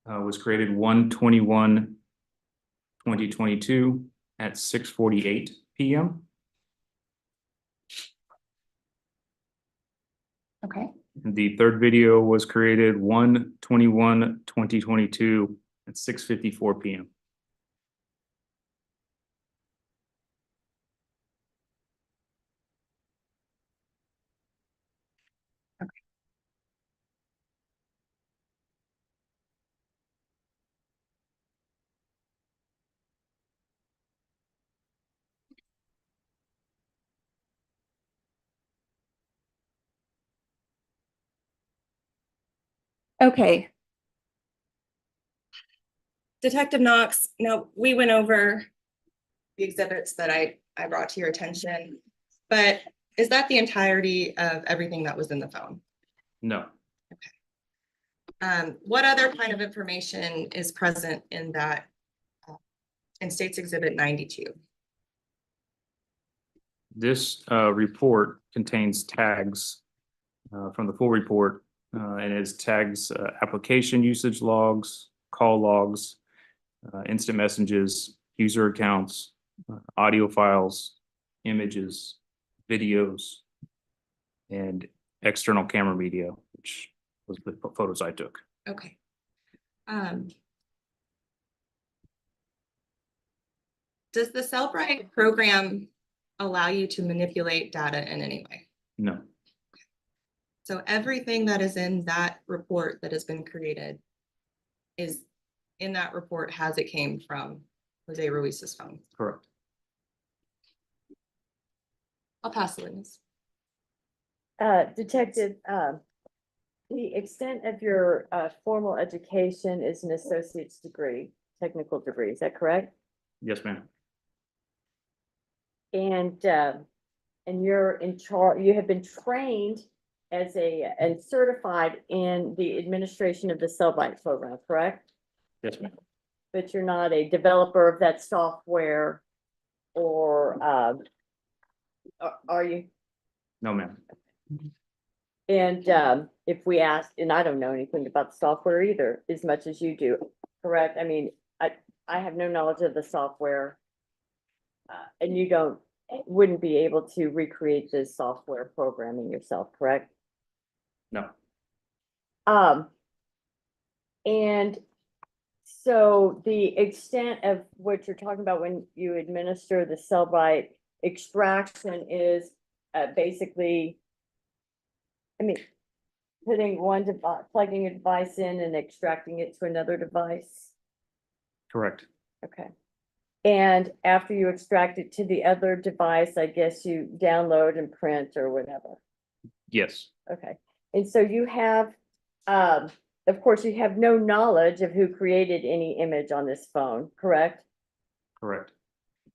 was created 1/21/2022 at 6:48 p.m. Okay. And the third video was created 1/21/2022 at 6:54 p.m. Okay. Detective Knox, now we went over the exhibits that I brought to your attention, but is that the entirety of everything that was in the phone? No. What other kind of information is present in that, in State's Exhibit 92? This report contains tags from the full report, and it tags application usage logs, call logs, instant messages, user accounts, audio files, images, videos, and external camera media, which was the photos I took. Okay. Does the Cellbrite program allow you to manipulate data in any way? No. So everything that is in that report that has been created is in that report as it came from Jose Ruiz's phone. Correct. I'll pass the witness. Detective, the extent of your formal education is an associate's degree, technical degree, is that correct? Yes, ma'am. And you're in charge, you have been trained as and certified in the administration of the Cellbrite program, correct? Yes, ma'am. But you're not a developer of that software or are you? No, ma'am. And if we ask, and I don't know anything about the software either, as much as you do, correct? I mean, I have no knowledge of the software. And you wouldn't be able to recreate this software programming yourself, correct? No. And so the extent of what you're talking about when you administer the Cellbrite extraction is basically, I mean, putting one device, plugging a device in and extracting it to another device. Correct. Okay. And after you extract it to the other device, I guess you download and print or whatever. Yes, Okay. And so you have, of course, you have no knowledge of who created any image on this phone, correct? correct.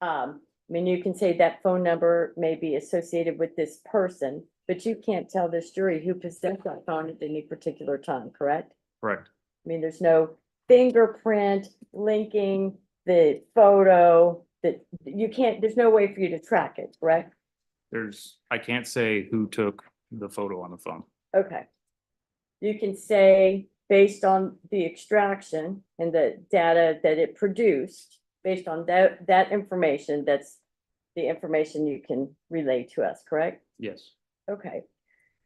I mean, you can say that phone number may be associated with this person, but you can't tell this jury who possessed that phone at any particular time, correct? Correct. I mean, there's no fingerprint linking the photo that you can't, there's no way for you to track it, correct? I can't say who took the photo on the phone. Okay. You can say based on the extraction and the data that it produced, based on that information, that's the information you can relay to us, correct? Yes. Okay.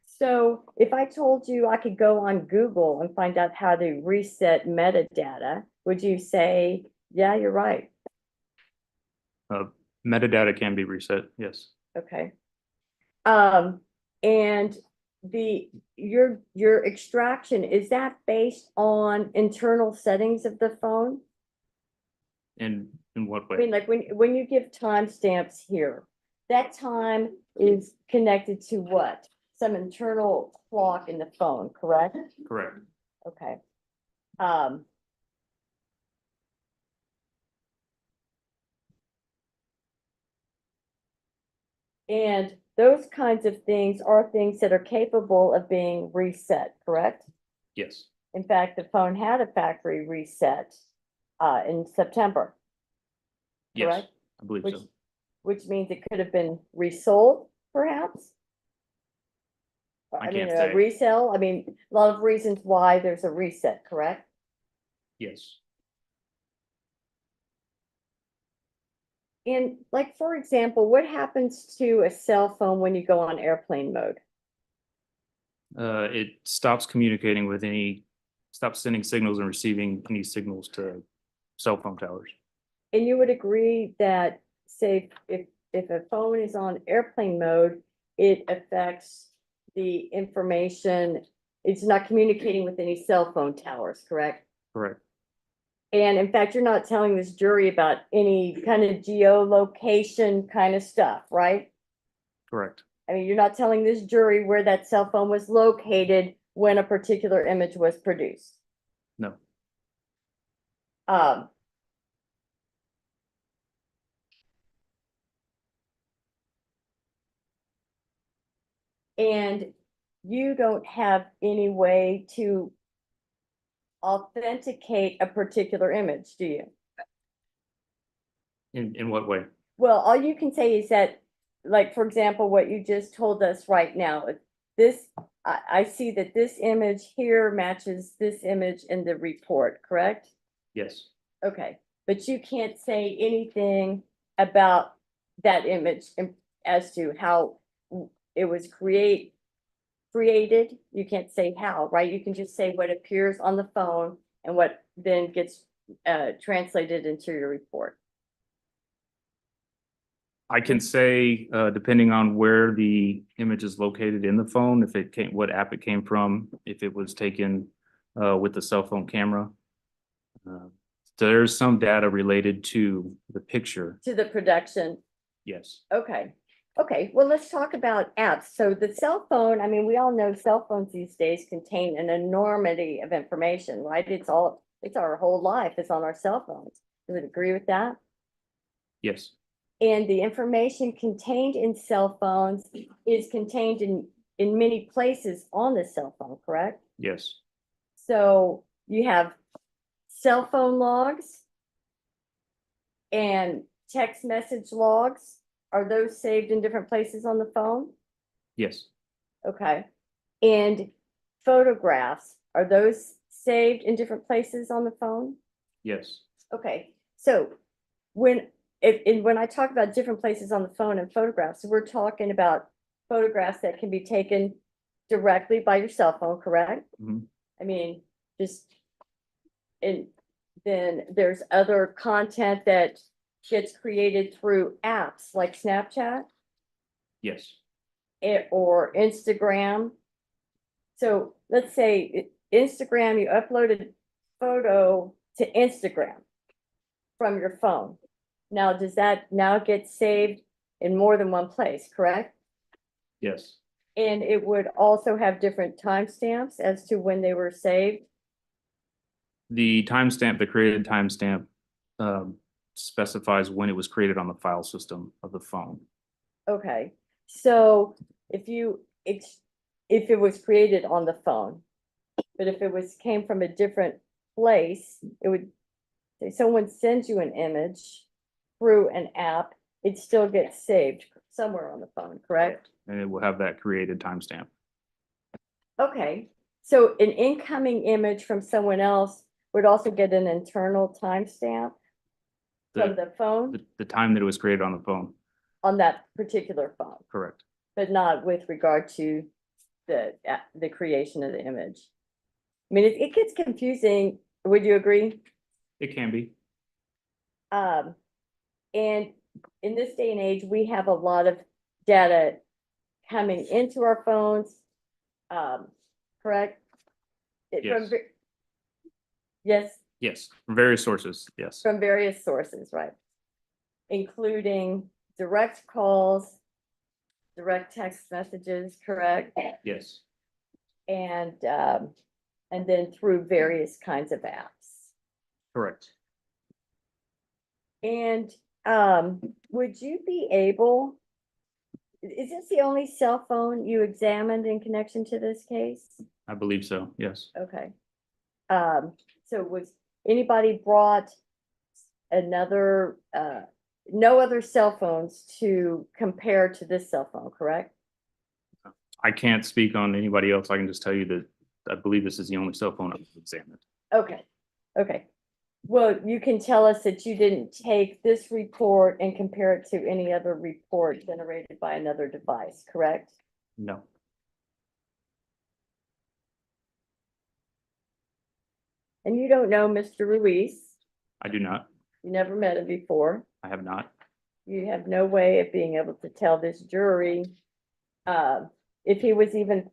So if I told you I could go on Google and find out how to reset metadata, would you say, yeah, you're right? Metadata can be reset, yes. Okay. And your extraction, is that based on internal settings of the phone? In what I mean, way? like when you give timestamps here, that time is connected to what? Some internal clock in the phone, correct? Correct. Okay. And those kinds of things are things that are capable of being reset, correct? Yes. In fact, the phone had a factory reset in September. Yes, Correct? I believe Which, so. which means it could have been resold, perhaps? I mean, can't a say. resale, I mean, a lot of reasons why there's a reset, correct? Yes. And like, for example, what happens to a cell phone when you go on airplane mode? It stops communicating with stops sending signals and receiving any signals to cell phone towers. And you would agree that, say, if a phone is on airplane mode, it affects the information, it's not communicating with any cell phone towers, correct? Correct. And in fact, you're not telling this jury about any kind of geolocation kind of stuff, right? Correct. I mean, you're not telling this jury where that cell phone was located when a particular image was produced. No. And you don't have any way to authenticate a particular image, do you? In what way? Well, all you can say is that, like, for example, what you just told us right now, this, I see that this image here matches this image in the report, correct? Yes. Okay, but you can't say anything about that image as to how it was created. You can't say how, right? You can just say what appears on the phone and what then gets translated into your report. I can say, depending on where the image is located in the phone, if it came, what app it came from, if it was taken with the cell phone camera. There's some data related to the picture. To the production. Yes. Okay. Okay, well, let's talk about apps. So the cell phone, I mean, we all know cell phones these days contain an enormity of information, right? It's our whole life is on our cell phones. Do you agree with that? Yes. And the information contained in cell phones is contained in many places on the cell phone, correct? Yes. So you have cell phone logs and text message logs. Are those saved in different places on the phone? Yes. Okay. And photographs, are those saved in different places on the phone? Yes. Okay. So when I talk about different places on the phone and photographs, we're talking about photographs that can be taken directly by your cell phone, correct? Mhm. I mean, and then there's other content that gets created through apps like Snapchat Yes. or Instagram. So let's say Instagram, you upload a photo to Instagram. from your phone. Now, does that now get saved in more than one place, correct? Yes, And it would also have different timestamps as to when they were saved? the timestamp, the created timestamp specifies when it was created on the file system of the phone. Okay, so if if it was created on the phone, but if it came from a different place, it would, say someone sends you an image through an app, it still gets saved somewhere on the phone, correct? And it will have that created timestamp. Okay, so an incoming image from someone else would also get an internal timestamp from the phone The time that it was created on the phone, on that particular phone, correct. but not with regard to the creation of the image. I mean, it gets confusing. Would you agree? It can be. And in this day and age, we have a lot of data coming into our phones. Correct? Yes. Yes, Yes, from various sources, yes. from various sources, right? Including direct calls, direct text messages, correct? Yes, And then through various kinds of apps. correct. And would you be able, is this the only cell phone you examined in connection to this case? I believe so, yes. Okay. So was anybody brought another, no other cell phones to compare to this cell phone, correct? I can't speak on anybody else. I can just tell you that I believe this is the only cell phone I've examined. Okay, okay. Well, you can tell us that you didn't take this report and compare it to any other report generated by another device, correct? No, And you don't know Mr. Ruiz. I do not. You never met him before. I have not. You have no way of being able to tell this jury if he was even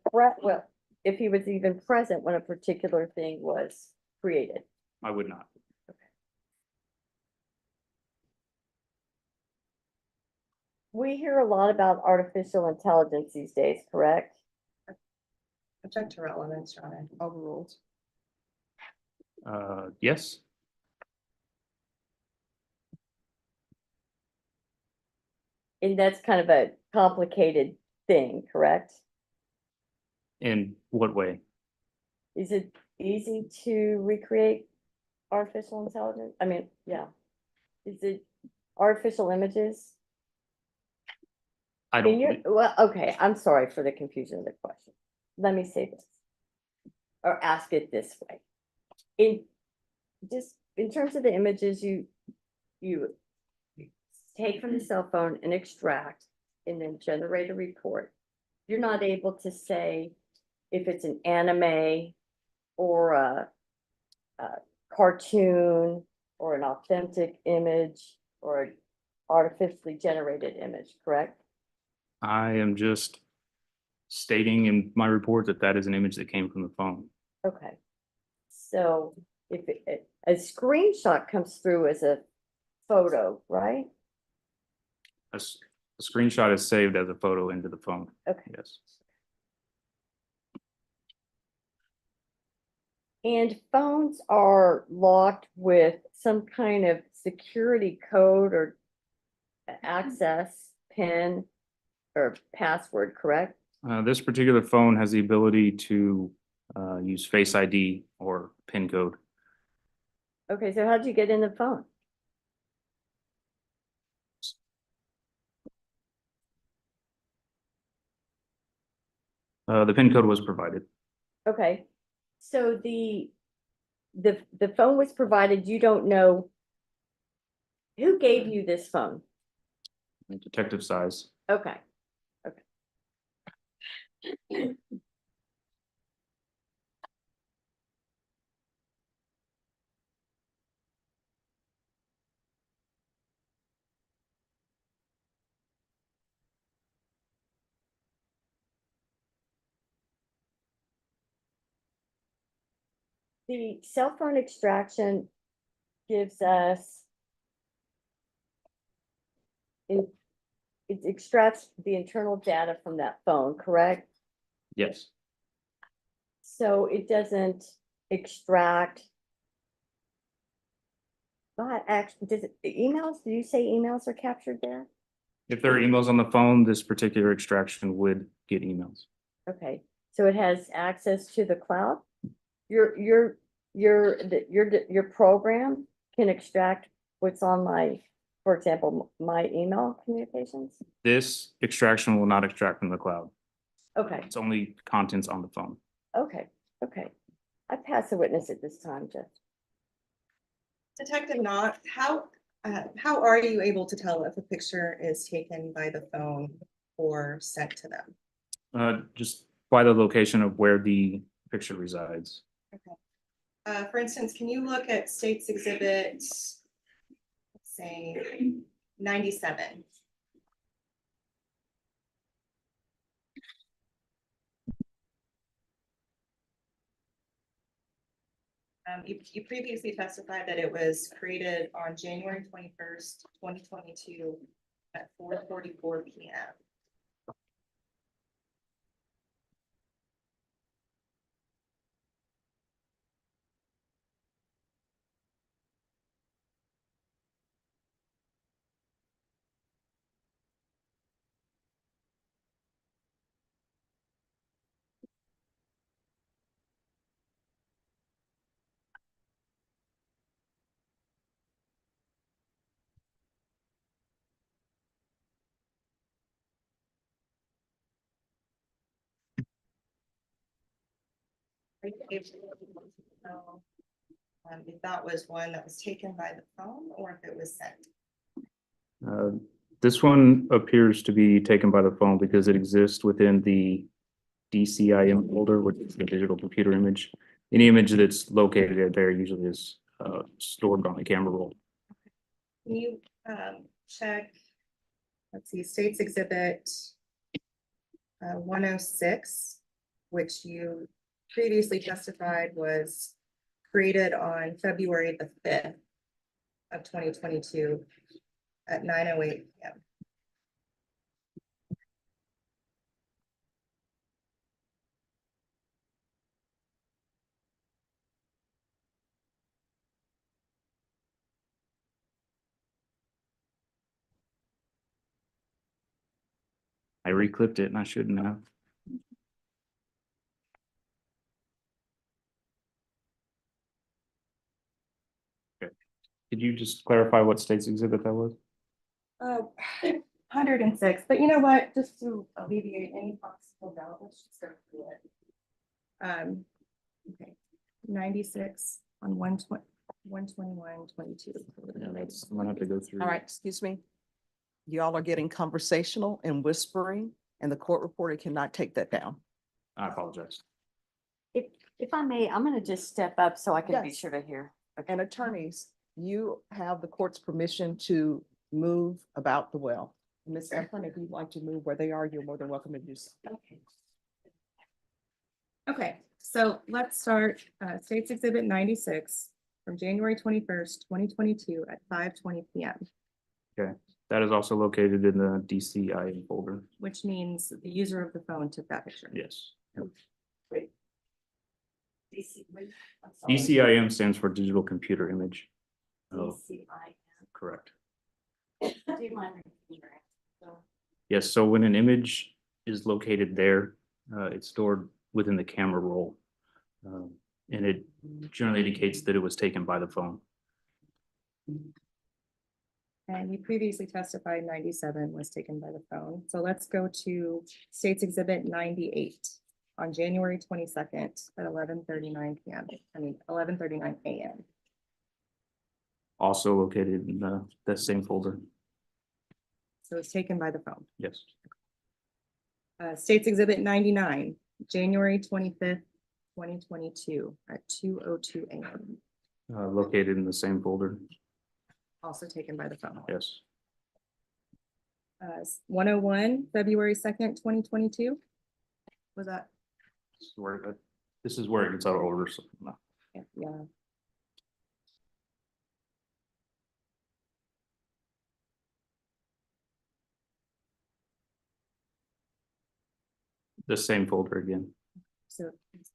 if he was even present when a particular thing was created. I would not. We hear a lot about artificial intelligence these days, correct? Object to relevance, Your Honor. Overruled. Yes, And that's kind of a complicated thing, correct? in what way? Is it easy to recreate artificial intelligence? I mean, yeah. Is it artificial images? I don't, Well, okay, I'm sorry for the confusion of the question. Let me say this. Or ask it this way. In terms of the images you take from the cell phone and extract and then generate a report, you're not able to say if it's an anime or a cartoon or an authentic image or an artificially generated image, correct? I am just stating in my report that that is an image that came from the phone. Okay. So if a screenshot comes through as a photo, right? A screenshot is saved as a photo into the phone. Okay. Yes. And phones are locked with some kind of security code or access PIN or password, correct? This particular phone has the ability to use Face ID or PIN code. Okay, so how'd you get in the phone? The PIN code was provided. Okay, so the phone was provided, you don't know who gave you this phone? Detective size. Okay, okay. The cell phone extraction gives us in, it extracts the internal data from that phone, correct? Yes. So it doesn't extract. But actually, does it, emails, do you say emails are captured there? If there are emails on the phone, this particular extraction would get emails. Okay, so it has access to the cloud? Your program can extract what's on my, for example, my email communications? This extraction will not extract from the cloud. Okay, It's only contents on the phone. okay, okay. I pass the witness at this time, Jeff. Detective Knott, how are you able to tell if a picture is taken by the phone or sent to them? Just by the location of where the picture resides. Okay. For instance, can you look at State's Exhibit, let's say 97? You previously testified that it was created on January 21st, 2022 at 4:44 p.m. If that was one that was taken by the phone or if it was sent. This one appears to be taken by the phone because it exists within the DCIM folder, which is the digital computer image. Any image that's located there usually is stored on the camera roll. Can you check, let's see, State's Exhibit 106, which you previously testified was created on February the 5th of 2022 at 9:08 p.m. I reclipped it and I shouldn't have. Okay. Could you just clarify what State's Exhibit that was? 106, but you know what, just to alleviate any possible doubt, let's just go through it. Okay, 96 on 121:22. Yeah, that's, I'm gonna have to go through. All right, excuse me. Y'all are getting conversational and whispering, and the court reporter cannot take that down. I apologize. If I may, I'm gonna just step up so I can be Yes. sure to hear. And attorneys, you have the court's permission to move about the well. Ms. Efron, if you'd like to move where they are, you're more than welcome to do so. Okay. Okay, so let's start State's Exhibit 96 from January 21st, 2022 at 5:20 p.m. Okay, that is also located in the DCIM folder. Which means the user of the phone took that picture. Yes. I'm sorry. DCIM stands for digital computer image. Oh, DCI. correct. Do you mind repeating that? So, Yes, so when an image is located there, it's stored within the camera roll. And it generally indicates that it was taken by the phone. And you previously testified 97 was taken by the phone. So let's go to State's Exhibit 98 on January 22nd at 11:39 p.m. 11:39 a.m. Also located in the same folder. So it's taken by the phone. Yes. State's Exhibit 99, January 25th, 2022 at 2:02 a.m. Located in the same folder. Also taken by the phone. Yes. 101, February 2nd, 2022. Was that? This is where it gets out of order. So no. Yeah. The same folder again. So.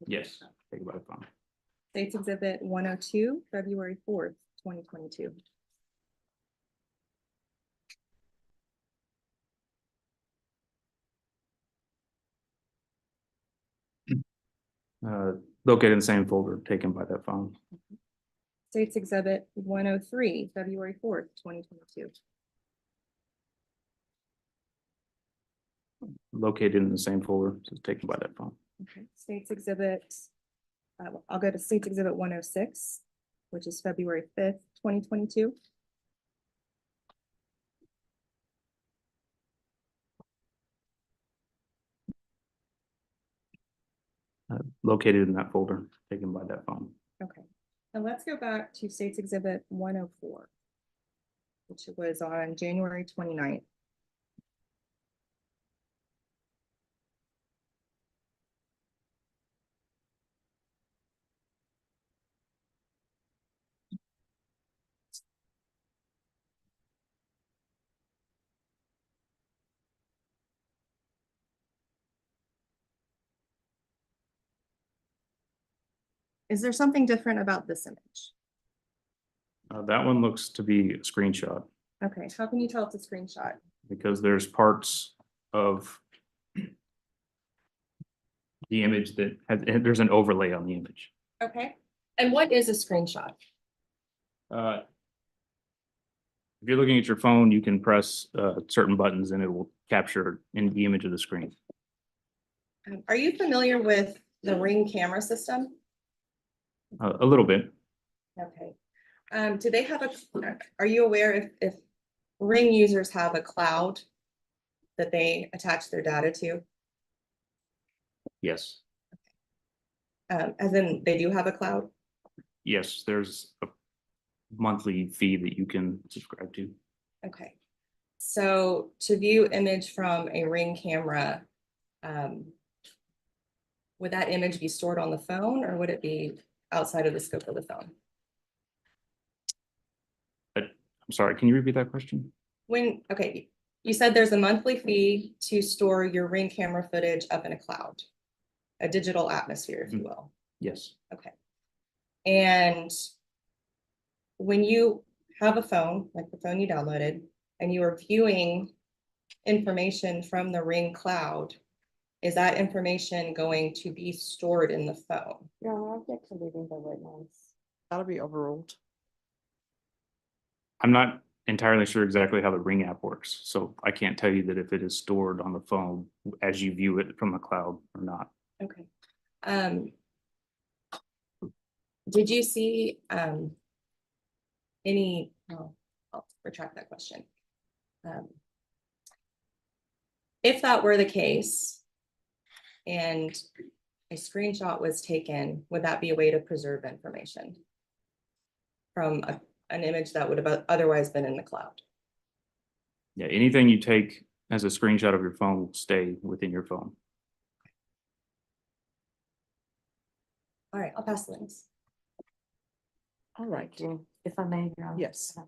Yes, take it by the phone. States Exhibit 102, February 4th, 2022. Located in the same folder, taken by that phone. States Exhibit 103, February 4th, 2022. Located in the same folder, so it's taken by that phone. Okay. States Exhibit, I'll go to States Exhibit 106, which is February 5th, 2022. Located in that folder, taken by that phone. Okay. Now let's go back to States Exhibit 104, which was on January 29th. Is there something different about this image? That one looks to be a screenshot Okay, how can you tell it's a screenshot? because there's parts of the image that has, there's an overlay on the image. Okay, and what is a screenshot? If you're looking at your phone, you can press certain buttons and it will capture in the image of the screen. Are you familiar with the Ring camera system? A little bit. Okay. Do they have are you aware if Ring users have a cloud that they attach their data to? Yes. As in they do have a cloud? Yes, there's a monthly fee that you can subscribe to. Okay. So to view image from a Ring camera, would that image be stored on the phone or would it be outside of the scope of the phone? I'm sorry, can you repeat that question? Okay, you said there's a monthly fee to store your Ring camera footage up in a cloud, a digital atmosphere, if you will. Yes. Okay. And when you have a phone, like the phone you downloaded, and you are viewing information from the Ring cloud, is that information going to be stored in the phone? No, I'll get to leaving the witness. That'll be overruled. I'm not entirely sure exactly how the Ring app works, so I can't tell you that if it is stored on the phone as you view it from the cloud or not. Okay. Did you see any, oh, I'll retract that question. If that were the case and a screenshot was taken, would that be a way to preserve information from an image that would have otherwise been in the cloud? Yeah, anything you take as a screenshot of your phone will stay within your phone. All right, I'll pass the links. All right, Jane, if I may, Your Honor. Yes.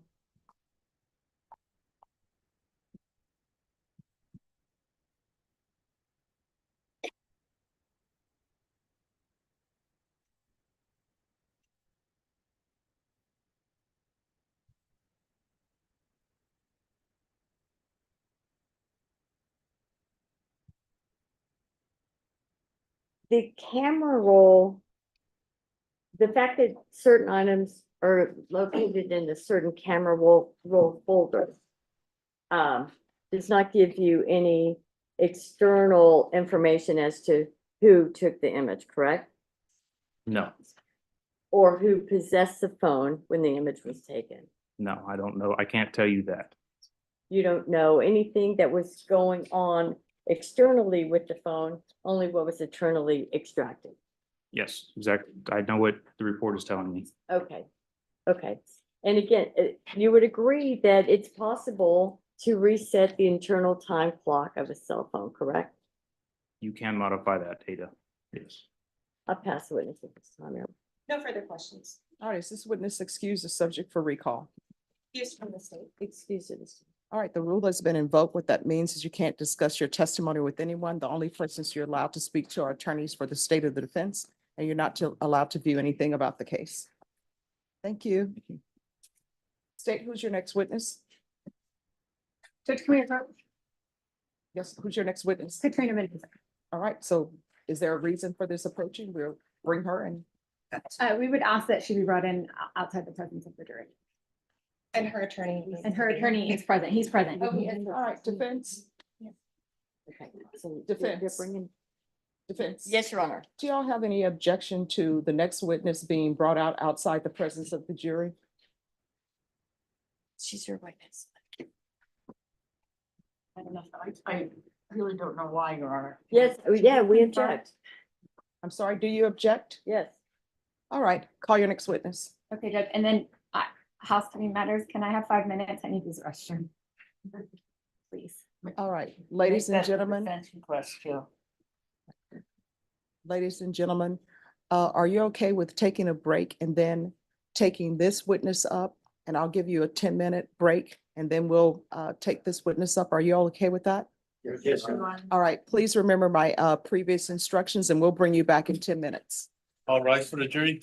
The camera roll, the fact that certain items are located in a certain camera roll folder does not give you any external information as to who took the image, correct? No, Or who possessed the phone when the image was taken. no, I don't know. I can't tell you that. You don't know anything that was going on externally with the phone, only what was internally extracted. Yes, exactly. I know what the report is telling me. Okay, okay. And again, you would agree that it's possible to reset the internal time clock of a cell phone, correct? You can modify that data. Yes. I'll pass the witness at this time. No further questions. All right, is this witness excused, the subject for recall? Excused from the state. Excuse it. All right, the rule has been invoked. What that means is you can't discuss your testimony with anyone. The only persons you're allowed to speak to are attorneys for the state of the defense, and you're not allowed to view anything about the case. Thank you. State, who's your next witness? Judge, come here. Yes, who's your next witness? Katrina Mendoza. All right, so is there a reason for this approaching? We'll bring her in. We would ask that she be brought in outside the presence of the jury. And her attorney. And her attorney is present. He's present. Oh, he is. All right, defense. Okay, so Defense. they're bringing, Defense. Yes, Your Honor. Do y'all have any objection to the next witness being brought out outside the presence of the jury? she's your witness. I don't know, I really don't know why, Your Honor. Yes, yeah, we object. I'm sorry, do you object? Yes. All right, call your next witness. Okay, Judge, and then housekeeping matters. Can I have 5 minutes? I need this restroom. Please. All right, ladies and gentlemen. Question. Ladies and gentlemen, are you okay with taking a break and then taking this witness up? And I'll give you a 10-minute break and then we'll take this witness up. Are you all okay with that? Yes, All right, please remember my previous instructions and we'll bring you back in 10 minutes. All right, for the jury.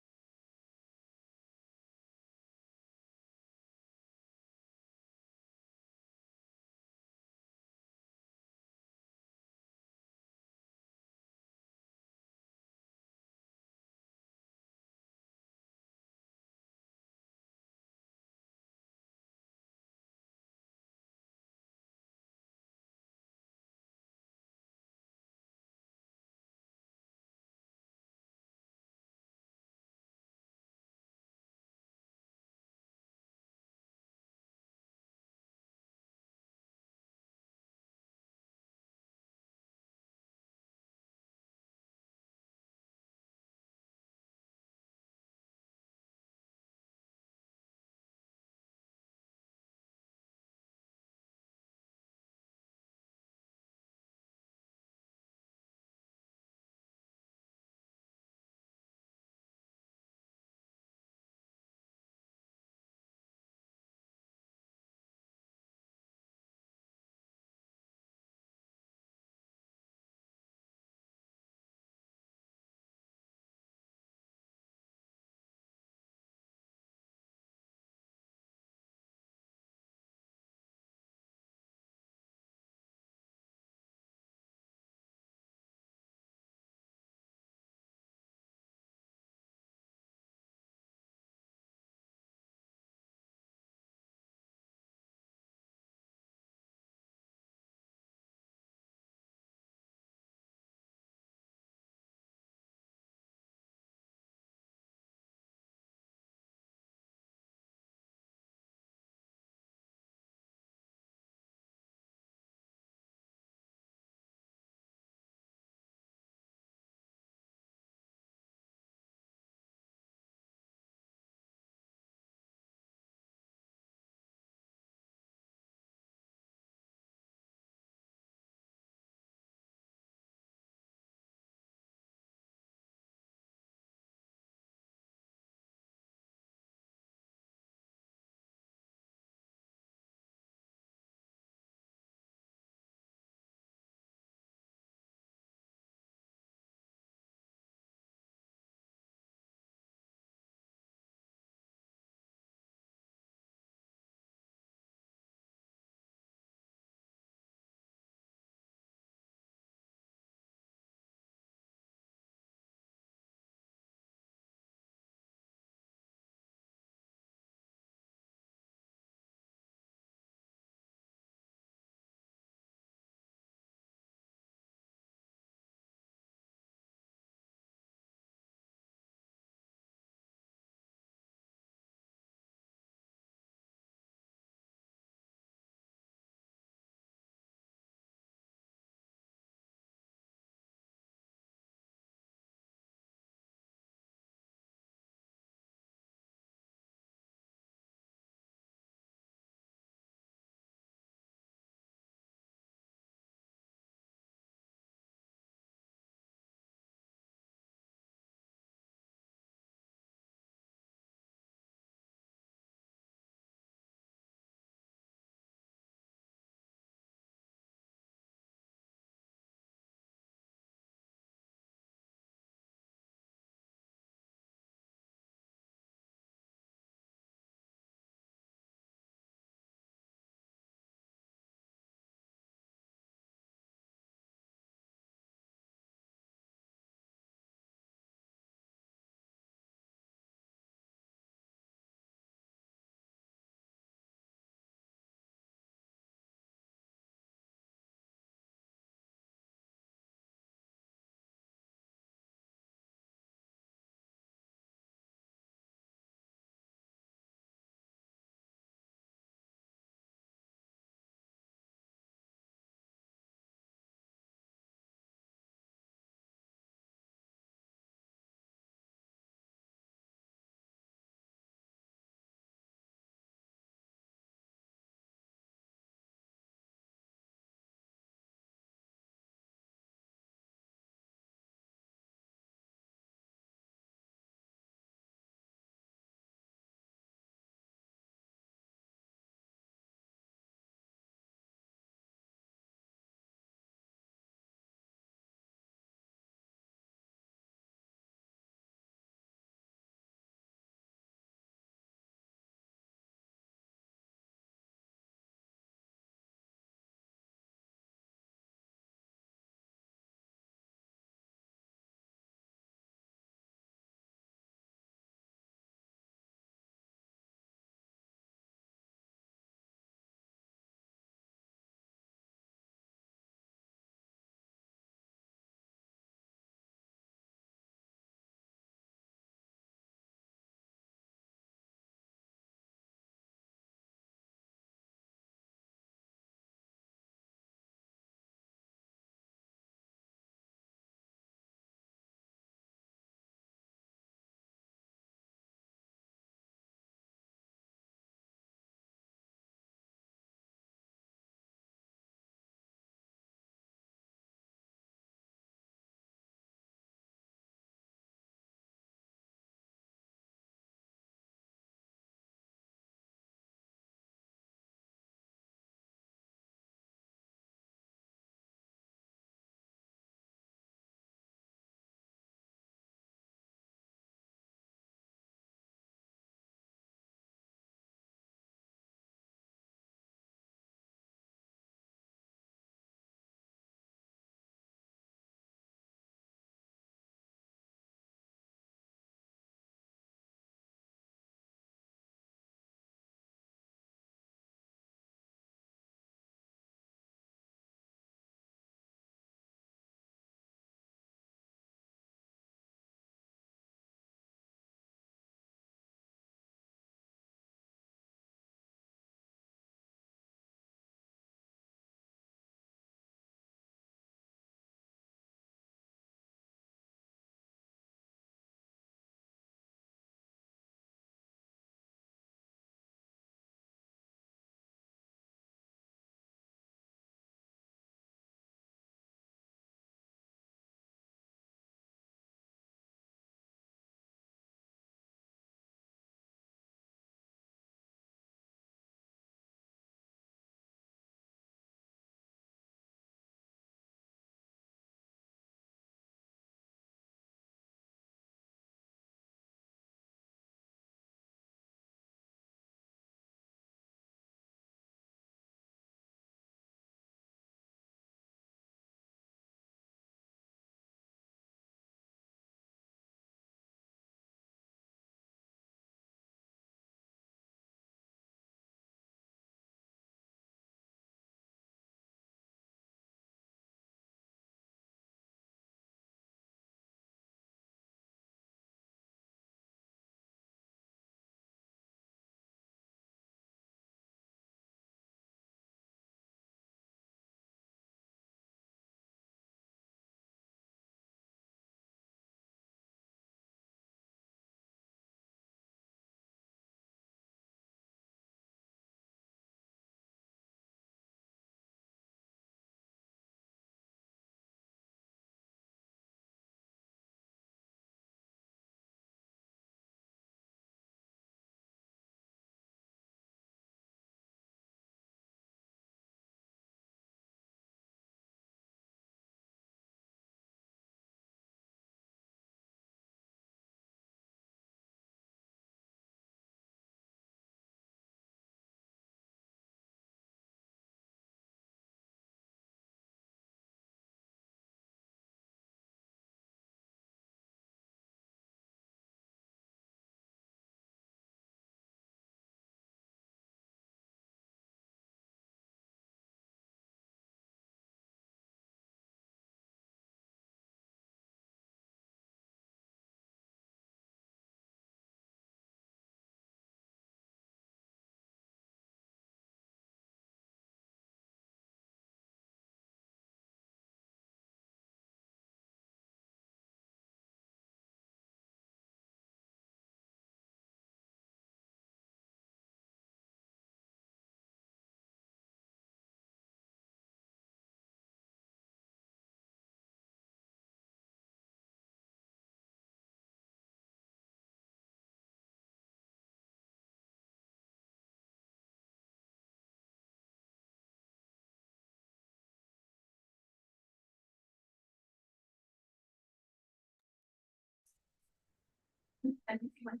Anytime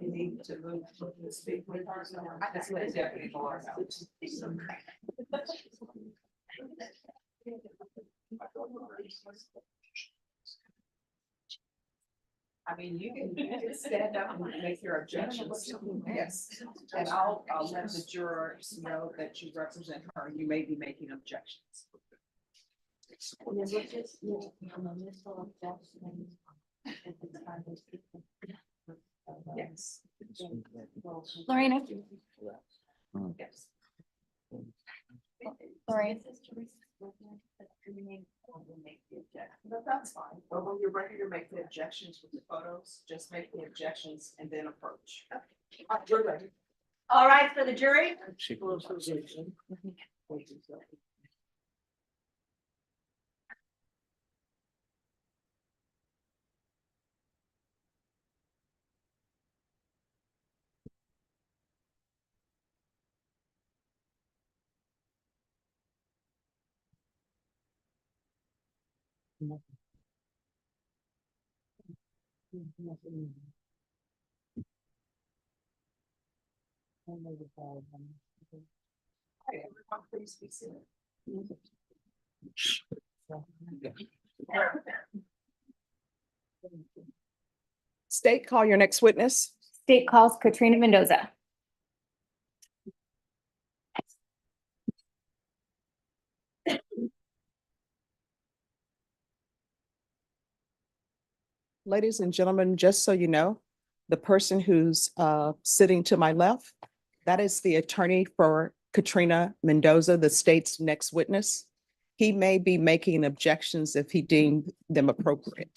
you need to move to speak with her, that's what Deputy Laura knows. I mean, you can stand up and make your objections. Yes, and I'll let the jurors know that you represent her. You may be making objections. Yes. Lorena? Yes. Lorraine? But that's fine. But when you're ready to make the objections with the photos, just make the objections and then approach. You're ready. All right, for the jury? Hey, everyone, please be seated. State, call your next witness. State calls Katrina Mendoza. Ladies and gentlemen, just so you know, the person who's sitting to my left, that is the attorney for Katrina Mendoza, the state's next witness. He may be making objections if he deemed them appropriate.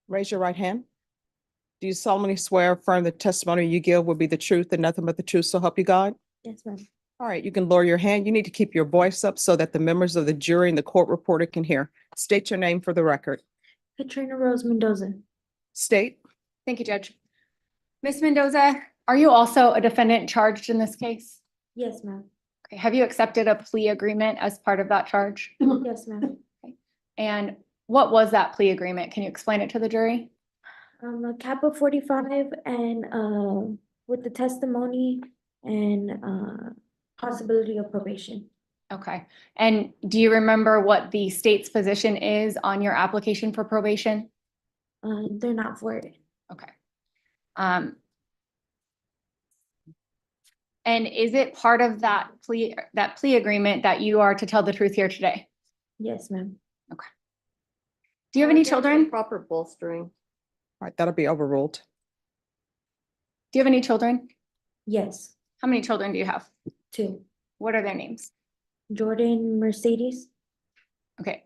Raise your right hand. Do you solemnly swear or affirm the testimony you give will be the truth and nothing but the truth, so help you God? Yes, ma'am. All right, you can lower your hand. You need to keep your voice up so that the members of the jury and the court reporter can hear. State your name for the record. Katrina Rose Mendoza. State. Thank you, Judge. Ms. Mendoza, are you also a defendant charged in this case? Yes, ma'am. Okay, have you accepted a plea agreement as part of that charge? Yes, ma'am. And what was that plea agreement? Can you explain it to the jury? A cap of 45 and with the testimony and possibility of probation. Okay, and do you remember what the state's position is on your application for probation? They're not for it. Okay. And is it part of that plea agreement that you are to tell the truth here today? Yes, ma'am. Okay. Do you have any children? Proper bolstering. All right, that'll be overruled. Do you have any children? Yes. How many children do you have? 2. What are their names? Jordan, Mercedes. Okay,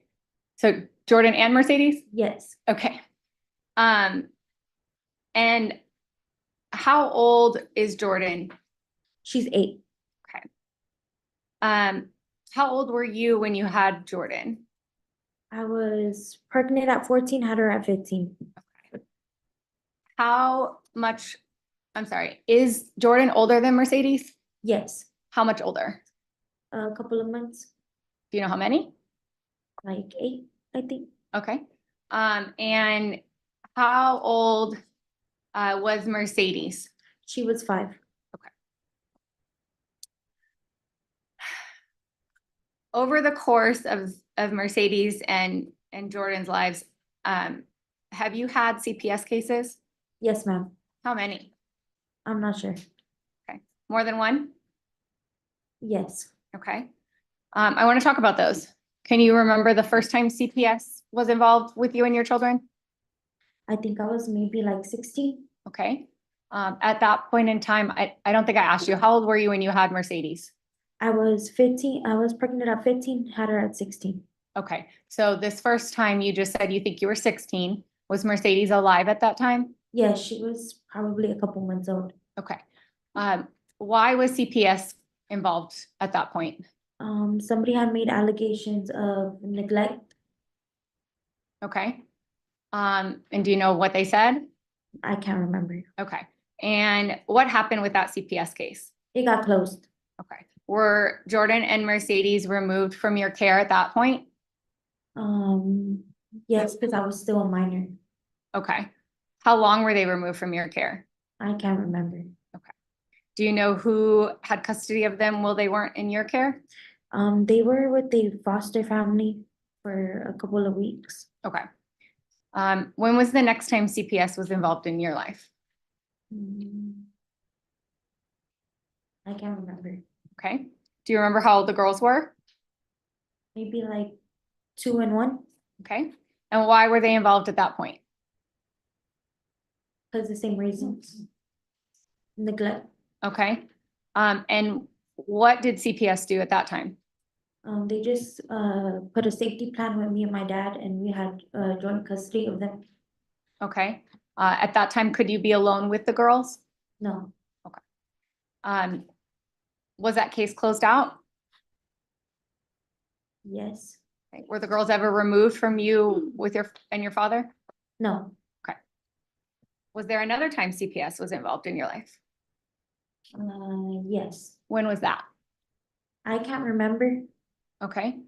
so Jordan and Mercedes? Yes. Okay. And how old is Jordan? She's 8. Okay. How old were you when you had Jordan? I was pregnant at 14, had her at 15. How much, I'm sorry, is Jordan older than Mercedes? Yes. How much older? A couple of months. Do you know how many? Like 8, I think. Okay. And how old was Mercedes? She was 5. Over the course of Mercedes and Jordan's lives, have you had CPS cases? Yes, ma'am. How many? I'm not sure. Okay, more than one? Yes. Okay. I want to talk about those. Can you remember the first time CPS was involved with you and your children? I think I was maybe like 16. Okay. At that point in time, I don't think I asked you, how old were you when you had Mercedes? I was 15, I was pregnant at 15, had her at 16. Okay, so this first time you just said you think you were 16. Was Mercedes alive at that time? Yeah, she was probably a couple months old. Okay. Why was CPS involved at that point? Somebody had made allegations of neglect. Okay. And do you know what they said? I can't remember. Okay. And what happened with that CPS case? It got closed. Okay. Were Jordan and Mercedes removed from your care at that point? Yes, because I was still a minor. Okay. How long were they removed from your care? I can't remember. Okay. Do you know who had custody of them while they weren't in your care? They were with the foster family for a couple of weeks. Okay. When was the next time CPS was involved in your life? I can't remember. Okay. Do you remember how old the girls were? Maybe like 2 and 1. Okay. And why were they involved at that point? Because the same reasons. Neglect. Okay. And what did CPS do at that time? They just put a safety plan with me and my dad, and we had joint custody of them. Okay. At that time, could you be alone with the girls? No. Was that case closed out? Yes. Okay. Were the girls ever removed from you with your father? No. Okay. Was there another time CPS was involved in your life? Yes. When was that? I can't remember. Okay.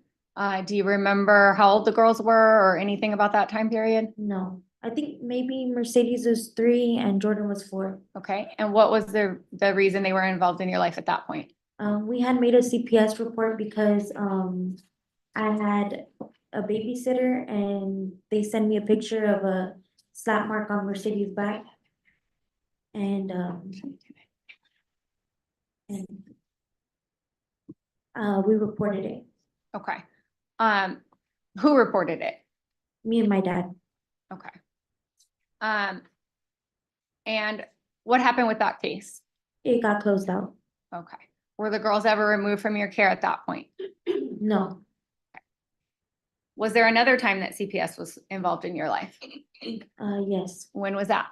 Do you remember how old the girls were or anything about that time period? No. I think maybe Mercedes was 3 and Jordan was 4. Okay. And what was the reason they were involved in your life at that point? We had made a CPS report because I had a babysitter and they sent me a picture of a slap mark on Mercedes' back. And we reported it. Okay. Who reported it? Me and my dad. Okay. And what happened with that case? It got closed out. Okay. Were the girls ever removed from your care at that point? No. Was there another time that CPS was involved in your life? Yes. When was that?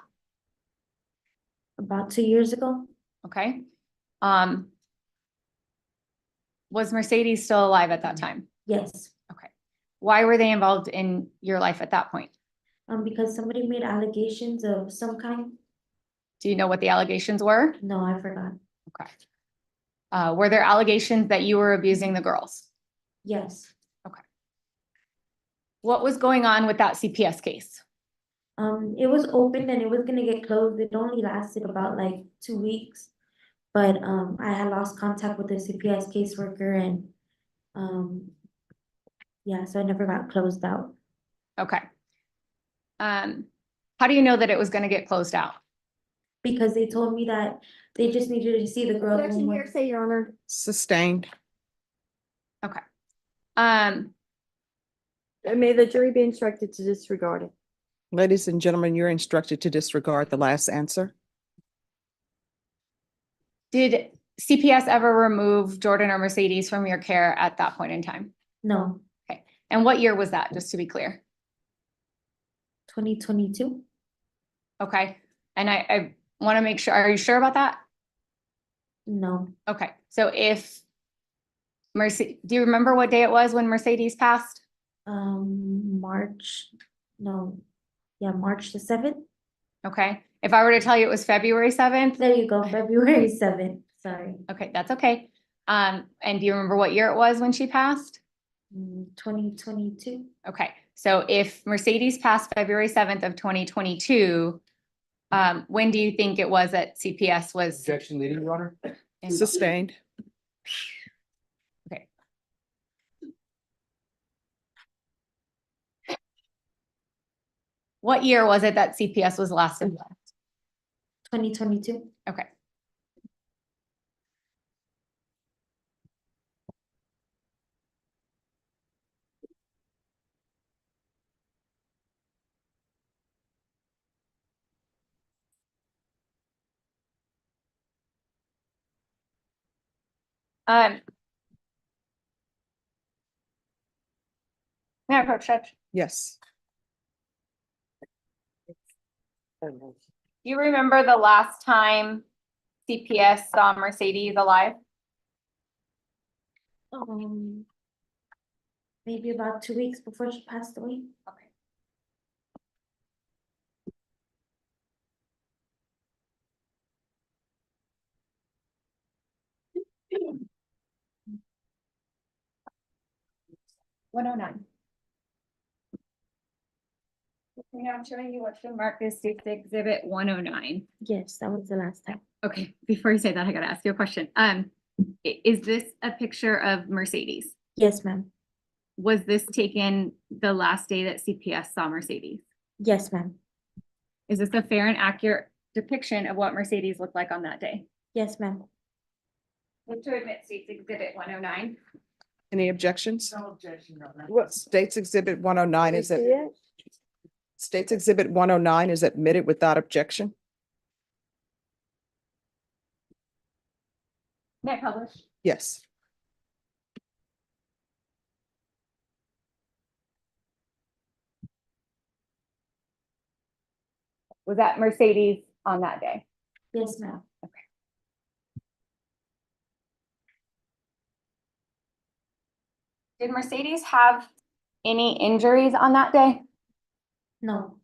About 2 years ago. Okay. Was Mercedes still alive at that time? Yes. Okay. Why were they involved in your life at that point? Because somebody made allegations of some kind. Do you know what the allegations were? No, I forgot. Okay. Were there allegations that you were abusing the girls? Yes. Okay. What was going on with that CPS case? It was open and it was gonna get closed. It only lasted about like 2 weeks. But I had lost contact with the CPS caseworker and yeah, so I never got closed out. Okay. How do you know that it was going to get closed out? Because they told me that they just needed to see the girl. Objection here, say your honor. Sustained. Okay. May the jury be instructed to disregard it. Ladies and gentlemen, you're instructed to disregard the last answer. Did CPS ever remove Jordan or Mercedes from your care at that point in time? No. Okay. And what year was that, just to be clear? 2022. Okay. And I want to make sure, are you sure about that? No. Okay. So if do you remember what day it was when Mercedes passed? March the 7th. Okay. If I were to tell you it was February 7th? There you go, February 7th, sorry. Okay, that's okay. And do you remember what year it was when she passed? 2022. Okay, so if Mercedes passed February 7th of 2022, when do you think it was that CPS was? Objection leading, Your Honor. Sustained. Okay. What year was it that CPS was last involved? 2022. Okay. Mayor Pro Tem, Yes. you remember the last time CPS saw Mercedes alive? Maybe about 2 weeks before she passed away. Okay. $109. Okay, I'm showing you what should mark as State's Exhibit 109. Yes, that was the last time. Okay, before you say that, I gotta ask you a question. Is this a picture of Mercedes? Yes, ma'am. Was this taken the last day that CPS saw Mercedes? Yes, ma'am. Is this a fair and accurate depiction of what Mercedes looked like on that day? Yes, ma'am. Move to admit State's Exhibit 109. Any objections? No objection on that. What State's Exhibit 109 is You it? see it? State's Exhibit 109 is admitted without objection? May I publish? Yes. Was that Mercedes on that day? Yes, ma'am. Did Mercedes have any injuries on that day? No.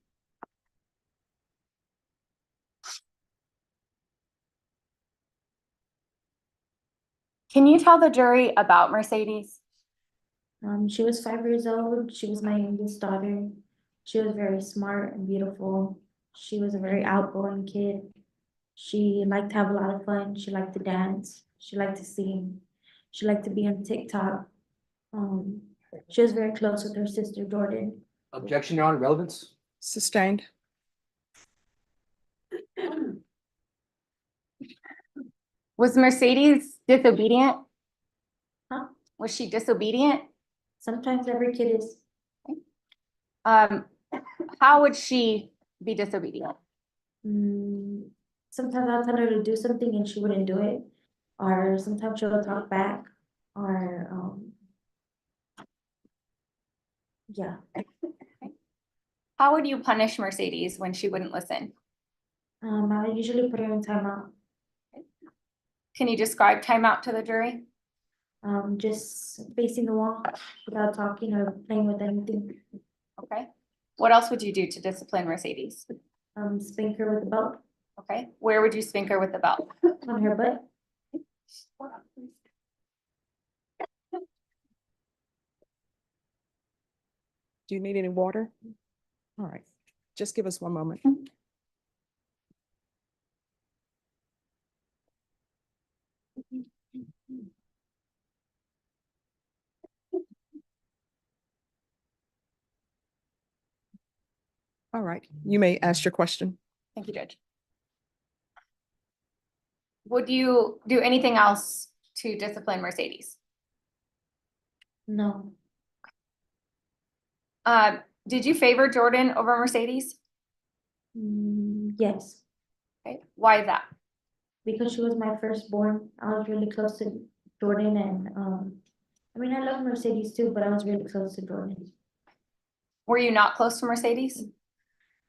Can you tell the jury about Mercedes? She was 5 years old. She was my youngest daughter. She was very smart and beautiful. She was a very outgoing kid. She liked to have a lot of fun. She liked to dance. She liked to sing. She liked to be on TikTok. She was very close with her sister Jordan. Objection, Your Honor, relevance? Sustained. Was Mercedes disobedient? Huh? Was she disobedient? Sometimes every kid is. How would she be disobedient? Sometimes I'll tell her to do something and she wouldn't do it. Or sometimes she'll talk back. Or yeah. How would you punish Mercedes when she wouldn't listen? I usually put her in timeout. Can you describe timeout to the jury? Just facing the wall without talking or playing with anything. Okay. What else would you do to discipline Mercedes? Spank her with a belt. Okay. Where would you spank her with the belt? On her butt. Do you need any water? All right, just give us one moment. All right, you may ask your question. Thank you, Judge. Would you do anything else to discipline Mercedes? No. Did you favor Jordan over Mercedes? Yes. Okay. Why is that? Because she was my firstborn. I was really close to Jordan and I mean I love Mercedes too, but I was really close to Jordan. Were you not close to Mercedes?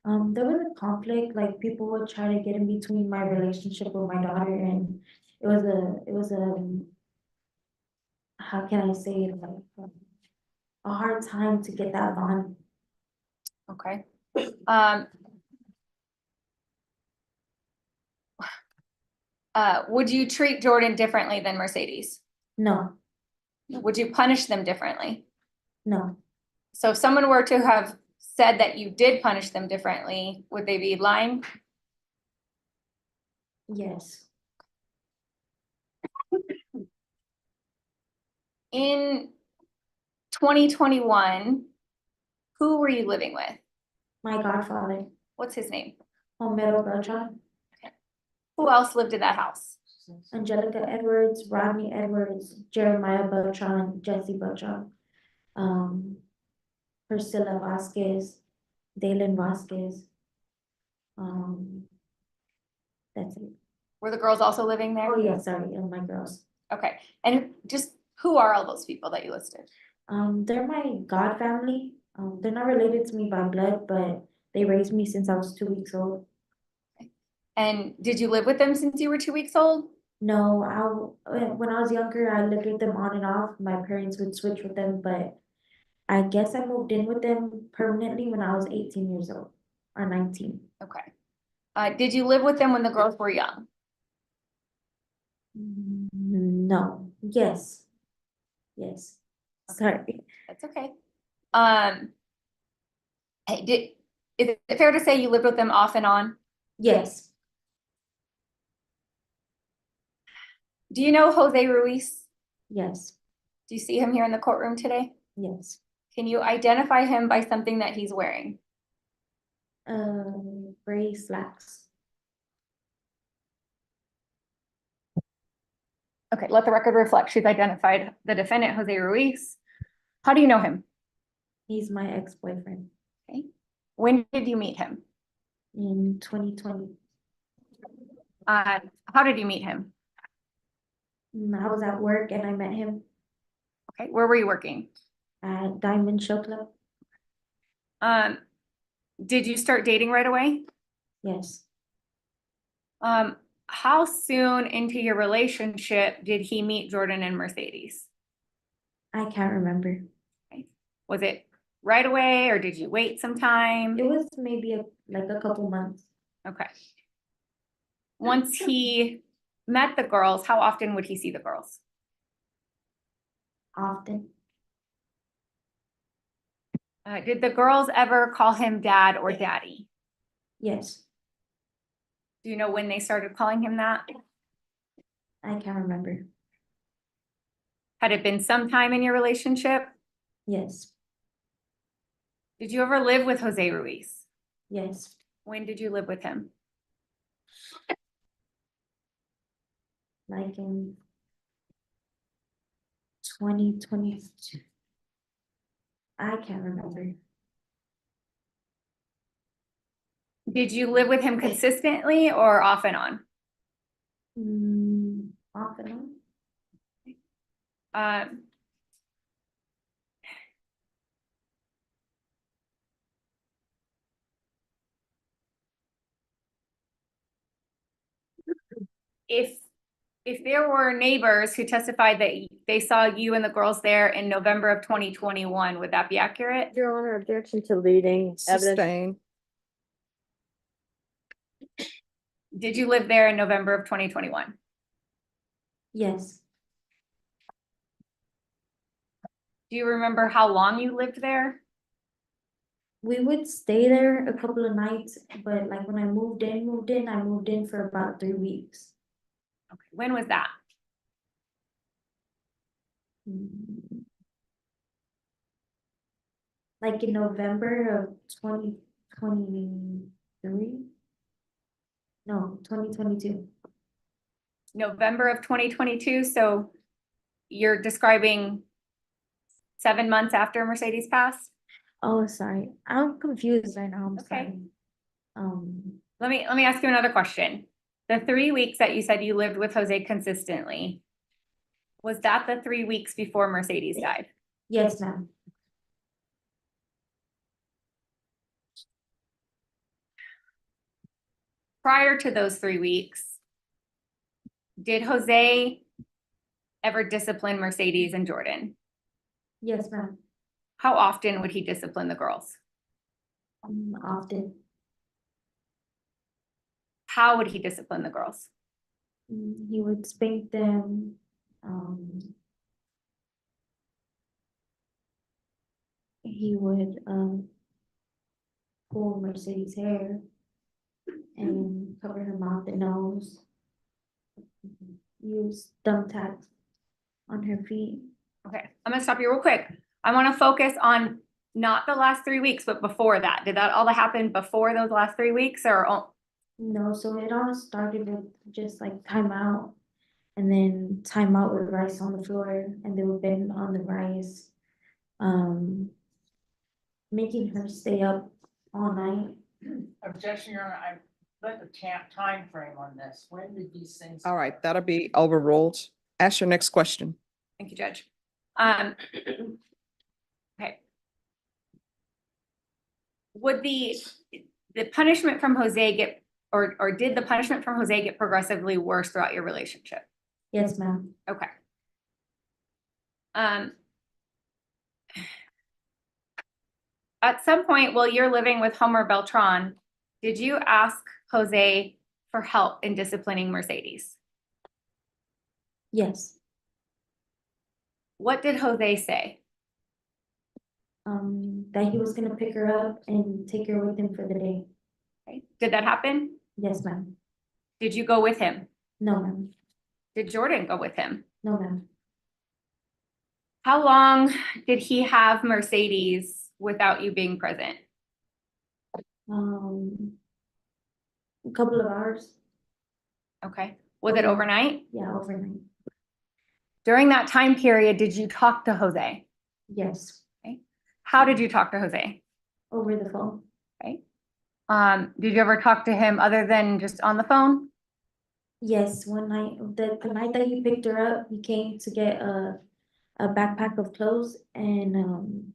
There was a conflict, like people would try to get in between my relationship with my daughter and it was a how can I say it, like a hard time to get that bond. Okay. Would you treat Jordan differently than Mercedes? No. Would you punish them differently? No. So if someone were to have said that you did punish them differently, would they be lying? Yes. In 2021, who were you living with? My godfather. What's his name? Homero Beltran. Who else lived in that house? Angelica Edwards, Rodney Edwards, Jeremiah Beltran, Jesse Beltran, Priscilla Vasquez, Dalen Vasquez. That's it. Were the girls also living there? Oh, yeah, sorry, and my girls. Okay, and just who are all those people that you listed? They're my god family. They're not related to me by blood, but they raised me since I was 2 weeks old. And did you live with them since you were 2 weeks old? No, when I was younger, I lived with them on and off. My parents would switch with them, but I guess I moved in with them permanently when I was 18 years old or 19. Okay. Did you live with them when the girls were young? No, yes. Yes. Sorry. That's okay. Hey, is it fair to say you lived with them off and on? Yes. Do you know Jose Ruiz? Yes. Do you see him here in the courtroom today? Yes. Can you identify him by something that he's wearing? Gray slacks. Okay, let the record reflect she's identified the defendant, Jose Ruiz. How do you know him? He's my ex-boyfriend. Okay. When did you meet him? In 2020. How did you meet him? I was at work and I met him Okay, where were you working? at Diamond Show Club. Did you start dating right away? Yes. How soon into your relationship did he meet Jordan and Mercedes? I can't remember. Was it right away or did you wait some time? It was maybe like a couple months. Okay. Once he met the girls, how often would he see the girls? Often. Did the girls ever call him dad or daddy? Yes. Do you know when they started calling him that? I can't remember. Had it been some time in your relationship? Yes. Did you ever live with Jose Ruiz? Yes. When did you live with him? Like in 2022. I can't remember. Did you live with him consistently or off and on? Off and on. If there were neighbors who testified that they saw you and the girls there in November of 2021, would that be accurate? Your Honor, objection to leading evidence. Sustained. Did you live there in November of 2021? Yes. Do you remember how long you lived there? We would stay there a couple of nights, but like when I moved in, I moved in for about 3 weeks. Okay, when was that? Like in November of 2023? No, 2022. November of 2022, so you're describing 7 months after Mercedes passed? Oh, sorry. I'm confused right now. I'm Okay. sorry. Let me ask you another question. The 3 weeks that you said you lived with Jose consistently, was that the 3 weeks before Mercedes died? Yes, ma'am. Prior to those 3 weeks, did Jose ever discipline Mercedes and Jordan? Yes, ma'am. How often would he discipline the girls? Often. How would he discipline the girls? He would spank them. He would pull Mercedes' hair and cover her mouth and nose. Use thumbtacks on her feet. Okay, I'm gonna stop you real quick. I want to focus on not the last 3 weeks, but before that. Did that all happen before those last 3 weeks or? No, so it all started with just like timeout and then timeout with rice on the floor and they would bend on the rice. Making her stay up all night. Objection, Your Honor, I put a time frame on this. When did these things? All right, that'll be overruled. Ask your next question. Thank you, Judge. Okay. Would the punishment from Jose get, or did the punishment from Jose get progressively worse throughout your relationship? Yes, ma'am. Okay. At some point while you're living with Homer Beltran, did you ask Jose for help in disciplining Mercedes? Yes. What did Jose say? That he was gonna pick her up and take her with him for the day. Okay. Did that happen? Yes, ma'am. Did you go with him? No, ma'am. Did Jordan go with him? No, ma'am. How long did he have Mercedes without you being present? A couple of hours. Okay. Was it overnight? Yeah, overnight. During that time period, did you talk to Jose? Yes, Okay. How did you talk to Jose? over the phone. Okay. Did you ever talk to him other than just on the phone? Yes, one night, the night that he picked her up, he came to get a backpack of clothes and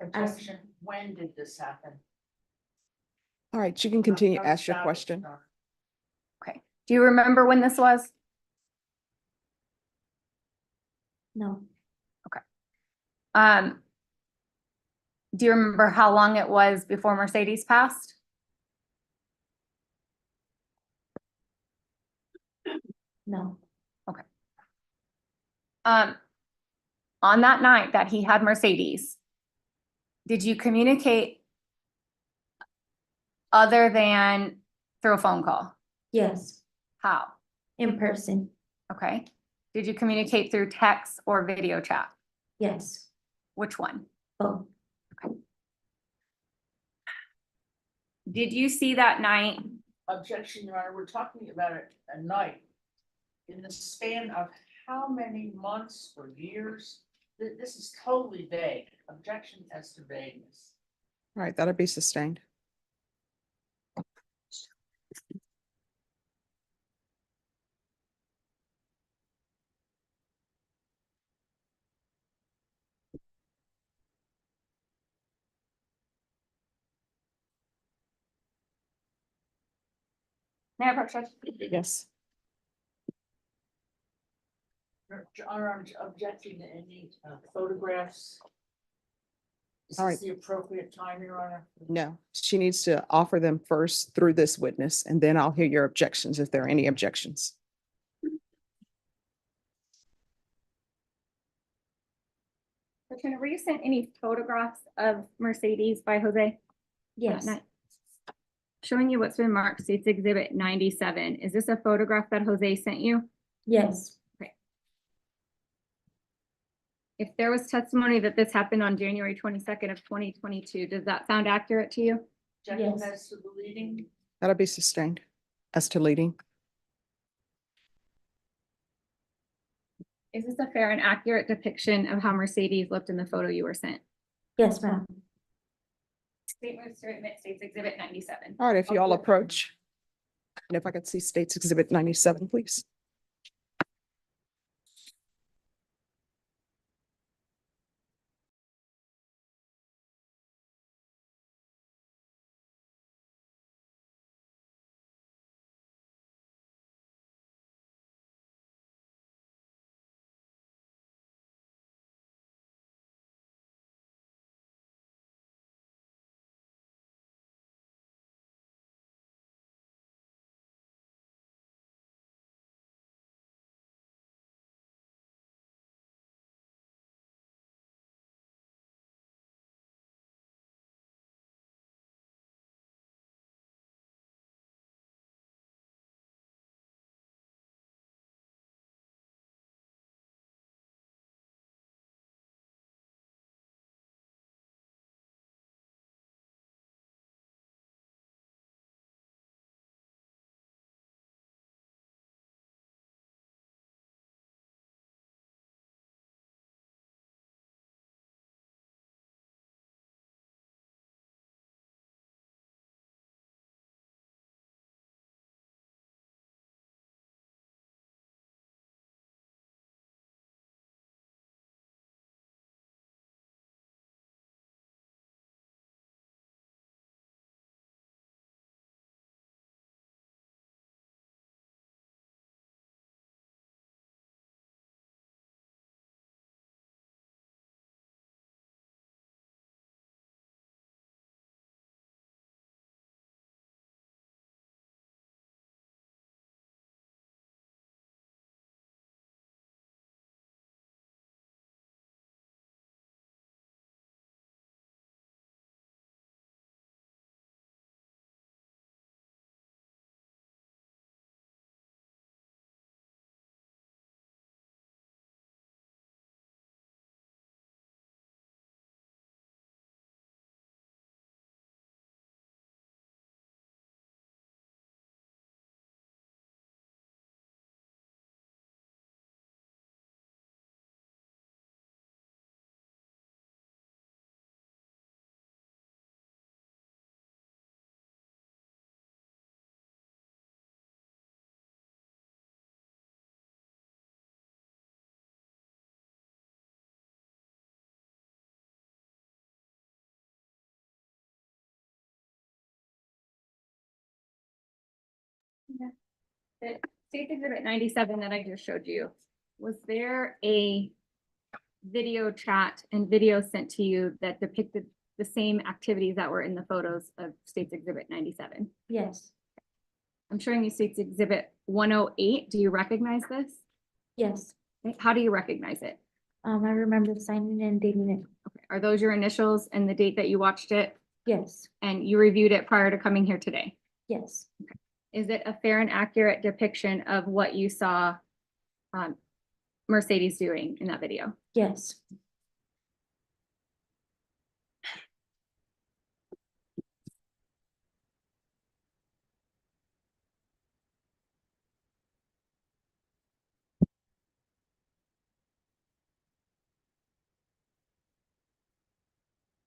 Objection, when did this happen? All right, you can continue, ask your question. Okay. Do you remember when this was? no, Do you remember how long it was before Mercedes passed? no, On that night that he had Mercedes, did you communicate other than through a phone call? yes, How? in person, Okay. Did you communicate through text or video chat? yes, Which one? both, Did you see that night? Objection, Your Honor, we're talking about a night. In the span of how many months or years? This is totally vague. Objection as to vagueness. All right, that'll be sustained. May I approach Judge? Yes. Your Honor, I'm objecting to any photographs. Is All this right. the appropriate time, Your Honor? No, she needs to offer them first through this witness, and then I'll hear your objections if there are any objections. Katrina, were you sent any photographs of Mercedes by Jose? yes, That night? Showing you what's been marked States Exhibit 97. Is this a photograph that Jose sent you? yes, If there was testimony that this happened on January 22nd of 2022, does that sound accurate to you? Objection Yes. as to the leading. That'll be sustained as to leading. Is this a fair and accurate depiction of how Mercedes looked in the photo you were sent? yes, ma'am. State moves to admit States Exhibit 97. All right, if you all approach. And if I could see States Exhibit 97, please. The State Exhibit 97 that I just showed you, was there a video chat and video sent to you that depicted the same activities that were in the photos of State's Exhibit 97? Yes, I'm showing you State's Exhibit 108. Do you recognize this? yes. How do you recognize it? I remember signing and dating it. Okay. Are those your initials and the date that you watched it? Yes, And you reviewed it prior to coming here today? yes, Is it a fair and accurate depiction of what you saw Mercedes doing in that video? yes.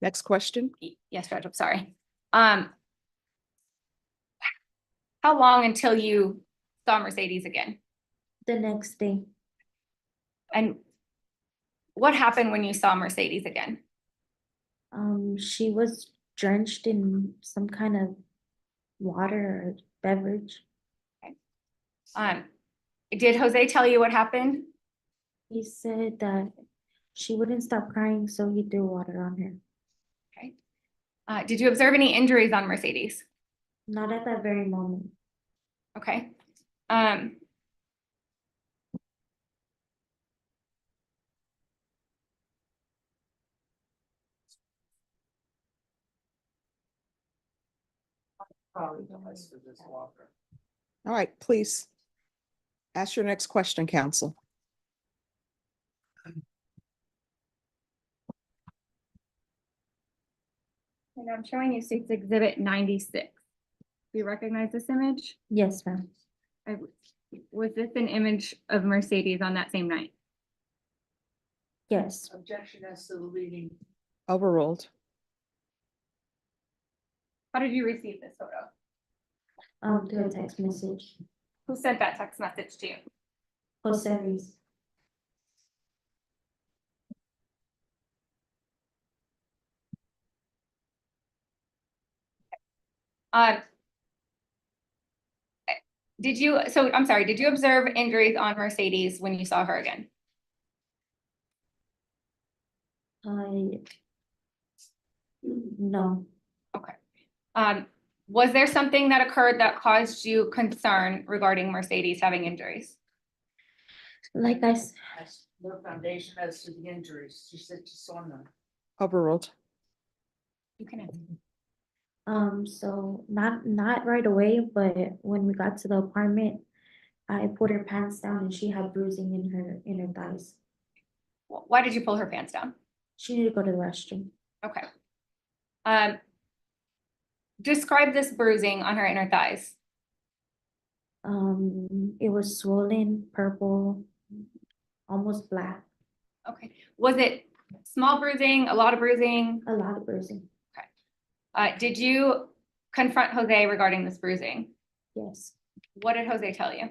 Next question. Yes, Judge, I'm sorry. How long until you saw Mercedes again? The next day, And what happened when you saw Mercedes again? she was drenched in some kind of water or beverage. Did Jose tell you what happened? He said that she wouldn't stop crying, so he threw water on her. Okay. Did you observe any injuries on Mercedes? Not at that very moment. Okay. Probably the rest of this walker. All right, please. Ask your next question, counsel. And I'm showing you State's Exhibit 96. Do you recognize this image? Yes, ma'am. Was this an image of Mercedes on that same night? Yes. Objection as to the leading. Overruled. How did you receive this photo? Through a text message. Who sent that text message to you? Jose. I'm sorry, did you observe injuries on Mercedes when you saw her again? No. Okay. Was there something that occurred that caused you concern regarding Mercedes having injuries? Like I said. No foundation as to the injuries. She said she saw none. Overruled. You can answer. So not right away, but when we got to the apartment, I put her pants down and she had bruising in her thighs. Why did you pull her pants down? She needed to go to the restroom. Okay. Describe this bruising on her inner thighs. It was swollen, purple, almost black. Okay. Was it small bruising, a lot of bruising? A lot of bruising. Okay. Did you confront Jose regarding this bruising? Yes. What did Jose tell you?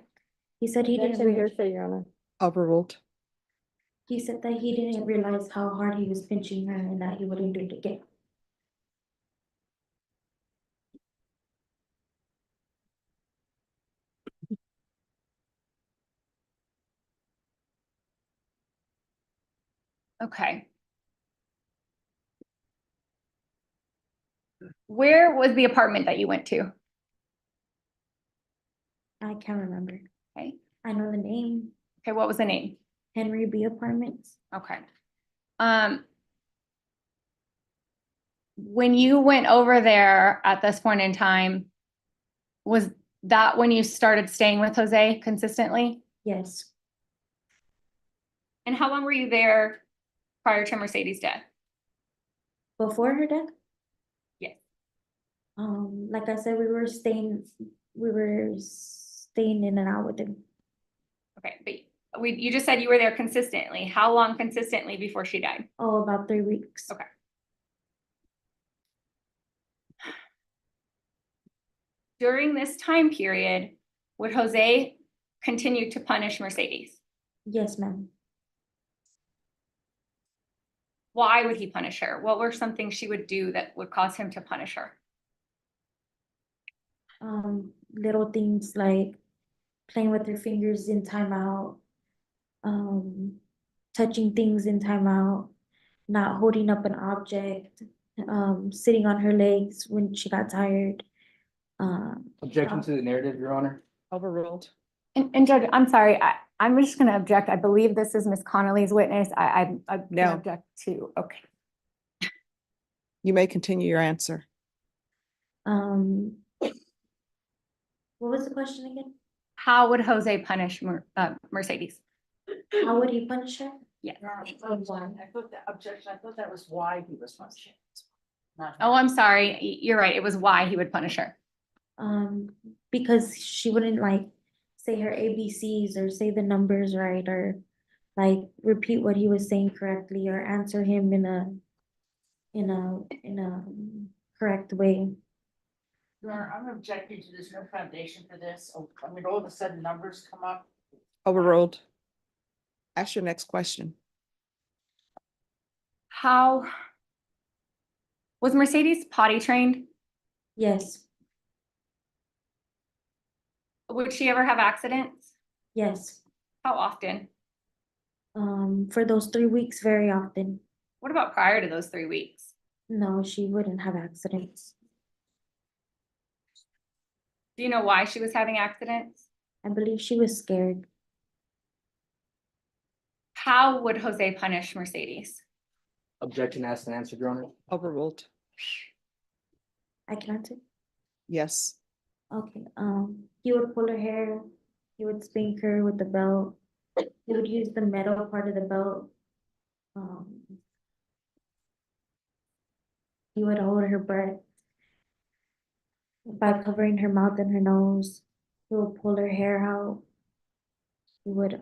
He said he didn't hearsay, Your Honor. Overruled. He said that he didn't realize how hard he was pinching her and that he wouldn't do it again. Okay. Where was the apartment that you went to? I can't remember. Okay. I know the name. Okay, what was the name? Henry B. Apartments. Okay. When you went over there at this point in time, was that when you started staying with Jose consistently? Yes. And how long were you there prior to Mercedes' death? Before her death? Yes. Like I said, we were staying in and out with him. Okay, but you just said you were there consistently. How long consistently before she died? Oh, about 3 weeks. Okay. During this time period, would Jose continue to punish Mercedes? Yes, ma'am. Why would he punish her? What were some things she would do that would cause him to punish her? Little things like playing with her fingers in timeout, touching things in timeout, not holding up an object, sitting on her legs when she got tired. Objection to the narrative, Your Honor. Overruled. And Judge, I'm sorry, I'm just gonna object. I believe this is Ms. Connolly's witness. I gonna No. object to, okay. You may continue your answer. What was the question again? How would Jose punish Mercedes? How would he punish her? Yeah. I thought that objection, I thought that was why he was punishing. Not Oh, I'm sorry. You're right. It was why he would punish her. Because she wouldn't like say her ABCs or say the numbers right or like repeat what he was saying correctly or answer him in a correct way. Your Honor, I'm objecting to there's no foundation for this. Oh, I mean, all of a sudden numbers come up. Overruled. Ask your next question. How was Mercedes potty trained? Yes, Would she ever have accidents? yes. How often? For those 3 weeks, very often. What about prior to those 3 weeks? No, she wouldn't have accidents. Do you know why she was having accidents? I believe she was scared. How would Jose punish Mercedes? Objection asked and answered, Your Honor. Overruled. I can answer. Yes. Okay, he would pull her hair, he would spank her with the belt, he would use the metal part of the belt. He would hold her breath by covering her mouth and her nose. He would pull her hair out. He would,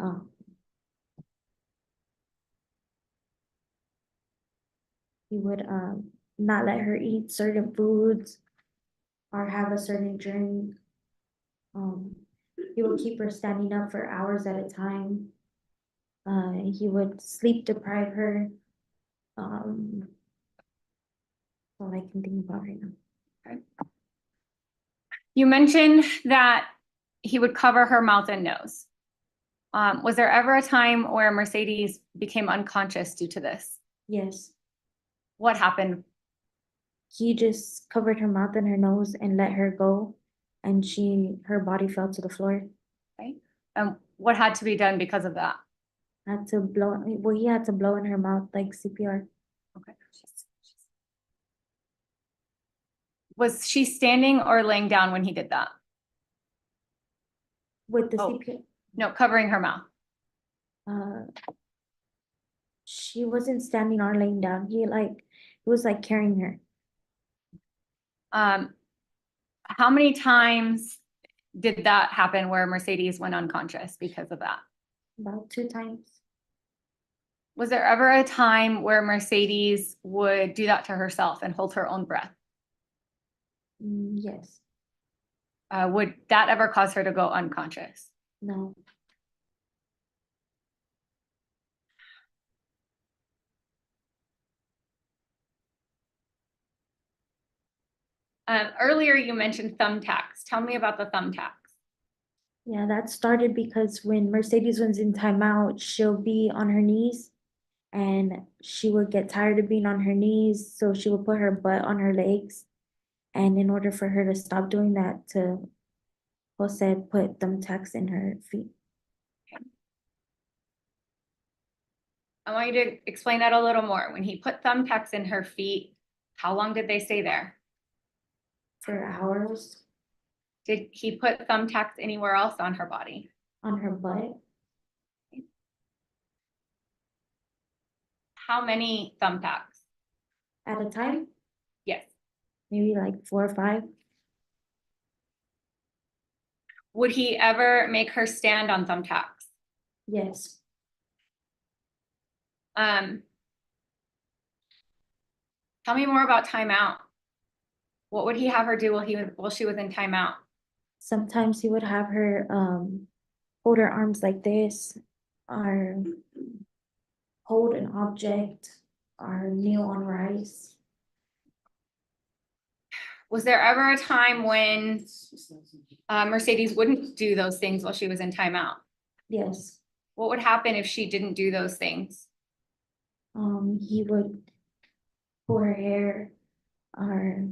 not let her eat certain foods or have a certain drink. He would keep her standing up for hours at a time. He would sleep deprive her. That's all I can think about right now. You mentioned that he would cover her mouth and nose. Was there ever a time where Mercedes became unconscious due to this? Yes, What happened? he just covered her mouth and her nose and let her go, and her body fell to the floor. Okay. What had to be done because of that? Had to blow, well, he had to blow in her mouth like CPR. Okay. Was she standing or laying down when he did that? With the Oh. CPR, No, covering her mouth. she wasn't standing or laying down. He was like carrying her. How many times did that happen where Mercedes went unconscious because of that? About 2 times. Was there ever a time where Mercedes would do that to herself and hold her own breath? Yes, Would that ever cause her to go unconscious? no, Earlier you mentioned thumbtacks. Tell me about the thumbtacks. yeah, that started because when Mercedes was in timeout, she'll be on her knees and she would get tired of being on her knees, so she would put her butt on her legs. And in order for her to stop doing that, Jose put thumbtacks in her feet. I want you to explain that a little more. When he put thumbtacks in her feet, how long did they stay there? For hours. Did he put thumbtacks anywhere else on her body? On her butt. How many thumbtacks? At a time? Yes. Maybe like 4 or 5. Would he ever make her stand on thumbtacks? Yes. Tell me more about timeout. What would he have her do while she was in timeout? Sometimes he would have her hold her arms like this, or hold an object, or kneel on rice. Was there ever a time when Mercedes wouldn't do those things while she was in timeout? Yes. What would happen if she didn't do those things? He would pull her hair or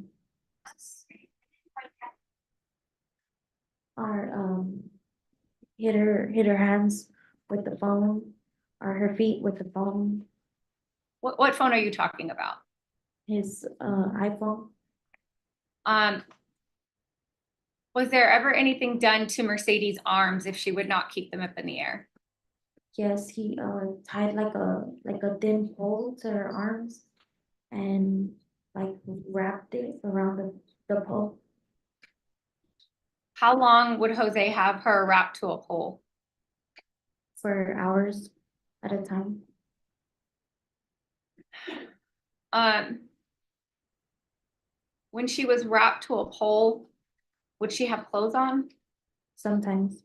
hit her hands with the phone or her feet with the phone, What phone are you talking about? his iPhone. Was there ever anything done to Mercedes' arms if she would not keep them up in the air? Yes, he tied like a thin pole to her arms and like wrapped it around the pole How long would Jose have her wrapped to a pole? for hours at a time. When she was wrapped to a pole, would she have clothes on? Sometimes.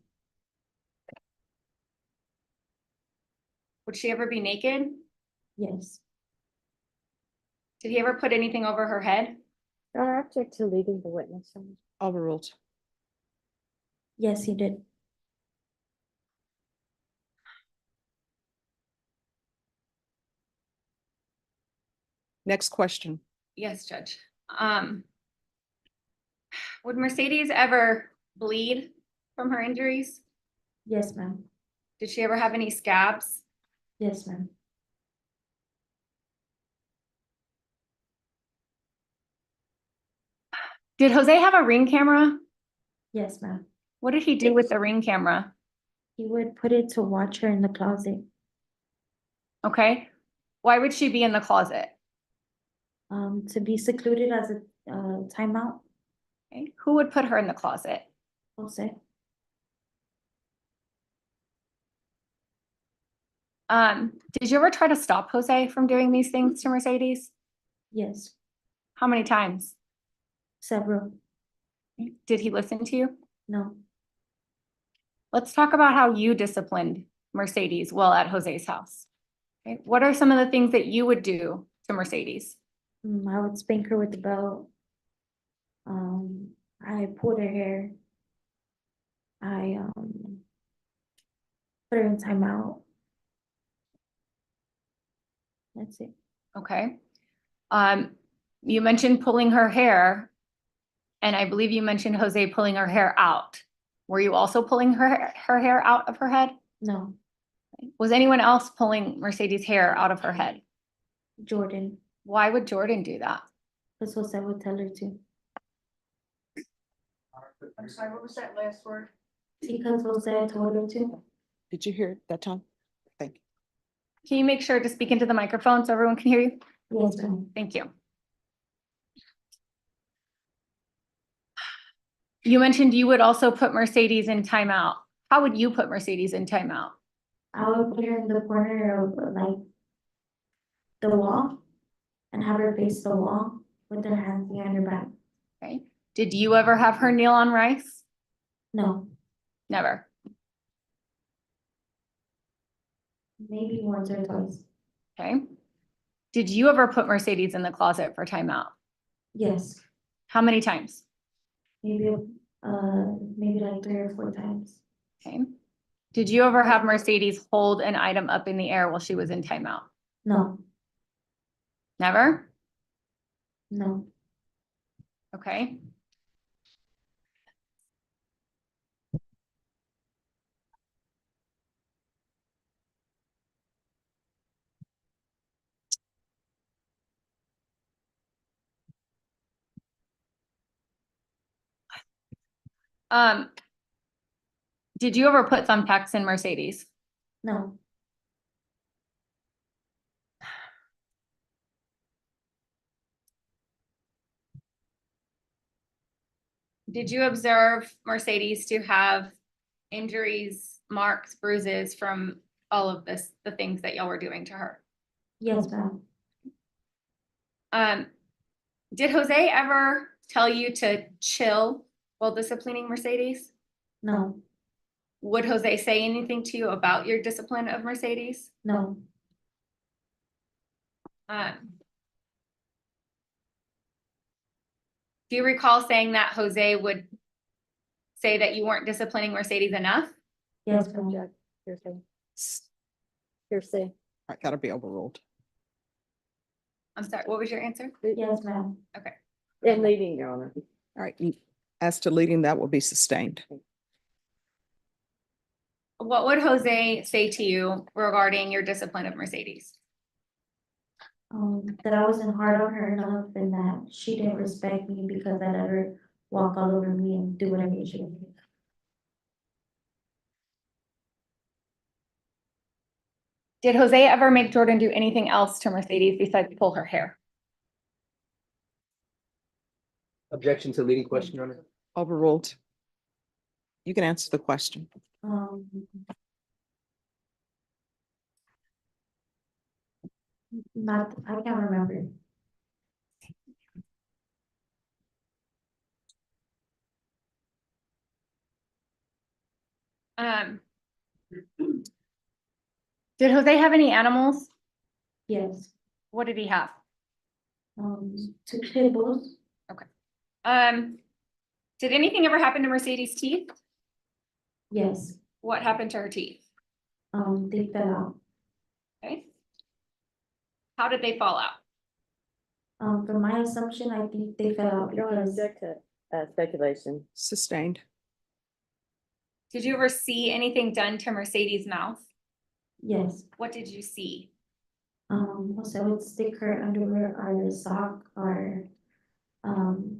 Would she ever be naked? Yes. Did he ever put anything over her head? Your Honor, object to leading the witness. Overruled. Yes, he did. Next question. Yes, Judge. Would Mercedes ever bleed from her injuries? Yes, ma'am. Did she ever have any scabs? Yes, ma'am. Did Jose have a ring camera? Yes, ma'am. What did he do with the ring camera? He would put it to watch her in the closet. Okay. Why would she be in the closet? To be secluded as a timeout. Okay. Who would put her in the closet? Jose. Did you ever try to stop Jose from doing these things to Mercedes? Yes. How many times? Several. Did he listen to you? No. Let's talk about how you disciplined Mercedes while at Jose's house. Okay. What are some of the things that you would do to Mercedes? I would spank her with the belt. I pulled her hair. I put her in timeout. That's it. Okay. You mentioned pulling her hair, and I believe you mentioned Jose pulling her hair out. Were you also pulling her hair out of her head? No. Was anyone else pulling Mercedes' hair out of her head? Jordan. Why would Jordan do that? Because Jose would tell her to. I'm sorry, what was that last word? Because Jose told her to. Did you hear it that time? Thank you. Can you make sure to speak into the microphone so everyone can hear you? Yes, ma'am. Thank you. You mentioned you would also put Mercedes in timeout. How would you put Mercedes in timeout? I would put her in the corner of like the wall and have her face the wall with her hands behind her back. Okay. Did you ever have her kneel on rice? No. Never. Maybe once or twice. Okay. Did you ever put Mercedes in the closet for timeout? Yes. How many times? Maybe like 3 or 4 times. Okay. Did you ever have Mercedes hold an item up in the air while she was in timeout? No. Never? No. Okay. Did you ever put thumbtacks in Mercedes? No. Did you observe Mercedes to have injuries, marks, bruises from all of this, the things that y'all were doing to her? Yes, ma'am. Did Jose ever tell you to chill while disciplining Mercedes? No. Would Jose say anything to you about your discipline of Mercedes? No. Do you recall saying that Jose would say that you weren't disciplining Mercedes enough? Yes, ma'am. Object, hearsay. Hearsay. I gotta be overruled. I'm sorry, what was your answer? Yes, ma'am. Okay. And leading, Your Honor. All right, as to leading, that will be sustained. What would Jose say to you regarding your discipline of Mercedes? That I wasn't hard on her enough and that she didn't respect me because I let her walk all over me and do whatever she wanted. Did Jose ever make Jordan do anything else to Mercedes besides pull her hair? Objection to leading question, Your Honor. Overruled. You can answer the question. Not, I can't remember. Did Jose have any animals? Yes. What did he have? 2 pit bulls. Okay. Did anything ever happen to Mercedes' teeth? Yes. What happened to her teeth? They fell out. Okay. How did they fall out? From my assumption, I think they fell out Your Honor, because object to speculation. Sustained. Did you ever see anything done to Mercedes' mouth? yes. What did you see? So I would stick her underwear or a sock or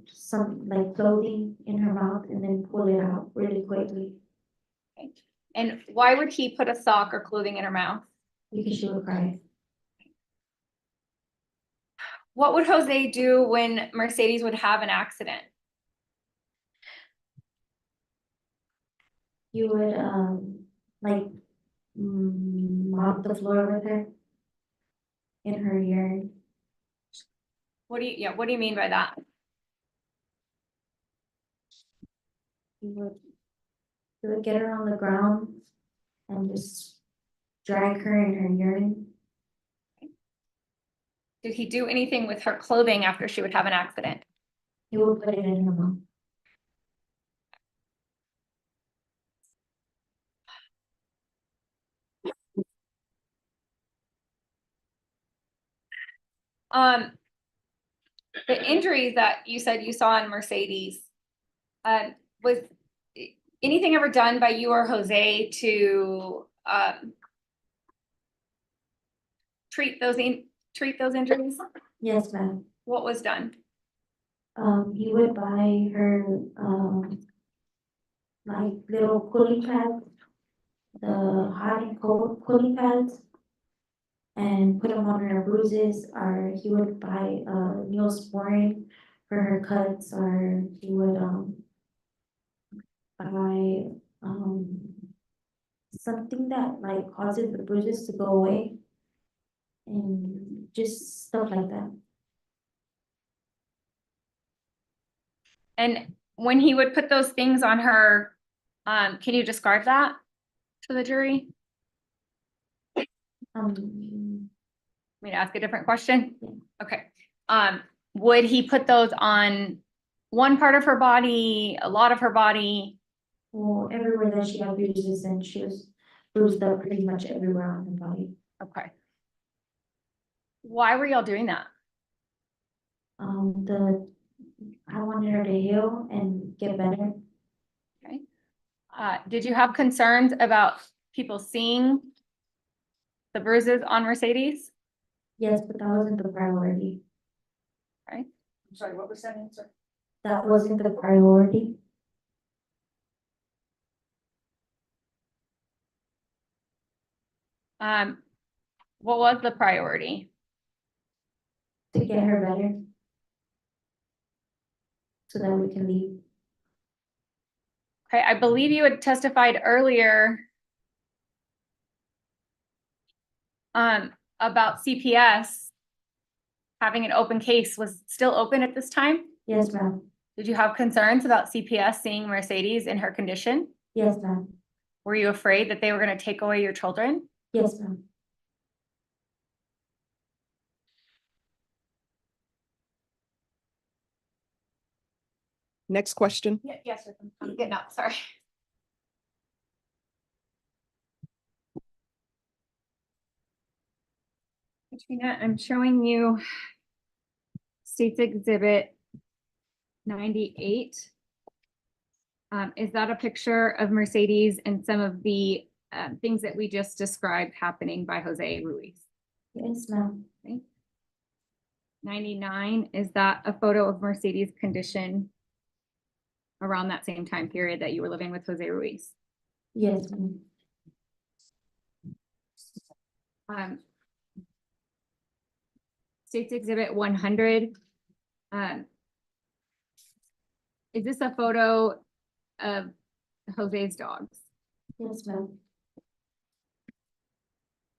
some like clothing in her mouth and then pull it out really quickly Okay. And why would he put a sock or clothing in her mouth? because she would cry. What would Jose do when Mercedes would have an accident? You would like mop the floor with her in her yard. What do you mean by that? You would get her on the ground and just drag her in her urine. Did he do anything with her clothing after she would have an accident? He would put it in her mouth. The injuries that you said you saw in Mercedes, was anything ever done by you or Jose to treat those injuries? Yes, ma'am. What was done? He would buy her like little cooling pads, the hot and cold cooling pads, and put them on her bruises, or he would buy Neosporin for her cuts, or he would buy something that like causes the bruises to go away, and just stuff like that. And when he would put those things on her, can you describe that to the jury? Me to ask a different question? Yeah. Okay. Would he put those on one part of her body, a lot of her body? Well, everywhere that she had bruises, and she was bruised up pretty much everywhere on her body. Okay. Why were y'all doing that? I wanted her to heal and get better. Okay. Did you have concerns about people seeing the bruises on Mercedes? Yes, but that wasn't the priority. Okay. I'm sorry, what was that answer? That wasn't the priority. What was the priority? To get her better. So that we can leave. Okay, I believe you had testified earlier about CPS having an open case. Was still open at this time? Yes, ma'am. Did you have concerns about CPS seeing Mercedes in her condition? Yes, ma'am. Were you afraid that they were going to take away your children? Yes, ma'am. Next question. Yes, sir. I'm getting up, sorry. Katrina, I'm showing you State's Exhibit 98. Is that a picture of Mercedes and some of the things that we just described happening by Jose Ruiz? Yes, ma'am. Okay. 99, is that a photo of Mercedes' condition around that same time period that you were living with Jose Ruiz? Yes, ma'am. State's Exhibit 100. Is this a photo of Jose's dogs? Yes, ma'am.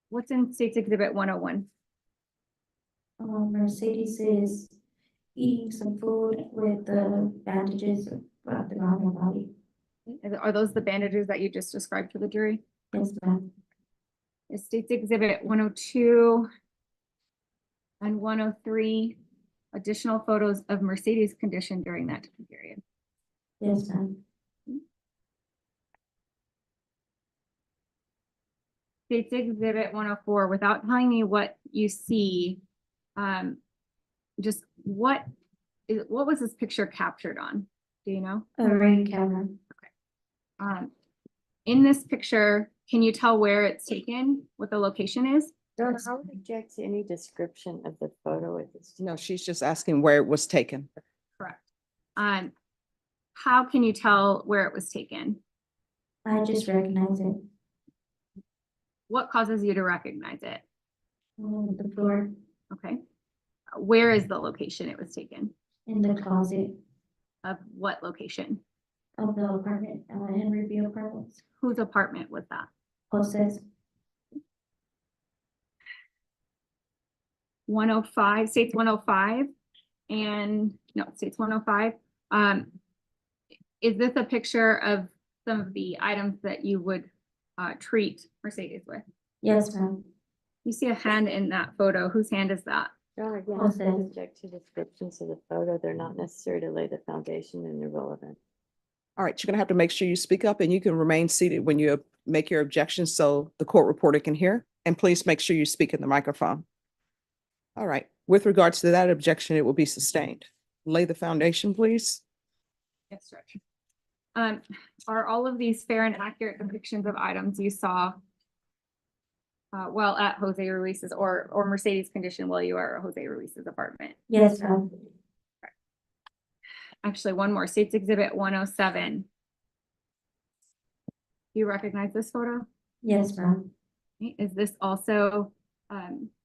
What's in State's Exhibit 101? Mercedes is eating some food with the bandages wrapped around her body. Are those the bandages that you just described to the jury? Yes, ma'am. Is State's Exhibit 102 and 103 additional photos of Mercedes' condition during that time period? Yes, ma'am. State's Exhibit 104, without telling me what you see, just what was this picture captured on? Do you know? A ring camera. In this picture, can you tell where it's taken, what the location is? Donna, I would object to any description of the photo at this. No, she's just asking where it was taken. Correct. How can you tell where it was taken? I just recognize it. What causes you to recognize it? The floor. Okay. Where is the location it was taken? In the closet Of what location? of the apartment, Henry B. Apartments. Whose apartment was that? Jose's. 105, State's 105, and no, State's 105. Is this a picture of some of the items that you would treat Mercedes with? Yes, ma'am. You see a hand in that photo. Whose hand is that? Donna, again, I Jose's. would object to descriptions of the photo. They're not necessary to lay the foundation and irrelevant. All right, you're gonna have to make sure you speak up and you can remain seated when you make your objections so the court reporter can hear. And please make sure you speak in the microphone. All right, with regards to that objection, it will be sustained. Lay the foundation, please. Yes, Stretch. Are all of these fair and accurate depictions of items you saw while at Jose Ruiz's or Mercedes' condition while you are at Jose Ruiz's apartment? Yes, ma'am. Actually, one more, State's Exhibit 107. Do you recognize this photo? Yes, ma'am. Is this also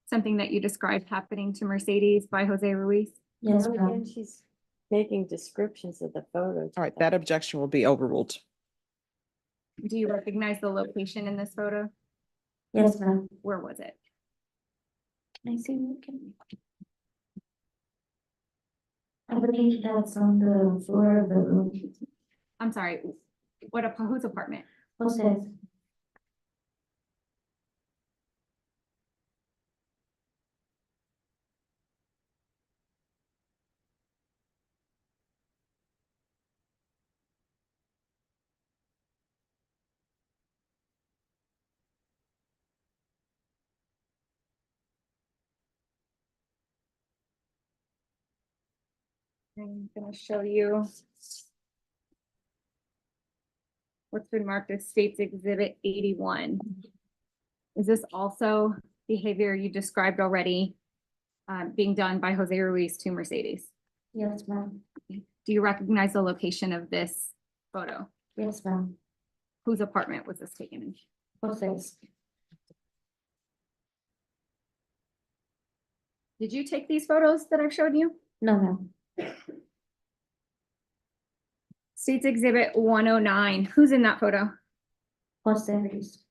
something that you described happening to Mercedes by Jose Ruiz? Yes, Donna, ma'am. again, she's making descriptions of the photo. All right, that objection will be overruled. Do you recognize the location in this photo? Yes, ma'am. Where was it? Can I see what can? I believe that's on the floor of the room. I'm sorry, whose apartment? Jose's. I'm gonna show you what's been marked as State's Exhibit 81. Is this also behavior you described already being done by Jose Ruiz to Mercedes? Yes, ma'am. Do you recognize the location of this photo? Yes, ma'am. Whose apartment was this taken in? Jose's. Did you take these photos that I've showed you? No, ma'am. State's Exhibit 109. Who's in that photo? Jose's.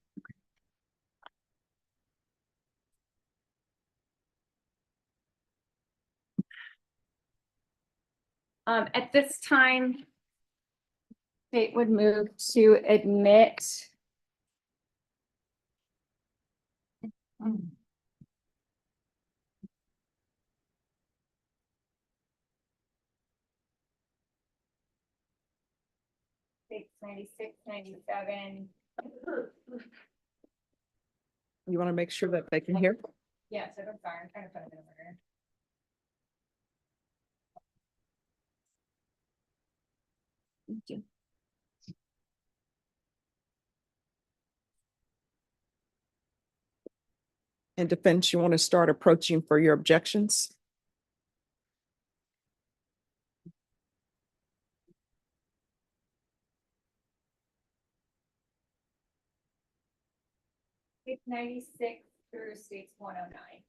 At this time, State would move to admit 96, 97. You want to make sure that they can hear? Yeah, so I'm sorry, I'm trying to put them in order. Thank you. And defense, you want to start approaching for your objections? States 96 through states 109.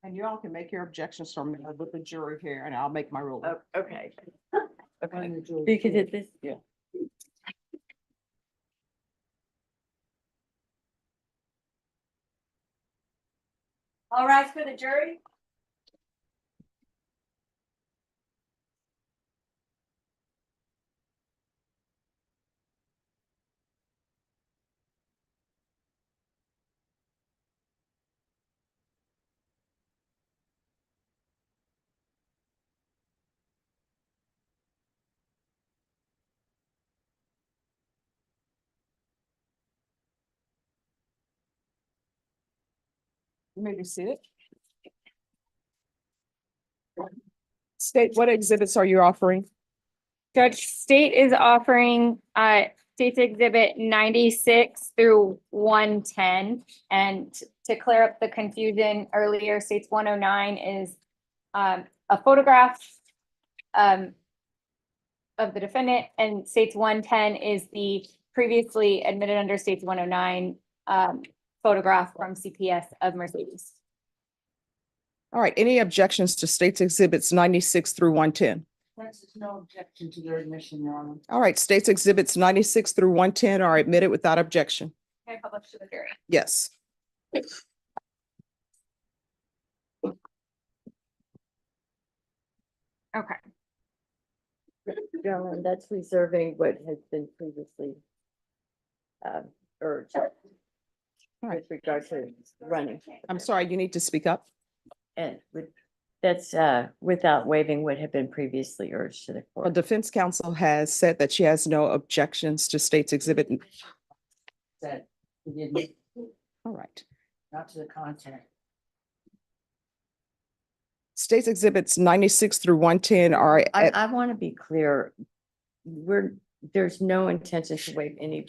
And you all can make your objections from there with the jury here, and I'll make my ruling. Okay. Okay, because it this, Yeah. all right for the jury? You may be seated. State, what exhibits are you offering? Judge, state is offering, State's Exhibit 96 through 110. And to clear up the confusion earlier, State's 109 is, a photograph, of the defendant, and State's 110 is the previously admitted under State's 109, photograph from CPS of Mercedes. All right, any objections to State's Exhibits 96 through 110? There's no objection to their admission, Your Honor. All right, State's Exhibits 96 through 110 are admitted without objection. Can I publish to the jury? Yes. Okay. Gentlemen, that's reserving what has been previously urged. With regard to running. I'm sorry, you need to speak up. And that's without waiving what had been previously urged to the Well, court. defense counsel has said that she has no objections to State's Exhibit. That we didn't, All right. not to the content. State's Exhibits 96 through 110 are. I want to be clear. There's no intention to waive any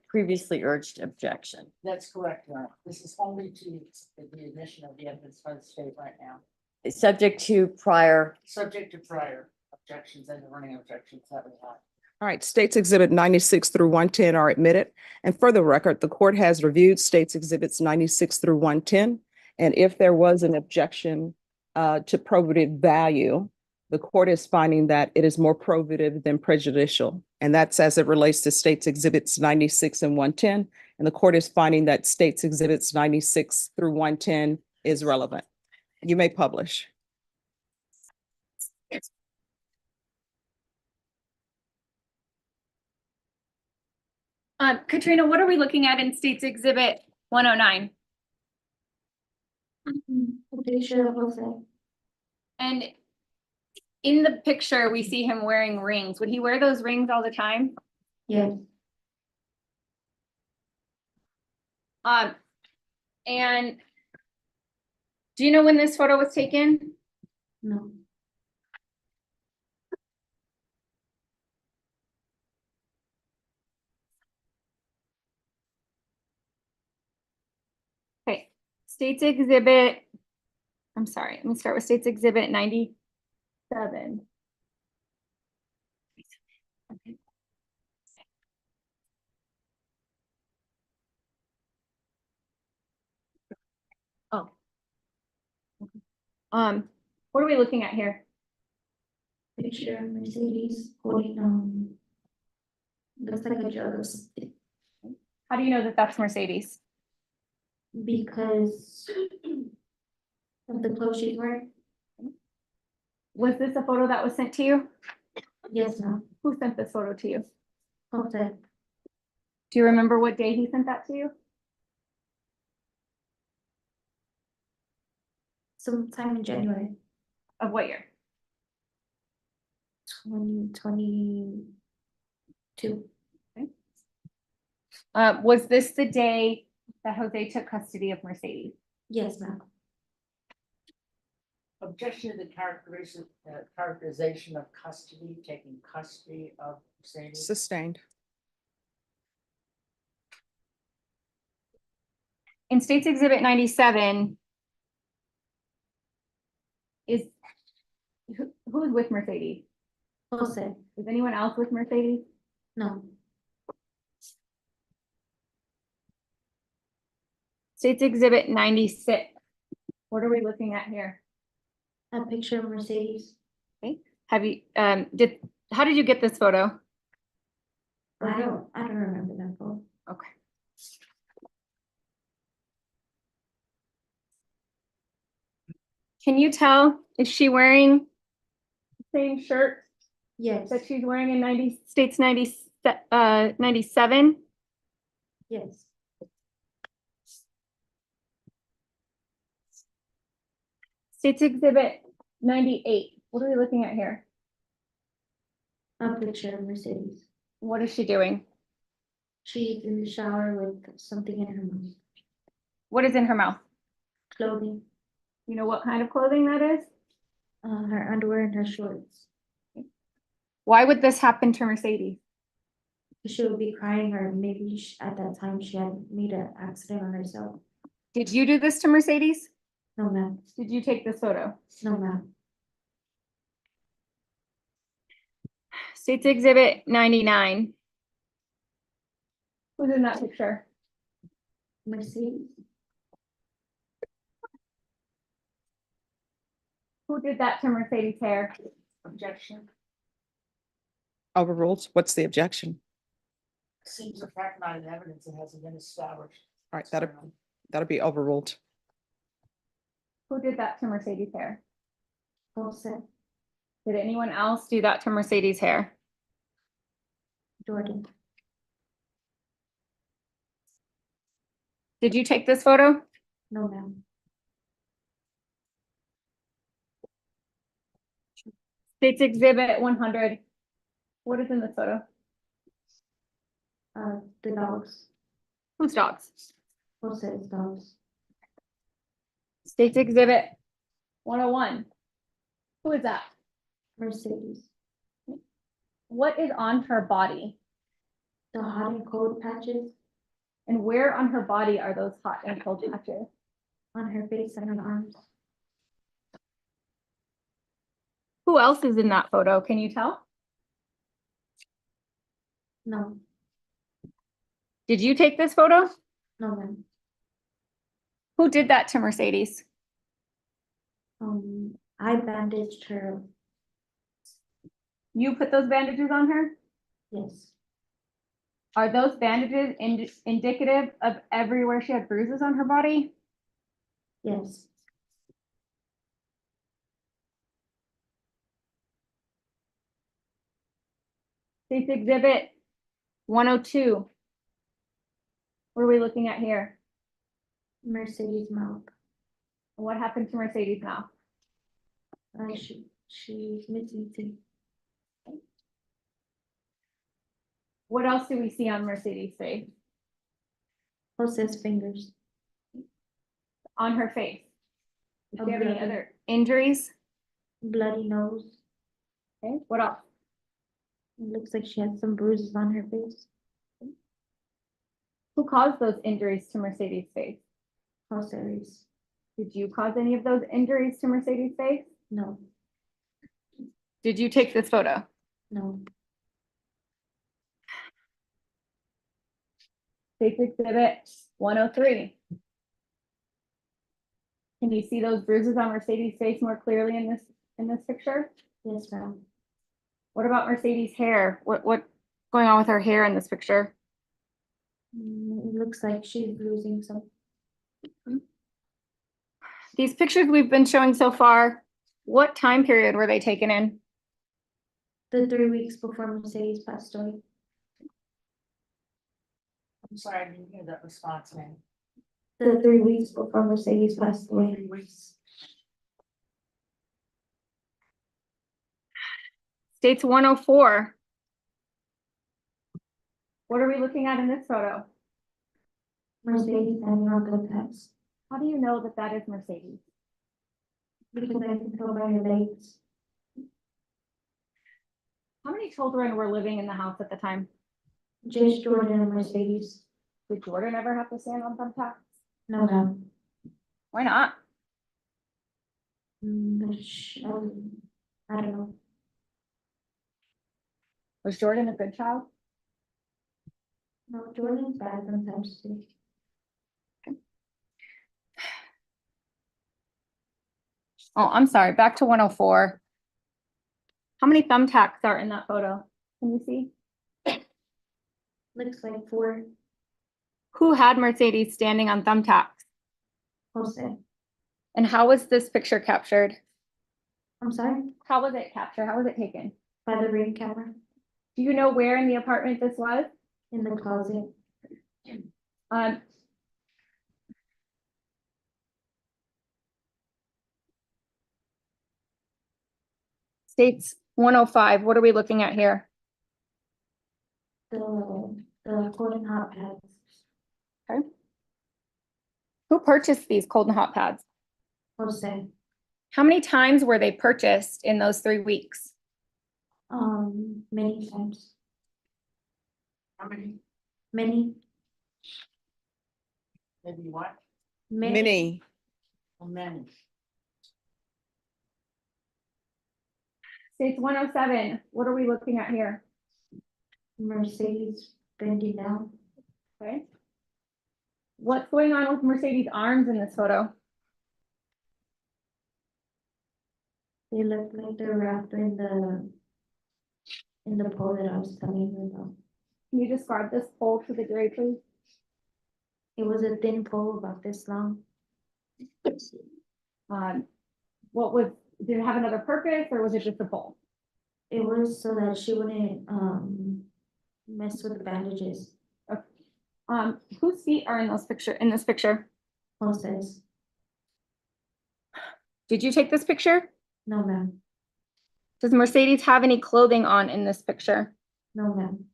previously urged objection. That's correct, Your Honor. This is only to the admission of the evidence by the state right now, Subject to prior. subject to prior objections and the running objections that we have. All right, State's Exhibit 96 through 110 are admitted. And for the record, the court has reviewed State's Exhibits 96 through 110. And if there was an objection to probative value, the court is finding that it is more probative than prejudicial. And that's as it relates to State's Exhibits 96 and 110. And the court is finding that State's Exhibits 96 through 110 is relevant. You may publish. Katrina, what are we looking at in State's Exhibit 109? A picture of Jose. And in the picture, we see him wearing rings. Would he wear those rings all the time? Yes. And do you know when this photo was taken? No. Okay, State's Exhibit, I'm sorry, let me start with State's Exhibit 97. Okay. Oh. What are we looking at here? Picture of Mercedes holding looks like a jug or something. How do you know that that's Mercedes? Because of the clothes she's wearing. Was this a photo that was sent to you? Yes, ma'am. Who sent this photo to you? Okay. Do you remember what day he sent that to you? Sometime in January. Of what year? 2022. Was this the day that Jose took custody of Mercedes? Yes, ma'am. Objection to the characterization of custody, taking custody of Mercedes. Sustained. In State's Exhibit 97, who is with Mercedes? Jose. Is anyone else with Mercedes? No. State's Exhibit 96. What are we looking at here? A picture of Mercedes. Okay, have you, how did you get this photo? I don't remember that photo. Okay. Can you tell, is she wearing the same shirt Yes, that she's wearing in States 97? yes. States Exhibit 98. What are we looking at here? A picture of Mercedes. What is she doing? She's in the shower with something in her mouth. What is in her mouth? Clothing. You know what kind of clothing that is? Her underwear and her shorts. Why would this happen to Mercedes? She would be crying, or maybe at that time she had made an accident on herself. Did you do this to Mercedes? No, ma'am. Did you take this photo? No, ma'am. States Exhibit 99. Who's in that picture? Mercedes. Who did that to Mercedes' hair? Objection. Overruled. What's the objection? Seems a fact not in evidence that hasn't been established. All right, that'll be overruled. Who did that to Mercedes' hair? Jose. Did anyone else do that to Mercedes' hair? Jordan. Did you take this photo? No, ma'am. States Exhibit 100. What is in this photo? The dogs. Whose dogs? Jose's dogs. States Exhibit 101. Who is that? Mercedes. What is on her body? The hot and cold patches And where on her body are those hot and cold patches? on her face and her arms. Who else is in that photo? Can you tell? No, Did you take this photo? no, ma'am. Who did that to Mercedes? I bandaged her. You put those bandages on her? Yes, Are those bandages indicative of everywhere she had bruises on her body? yes. States Exhibit 102. What are we looking at here? Mercedes' mouth. What happened to Mercedes' mouth? She's missing teeth. What else do we see on Mercedes' face? Jose's fingers. On her face? Does she have any bloody- other injuries? Bloody nose. Okay, what else? It looks like she has some bruises on her face. Who caused those injuries to Mercedes' face? Jose's. Did you cause any of those injuries to Mercedes' face? No, Did you take this photo? no. States Exhibit 103. Can you see those bruises on Mercedes' face more clearly in this picture? Yes, ma'am. What about Mercedes' hair? What's going on with her hair in this picture? It looks like she's losing some. These pictures we've been showing so far, what time period were they taken in? The 3 weeks before Mercedes passed away. I'm sorry, I didn't hear that response, man. The 3 weeks before Mercedes passed away. 3 weeks. States 104. What are we looking at in this photo? Mercedes and Ronco Pets. How do you know that that is Mercedes? Because I can tell by her legs. How many children were living in the house at the time? Just Jordan and Mercedes. Did Jordan ever have to stand on thumbtacks? No, ma'am. Why not? I don't know. Was Jordan a good child? No, Jordan's bad sometimes too. Oh, I'm sorry, back to 104. How many thumbtacks are in that photo? Can you see? Looks like 4. Who had Mercedes standing on thumbtacks? Jose. And how was this picture captured? I'm sorry? How was it captured? How was it taken? By the ring camera Do you know where in the apartment this was? in the closet. Um, States 105, what are we looking at here? The golden hot pads. Okay. Who purchased these cold and hot pads? Jose. How many times were they purchased in those 3 weeks? Many times. How many? Many. Maybe what? Many. How many? States 107, what are we looking at here? Mercedes bending down. Okay. What's going on with Mercedes' arms in this photo? They look like they're wrapped in the pole that I was telling you about. Can you describe this pole to the jury, please? It was a thin pole about this long. Did it have another purpose or was it just a pole? It was so that she wouldn't mess with the bandages. Whose feet are in this picture? Jose's. Did you take this picture? No, ma'am. Does Mercedes have any clothing on in this picture? No, ma'am.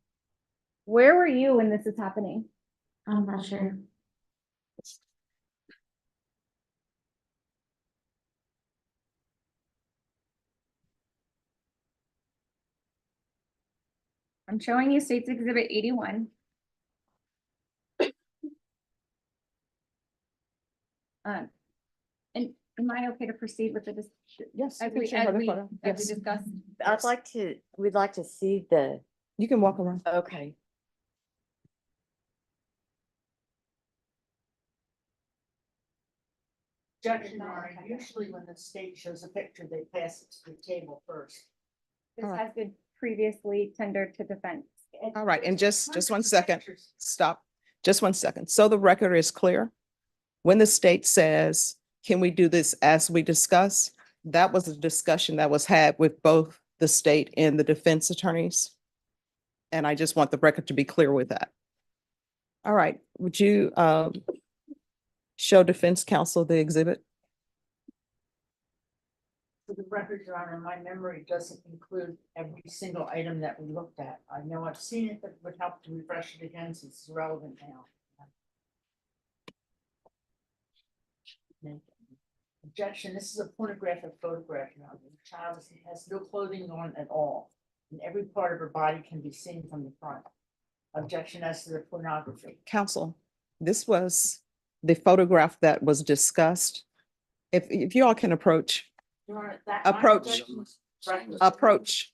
Where were you when this is happening? I'm not sure. I'm showing you State's Exhibit 81. And am I okay to proceed with the Yes. as you we can show the photo. as we Yes. discussed? We'd like to see the, You can walk around. okay. Judge and I, usually when the state shows a picture, they pass it to the table first. This All right. has been previously tendered to defense. All right, and just 1 second, stop, just 1 second. So the record is clear. When the state says, can we do this as we discuss? That was a discussion that was had with both the state and the defense attorneys. And I just want the record to be clear with that. All right, would you show defense counsel the exhibit? For the record, Your Honor, my memory doesn't include every single item that we looked at. I know I've seen it, but it would help to refresh it again since it's relevant now. Objection, this is a pornographic photograph, Your Honor. The child has no clothing on at all, and every part of her body can be seen from the front. Objection as to the pornography. Counsel, this was the photograph that was discussed. If you all can approach. Your Honor, that. Approach. Approach.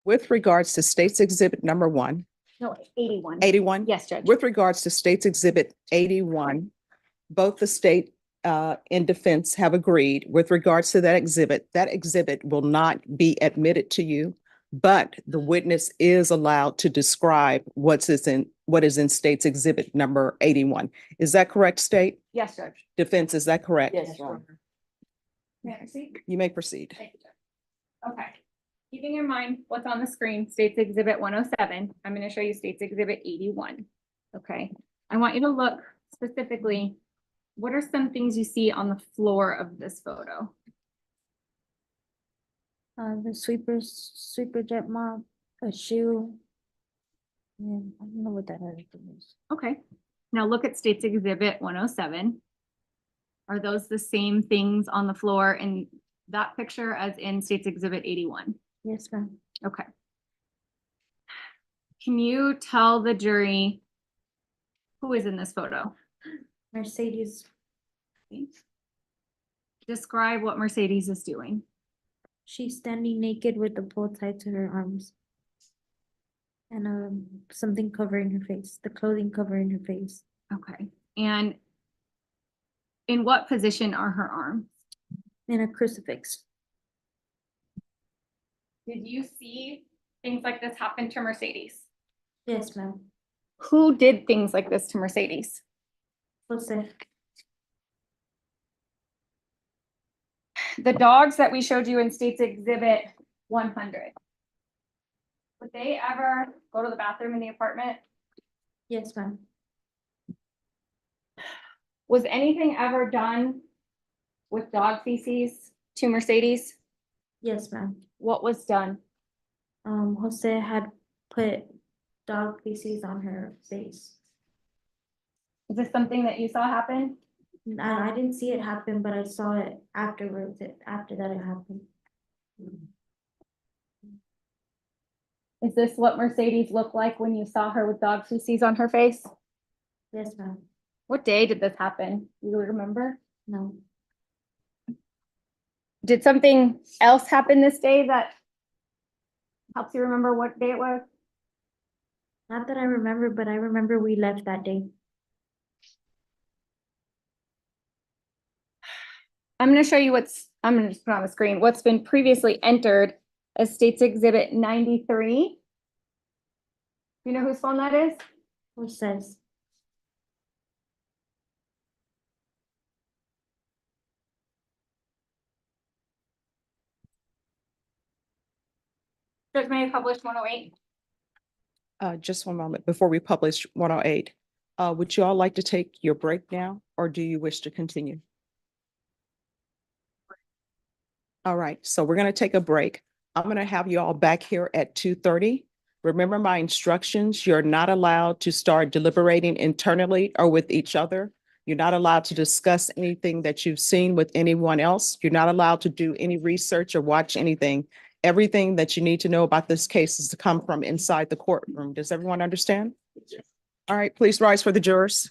With regards to State's Exhibit number 1, No, 81. 81? Yes, Judge. With regards to State's Exhibit 81, both the state in defense have agreed with regards to that exhibit will not be admitted to you, but the witness is allowed to describe what is in state's exhibit number 81. Is that correct, state? Yes, Judge. Defense, is that correct? Yes, Your Honor. May I see? You may proceed. Thank you, Judge. Okay. Keeping in mind what's on the screen, State's Exhibit 107, I'm going to show you State's Exhibit 81. Okay. I want you to look specifically, what are some things you see on the floor of this photo? The sweeper jet mop, a shoe. And I don't know what that other thing is. Okay. Now look at State's Exhibit 107. Are those the same things on the floor in that picture as in State's Exhibit 81? Yes, ma'am. Okay. Can you tell the jury who is in this photo? Mercedes. Describe what Mercedes is doing. She's standing naked with the pole tied to her arms. And something covering her face, the clothing covering her face. Okay. And in what position are her arms? In a crucifix. Did you see things like this happen to Mercedes? Yes, ma'am. Who did things like this to Mercedes? Jose. The dogs that we showed you in State's Exhibit 100. Would they ever go to the bathroom in the apartment? Yes, ma'am. Was anything ever done with dog feces to Mercedes? Yes, ma'am. What was done? Jose had put dog feces on her face. Is this something that you saw happen? I didn't see it happen, but I saw it afterwards, after that it happened. Is this what Mercedes looked like when you saw her with dog feces on her face? Yes, ma'am. What day did this happen? Do you remember? No. Did something else happen this day that helps you remember what day it was? Not that I remember, but I remember we left that day. I'm going to show you I'm going to just put on the screen, what's been previously entered as State's Exhibit 93. You know whose phone that is? Who says? Judge, may I publish 108? Just one moment before we publish 108. Would you all like to take your break now, or do you wish to continue? All right, so we're going to take a break. I'm going to have you all back here at 2:30. Remember my instructions. You're not allowed to start deliberating internally or with each other. You're not allowed to discuss anything that you've seen with anyone else. You're not allowed to do any research or watch anything. Everything that you need to know about this case is to come from inside the courtroom. Does everyone understand? All right, please rise for the jurors.